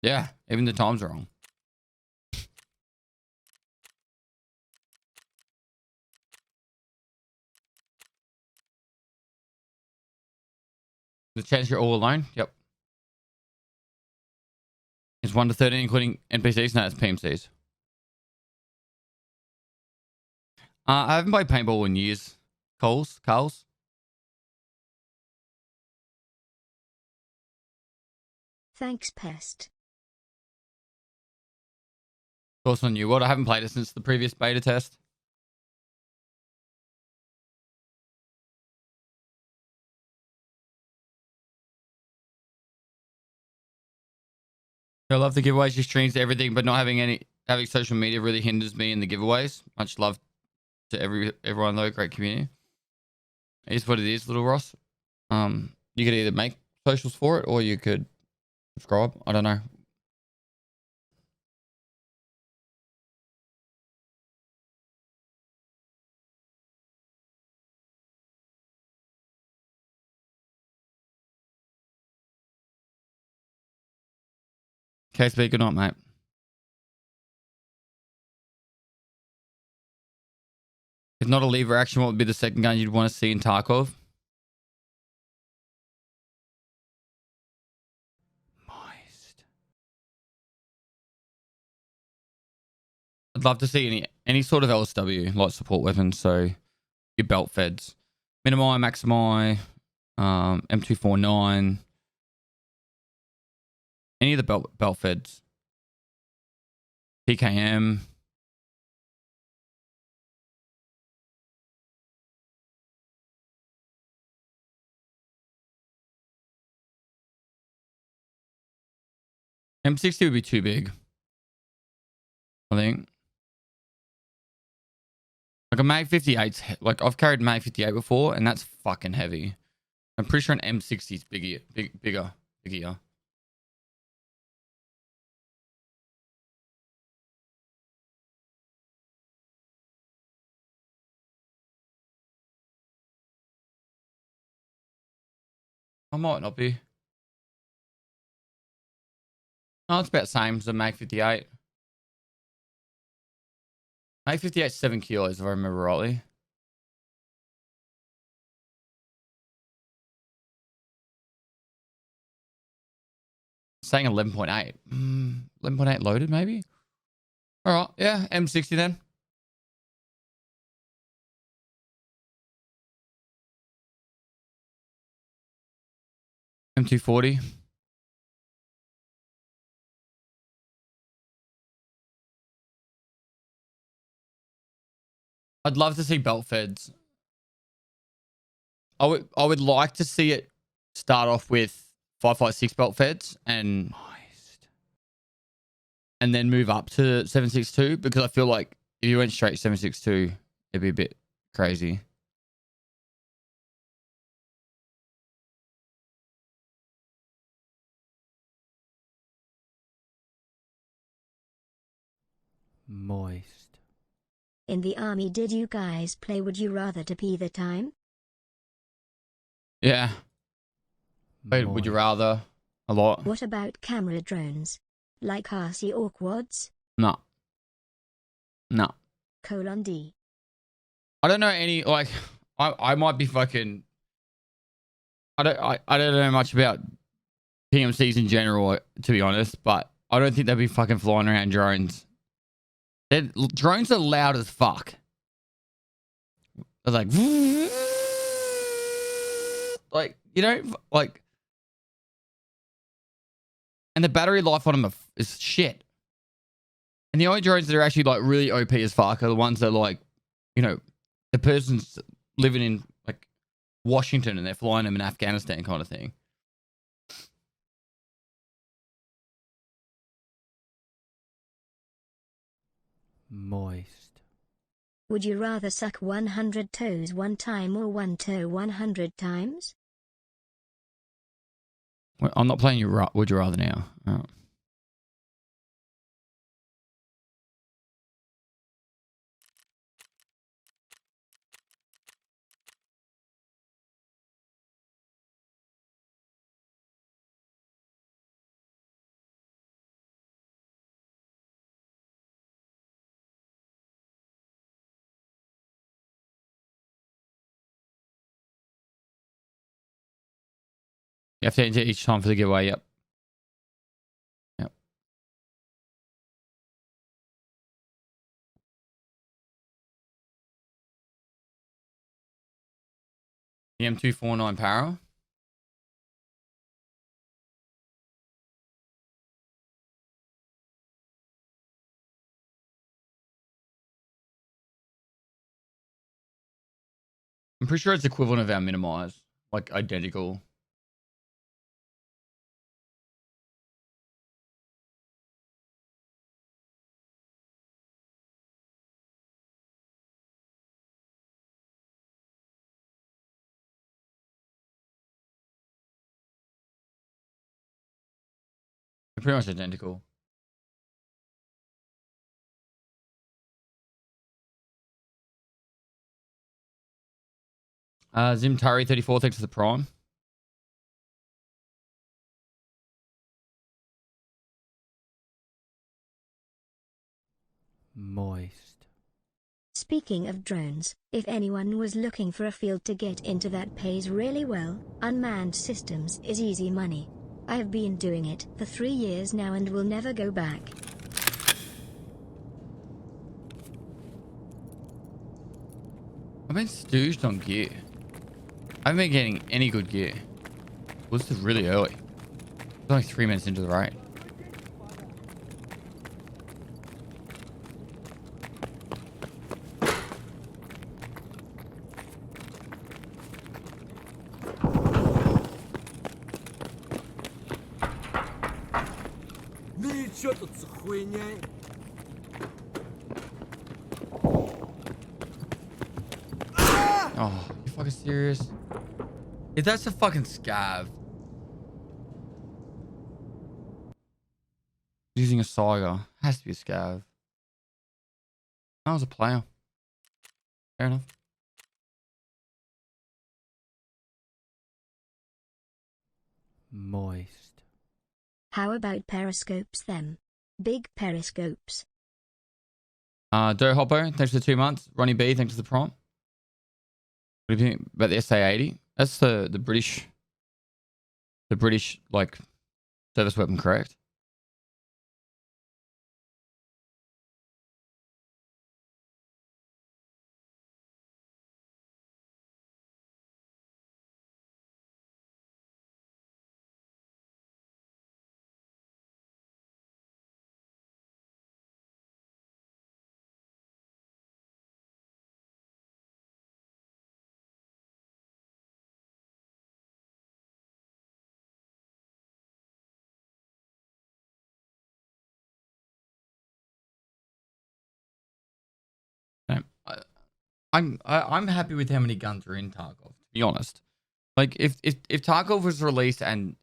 Yeah, even the times are wrong. The chance you're all alone? Yep. It's 1 to 13, including NPCs? No, it's PMCs. I haven't played paintball in years. Carls? Thanks, Pest. Course on New World. I haven't played it since the previous beta test. I love the giveaways, your streams, everything, but not having social media really hinders me in the giveaways. Much love to everyone though, great community. It is what it is, little Ross. You could either make socials for it or you could subscribe. I don't know. KSB, good night, mate. If not a lever action, what would be the second gun you'd want to see in Tarkov? Moist. I'd love to see any sort of LSW, light support weapons, so your belt feds. Minimi, Maximi, M249. Any of the belt feds. PKM. M60 would be too big, I think. Like a Mag 58's, like I've carried Mag 58 before, and that's fucking heavy. I'm pretty sure an M60 is bigger. I might not be. Oh, it's about the same as the Mag 58. Mag 58 is 7 kilos, if I remember rightly. Saying 11.8. 11.8 loaded, maybe? Alright, yeah, M60 then. M240. I'd love to see belt feds. I would like to see it start off with 5.56 belt feds and then move up to 7.62 because I feel like if you went straight 7.62, it'd be a bit crazy. Moist. In the army, did you guys play Would You Rather to pee the time? Yeah. Wait, would you rather a lot? What about camera drones? Like RC or quads? No. No. D. I don't know any, like, I might be fucking, I don't know much about PMCs in general, to be honest, but I don't think they'll be fucking flying around drones. Drones are loud as fuck. They're like, you know, like, and the battery life on them is shit. And the only drones that are actually like really OP as fuck are the ones that like, you know, the person's living in like Washington and they're flying them in Afghanistan kind of thing. Moist. Would you rather suck 100 toes one time or one toe 100 times? Well, I'm not playing you. Would you rather now? Oh. You have to enter each time for the giveaway. Yep. Yep. The M249 Para. I'm pretty sure it's equivalent of our minimize, like identical. They're pretty much identical. Zimtari 34, thanks for the prime. Moist. Speaking of drones, if anyone was looking for a field to get into that pays really well, unmanned systems is easy money. I have been doing it for 3 years now and will never go back. I've been stooged on gear. I haven't been getting any good gear. Well, this is really early. It's only 3 minutes into the raid. Ну и чё тут за хуйня? Oh, you fucking serious? If that's a fucking scav. Using a Saiga. Has to be a scav. That was a player. Fair enough. Moist. How about periscopes them? Big periscopes. Doe Hoppo, thanks for the 2 months. Ronnie B, thanks for the prompt. What do you think about the SA-80? That's the British like service weapon, correct? I'm happy with how many guns are in Tarkov, to be honest. Like if Tarkov was released and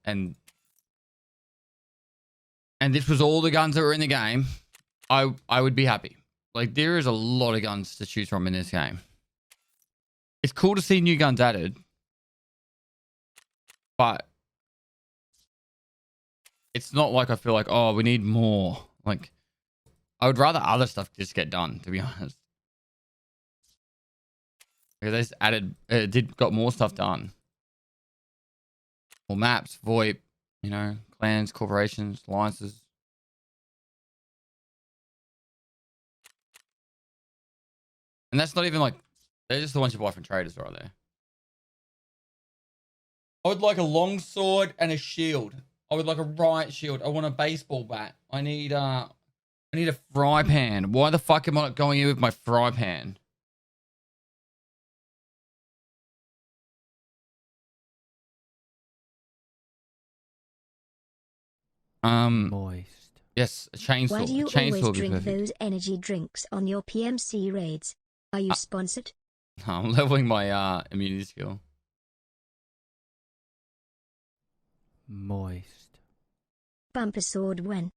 this was all the guns that were in the game, I would be happy. Like there is a lot of guns to choose from in this game. It's cool to see new guns added, but it's not like I feel like, oh, we need more. Like I would rather other stuff just get done, to be honest. Because they just added, got more stuff done. More maps, VoIP, you know, clans, corporations, alliances. And that's not even like, they're just the ones you buy from traders right there. I would like a long sword and a shield. I would like a riot shield. I want a baseball bat. I need a fry pan. Why the fuck am I not going in with my fry pan? Moist. Yes, a chainsaw. Why do you a chainsaw always would be drink perfect. those energy drinks on your PMC raids? Are you sponsored? I'm leveling my immunity skill. Moist. Bumper sword when?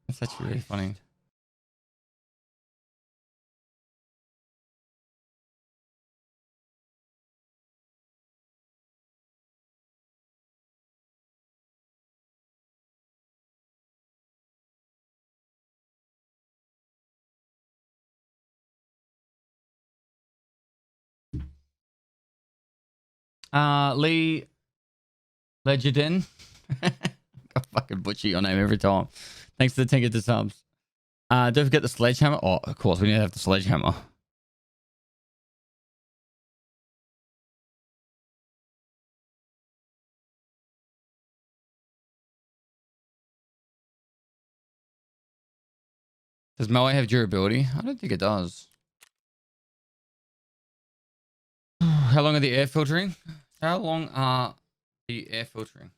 That's actually really funny. Lee Legenden. I fucking butcher your name every time. Thanks for the ticket to subs. Don't forget the sledgehammer. Oh, of course, we need to have the sledgehammer. Does Moe have durability? I don't think it does. How long are the air filtering? How long are the air filtering?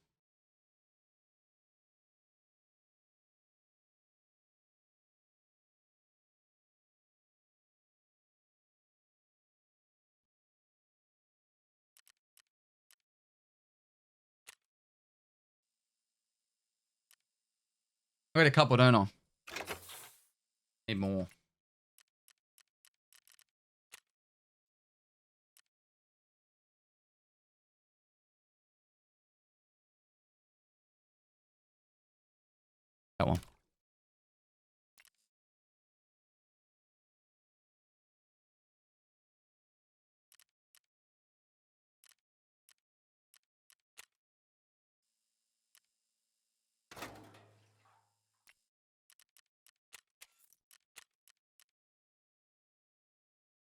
I got a couple, don't I? Need more. That one.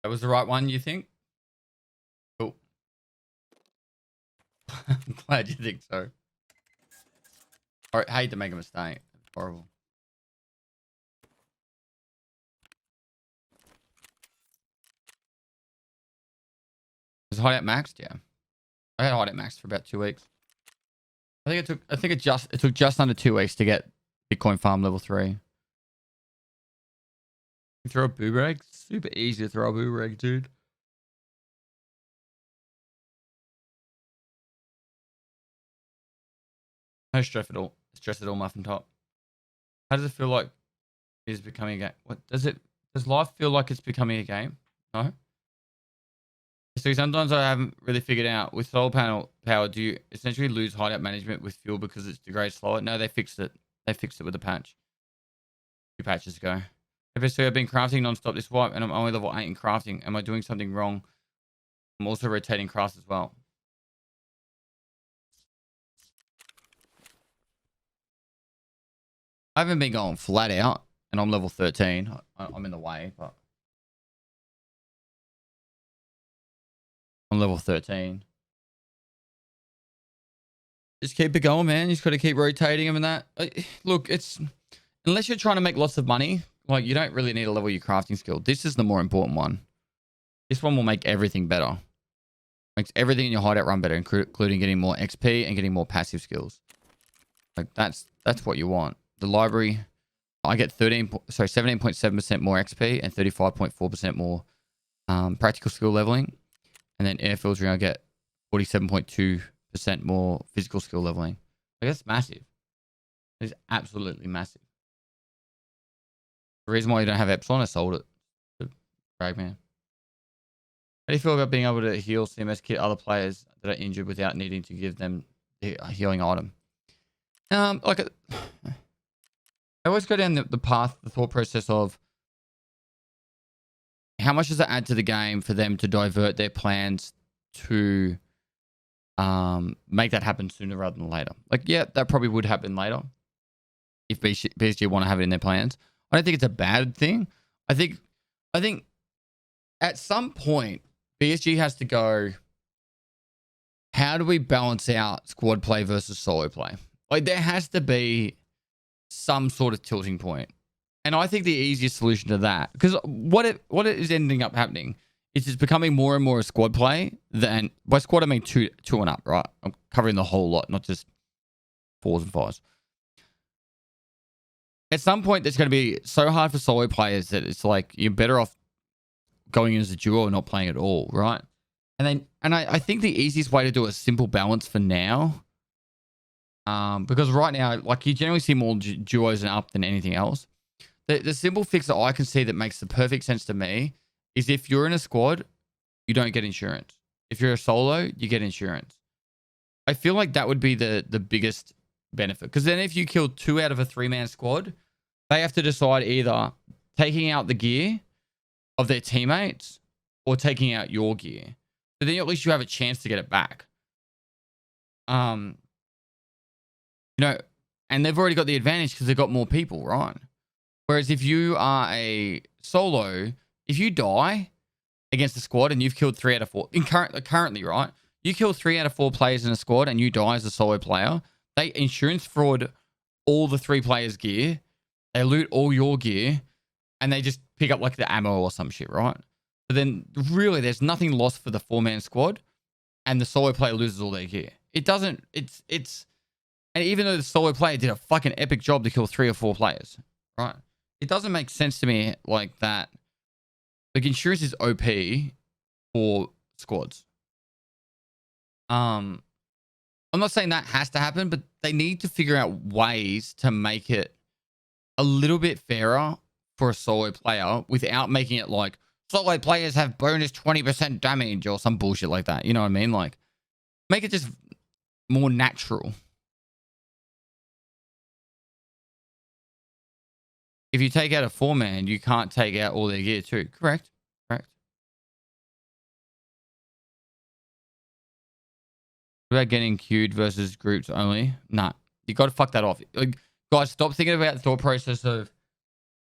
That was the right one, you think? Cool. I'm glad you think so. I hate to make a mistake. It's horrible. Was hideout maxed? Yeah. I had hideout maxed for about 2 weeks. I think it took just under 2 weeks to get Bitcoin farm level 3. You throw a boomerang? Super easy to throw a boomerang, dude. No stress at all, Muffin Top. How does it feel like it's becoming a game? What does life feel like it's becoming a game? No? So sometimes I haven't really figured out with solar panel power, do you essentially lose hideout management with fuel because it's degrades slower? No, they fixed it. They fixed it with a patch. 2 patches ago. FS2, I've been crafting non-stop this wipe and I'm only level 8 in crafting. Am I doing something wrong? I'm also rotating crafts as well. I haven't been going flat out and I'm level 13. I'm in the way, but I'm level 13. Just keep it going, man. You just got to keep rotating them and that. Look, it's unless you're trying to make lots of money, like you don't really need to level your crafting skill. This is the more important one. This one will make everything better. Makes everything in your hideout run better, including getting more XP and getting more passive skills. Like that's what you want. The library, I get 17.7% more XP and 35.4% more practical skill leveling, and then air filtering I get 47.2% more physical skill leveling. Like that's massive. It's absolutely massive. The reason why you don't have Epsilon, I sold it to Fragman. How do you feel about being able to heal CMS kit other players that are injured without needing to give them the healing item? I always go down the path, the thought process of how much does it add to the game for them to divert their plans to make that happen sooner rather than later. Like, yeah, that probably would happen later if PSG want to have it in their plans. I don't think it's a bad thing. I think at some point PSG has to go, how do we balance out squad play versus solo play? Like there has to be some sort of tilting point. And I think the easiest solution to that, because what it is ending up happening is it's becoming more and more a squad play than, by squad I mean two and up, right? I'm covering the whole lot, not just 4s and 5s. At some point, it's going to be so hard for solo players that it's like you're better off going in as a duo or not playing at all, right? And I think the easiest way to do a simple balance for now, because right now, like you generally see more duos and up than anything else. The simple fix that I can see that makes the perfect sense to me is if you're in a squad, you don't get insurance. If you're a solo, you get insurance. I feel like that would be the biggest benefit. Because then if you kill 2 out of a 3-man squad, they have to decide either taking out the gear of their teammates or taking out your gear. So then at least you have a chance to get it back. You know, and they've already got the advantage because they've got more people, right? Whereas if you are a solo, if you die against a squad and you've killed 3 out of 4, currently, right? You kill 3 out of 4 players in a squad and you die as a solo player, they insurance fraud all the 3 players' gear, they loot all your gear, and they just pick up like the ammo or some shit, right? But then really there's nothing lost for the 4-man squad, and the solo player loses all their gear. It doesn't, it's, and even though the solo player did a fucking epic job to kill 3 or 4 players, right? It doesn't make sense to me like that. Like insurance is OP for squads. I'm not saying that has to happen, but they need to figure out ways to make it a little bit fairer for a solo player without making it like solo players have bonus 20% damage or some bullshit like that. You know what I mean? Like make it just more natural. If you take out a 4-man, you can't take out all their gear too. Correct. Correct. What about getting queued versus groups only? Nah, you got to fuck that off. Like, guys, stop thinking about the thought process of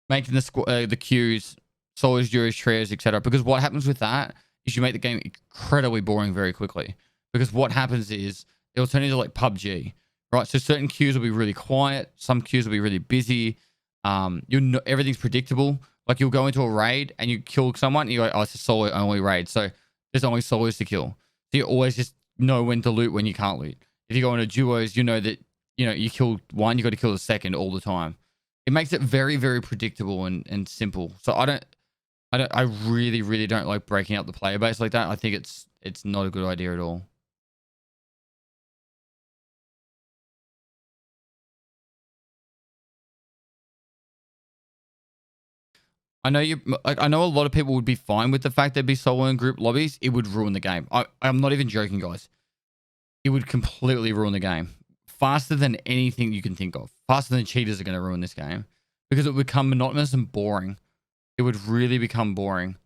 making the queues, solos, duos, trios, etc. Because what happens with that is you make the game incredibly boring very quickly. Because what happens is it'll turn into like PUBG, right? So certain queues will be really quiet, some queues will be really busy. Everything's predictable. Like you'll go into a raid and you kill someone and you go, oh, it's a solo only raid, so there's only solos to kill. So you always just know when to loot when you can't loot. If you go into duos, you know that you kill one, you got to kill the second all the time. It makes it very, very predictable and simple. So I really, really don't like breaking up the player base like that. I think it's not a good idea at all. I know I know a lot of people would be fine with the fact there'd be solo and group lobbies. It would ruin the game. I'm not even joking, guys. It would completely ruin the game. Faster than anything you can think of. Faster than cheaters are going to ruin this game. Because it would become monotonous and boring. It would really become boring.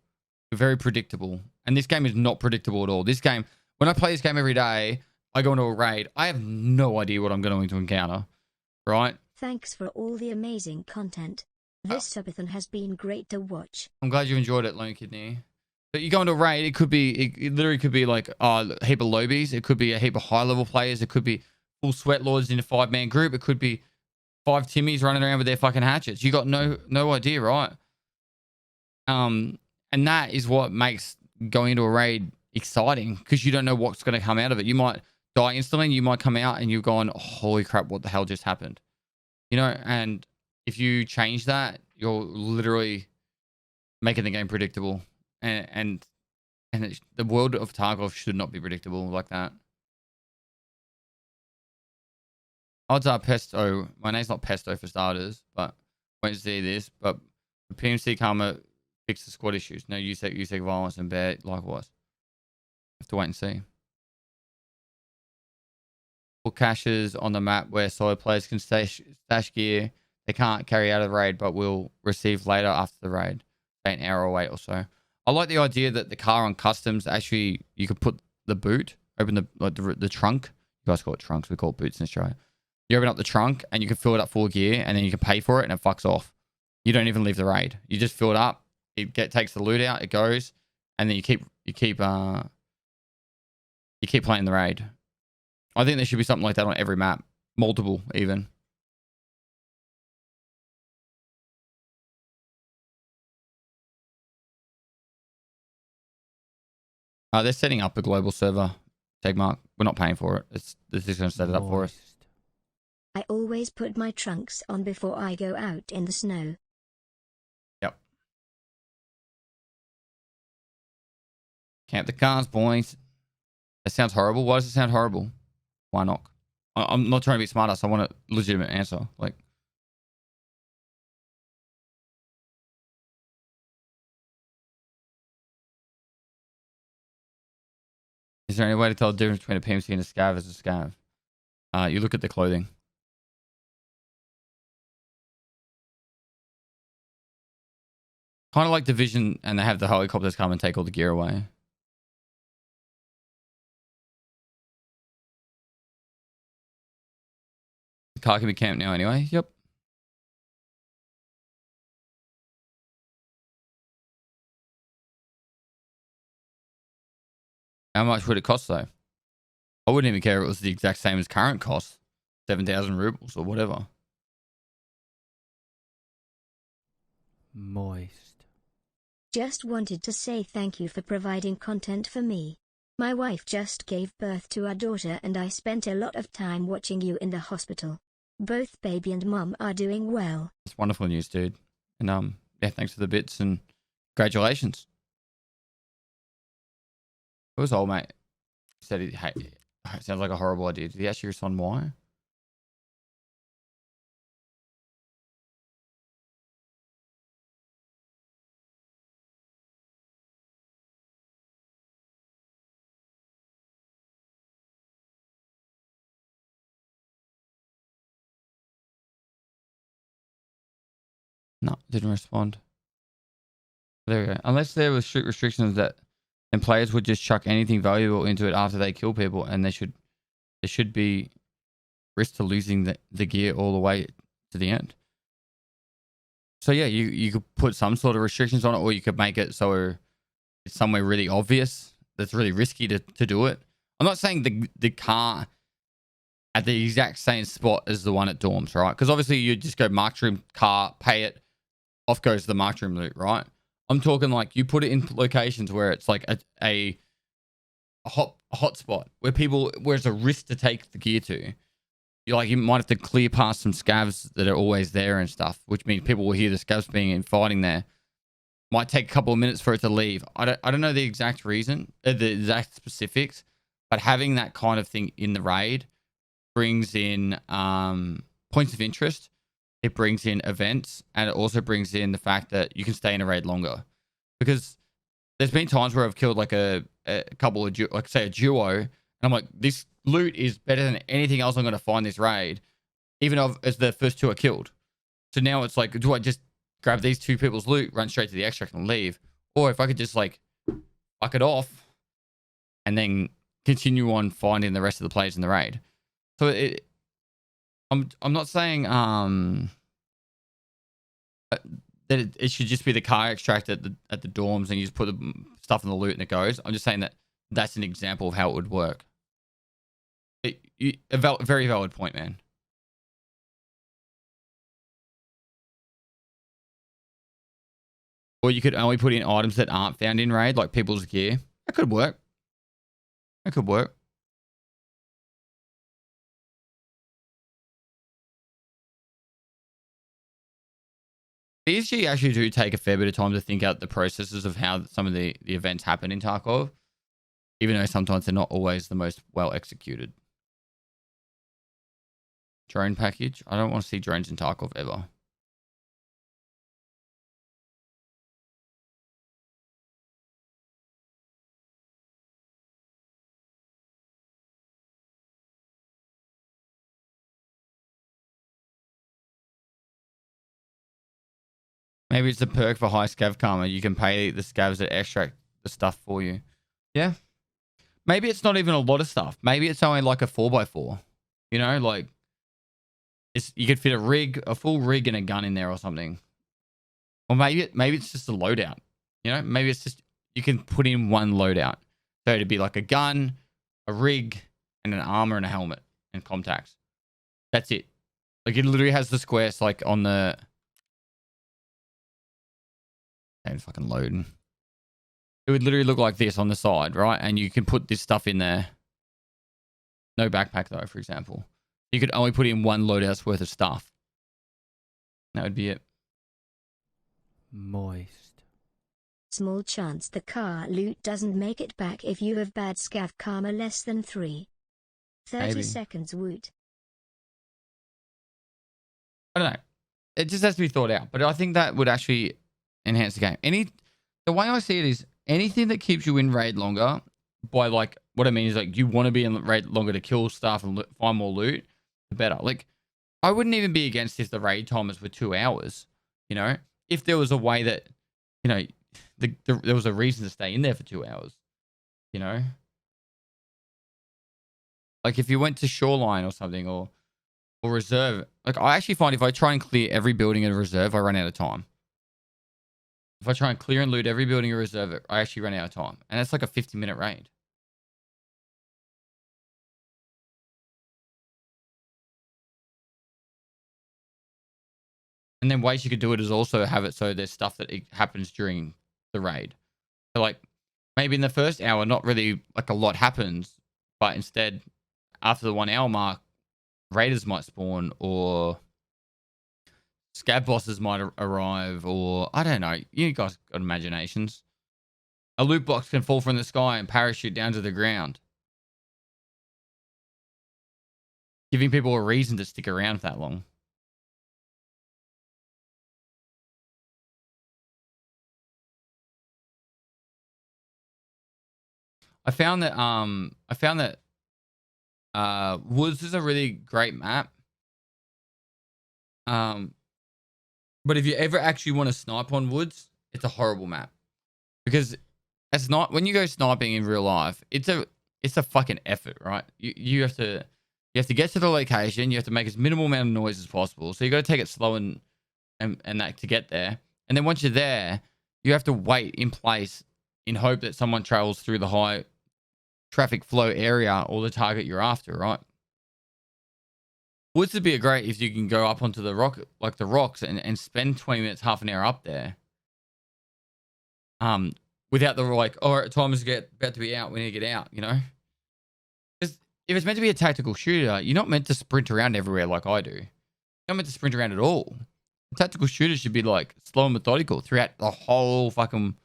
Very predictable. And this game is not predictable at all. This game, when I play this game every day, I go into a raid. I have no idea what I'm going to encounter. Right? Thanks for all the amazing content. This subathon has been great to watch. I'm glad you enjoyed it, Lone Kidney. But you go into a raid, it could be, it literally could be like a heap of lobies. It could be a heap of high-level players. It could be full sweat lords in a 5-man group. It could be 5 Timmies running around with their fucking hatchets. You got no idea, right? And that is what makes going into a raid exciting, because you don't know what's going to come out of it. You might die instantly, and you might come out and you're going, holy crap, what the hell just happened? You know, and if you change that, you're literally making the game predictable. And the world of Tarkov should not be predictable like that. Odds are Pesto. My name's not Pesto for starters, but won't see this. But the PMC Karma fix the squad issues. No USEC violence and bear likewise. Have to wait and see. Put caches on the map where solo players can stash gear they can't carry out of the raid, but will receive later after the raid. Say an hour or wait or so. I like the idea that the car on customs actually you could put the boot, open the trunk. You guys call it trunks. We call it boots in Australia. You open up the trunk and you can fill it up full of gear, and then you can pay for it, and it fucks off. You don't even leave the raid. You just fill it up. It takes the loot out. It goes, and then you keep playing the raid. I think there should be something like that on every map, multiple even. They're setting up a global server. Tagmark. We're not paying for it. This is going to set it up for us. I always put my trunks on before I go out in the snow. Yep. Camp the cars, boys. That sounds horrible. Why does it sound horrible? Why not? I'm not trying to be smart ass. I want a legitimate answer. Like, is there any way to tell the difference between a PMC and a scav as a scav? You look at the clothing. Kind of like Division, and they have the helicopters come and take all the gear away. The car can be camped now anyway. Yep. How much would it cost though? I wouldn't even care if it was the exact same as current cost. 7,000 rubles or whatever. Moist. Just wanted to say thank you for providing content for me. My wife just gave birth to our daughter and I spent a lot of time watching you in the hospital. Both baby and mom are doing well. It's wonderful news, dude. And yeah, thanks for the bits and congratulations. It was old mate. He said it sounds like a horrible idea. Did he actually respond why? No, didn't respond. There we go. Unless there were strict restrictions that and players would just chuck anything valuable into it after they kill people, and there should be risk to losing the gear all the way to the end. So yeah, you could put some sort of restrictions on it, or you could make it so it's somewhere really obvious that's really risky to do it. I'm not saying the car at the exact same spot as the one at dorms, right? Because obviously you just go marked room, car, pay it, off goes the marked room loot, right? I'm talking like you put it in locations where it's like a hot spot where it's a risk to take the gear to. You might have to clear past some scavs that are always there and stuff, which means people will hear the scavs being and fighting there. Might take a couple of minutes for it to leave. I don't know the exact reason, the exact specifics, but having that kind of thing in the raid brings in points of interest it brings in events, and it also brings in the fact that you can stay in a raid longer. Because there's been times where I've killed like a couple of, like say a duo, and I'm like, this loot is better than anything else I'm going to find this raid, even as the first two are killed. So now it's like, do I just grab these two people's loot, run straight to the extract and leave? Or if I could just like fuck it off and then continue on finding the rest of the players in the raid. So I'm not saying that it should just be the car extract at the dorms and you just put the stuff in the loot and it goes. I'm just saying that that's an example of how it would work. Very valid point, man. Or you could only put in items that aren't found in raid, like people's gear. That could work. That could work. BSG actually do take a fair bit of time to think out the processes of how some of the events happen in Tarkov, even though sometimes they're not always the most well executed. Drone package. I don't want to see drones in Tarkov ever. Maybe it's a perk for high scav karma. You can pay the scavs that extract the stuff for you. Yeah. Maybe it's not even a lot of stuff. Maybe it's only like a 4x4. You know, like you could fit a full rig and a gun in there or something. Or maybe it's just a loadout. You know, maybe it's just you can put in one loadout. So it'd be like a gun, a rig, and an armor and a helmet and contacts. That's it. Like it literally has the squares like on the. And fucking loading. It would literally look like this on the side, right? And you can put this stuff in there. No backpack though, for example. You could only put in one loadout's worth of stuff. That would be it. Moist. Small chance the car loot doesn't make it back if you have bad scav karma less than 3. 30 Maybe. seconds woot. I don't know. It just has to be thought out. But I think that would actually enhance the game. The way I see it is anything that keeps you in raid longer, by like what I mean is like you want to be in raid longer to kill stuff and find more loot, the better. Like I wouldn't even be against if the raid timers were 2 hours. You know, if there was a way that you know there was a reason to stay in there for 2 hours. You know, like if you went to Shoreline or something or reserve. Like I actually find if I try and clear every building in a reserve, I run out of time. If I try and clear and loot every building in reserve, I actually run out of time. And that's like a 50-minute raid. And then ways you could do it is also have it so there's stuff that happens during the raid. So like maybe in the first hour, not really like a lot happens, but instead after the 1 hour mark, raiders might spawn or scab bosses might arrive, or I don't know. You guys got imaginations. A loot box can fall from the sky and parachute down to the ground, giving people a reason to stick around that long. I found that Woods is a really great map. But if you ever actually want to snipe on Woods, it's a horrible map. Because when you go sniping in real life, it's a fucking effort, right? You have to get to the location, you have to make as minimal amount of noise as possible. So you gotta take it slow and that to get there. And then once you're there, you have to wait in place in hope that someone travels through the high traffic flow area or the target you're after, right? Woods would be great if you can go up onto the rock, like the rocks, and spend 20 minutes, half an hour up there. Without the like, all right, time is about to be out. We need to get out, you know? Because if it's meant to be a tactical shooter, you're not meant to sprint around everywhere like I do. You're not meant to sprint around at all. A tactical shooter should be like slow and methodical throughout the whole fucking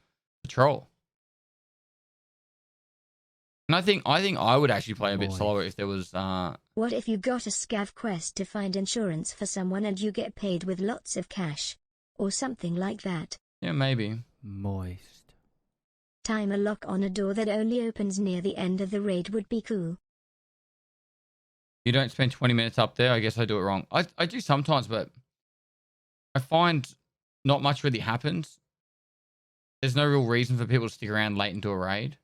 patrol. And I think I would actually play a bit slower if there was What if you got a scav quest to find insurance for someone and you get paid with lots of cash? Or something like that. yeah, maybe. Moist. Timer lock on a door that only opens near the end of the raid would be cool. You don't spend 20 minutes up there. I guess I do it wrong. I do sometimes, but I find not much really happens. There's no real reason for people to stick around late into a raid.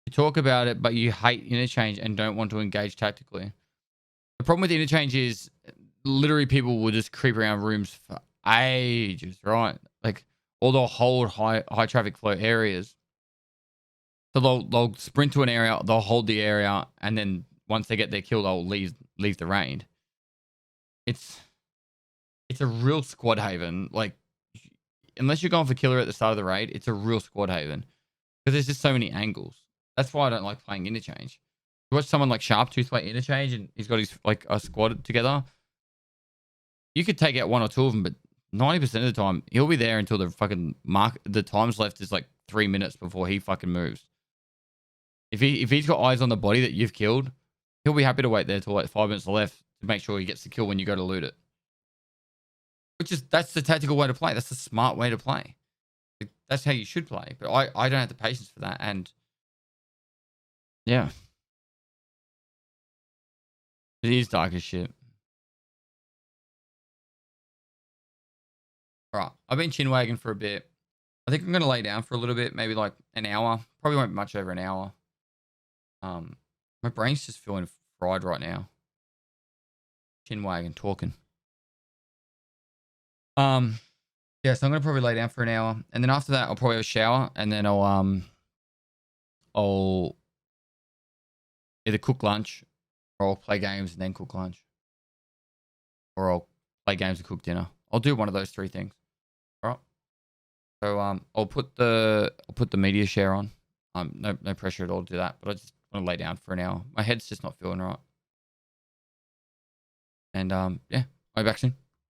You talk about it, but you hate interchange and don't want to engage tactically. The problem with interchange is literally people will just creep around rooms for ages, right? Like, or they'll hold high traffic flow areas. So they'll sprint to an area, they'll hold the area, and then once they get their kill, they'll leave the raid. It's a real squad haven. Like, unless you're going for killer at the start of the raid, it's a real squad haven because there's just so many angles. That's why I don't like playing interchange. You watch someone like Sharptooth play interchange, and he's got his like a squad together. You could take out one or two of them, but 90% of the time he'll be there until the fucking the times left is like 3 minutes before he fucking moves. If he's got eyes on the body that you've killed, he'll be happy to wait there till like 5 minutes left to make sure he gets the kill when you go to loot it. That's the tactical way to play. That's the smart way to play. That's how you should play. But I don't have the patience for that. And yeah, it is dark as shit. All right, I've been chinwagging for a bit. I think I'm gonna lay down for a little bit, maybe like an hour. Probably won't be much over an hour. My brain's just feeling fried right now. Chinwagging, talking. Yeah, so I'm gonna probably lay down for an hour, and then after that, I'll probably have a shower, and then I'll either cook lunch, or I'll play games and then cook lunch, or I'll play games and cook dinner. I'll do one of those three things. All right. So I'll put the media share on. No pressure at all to do that, but I just want to lay down for an hour. My head's just not feeling right. And yeah, I'll be back soon.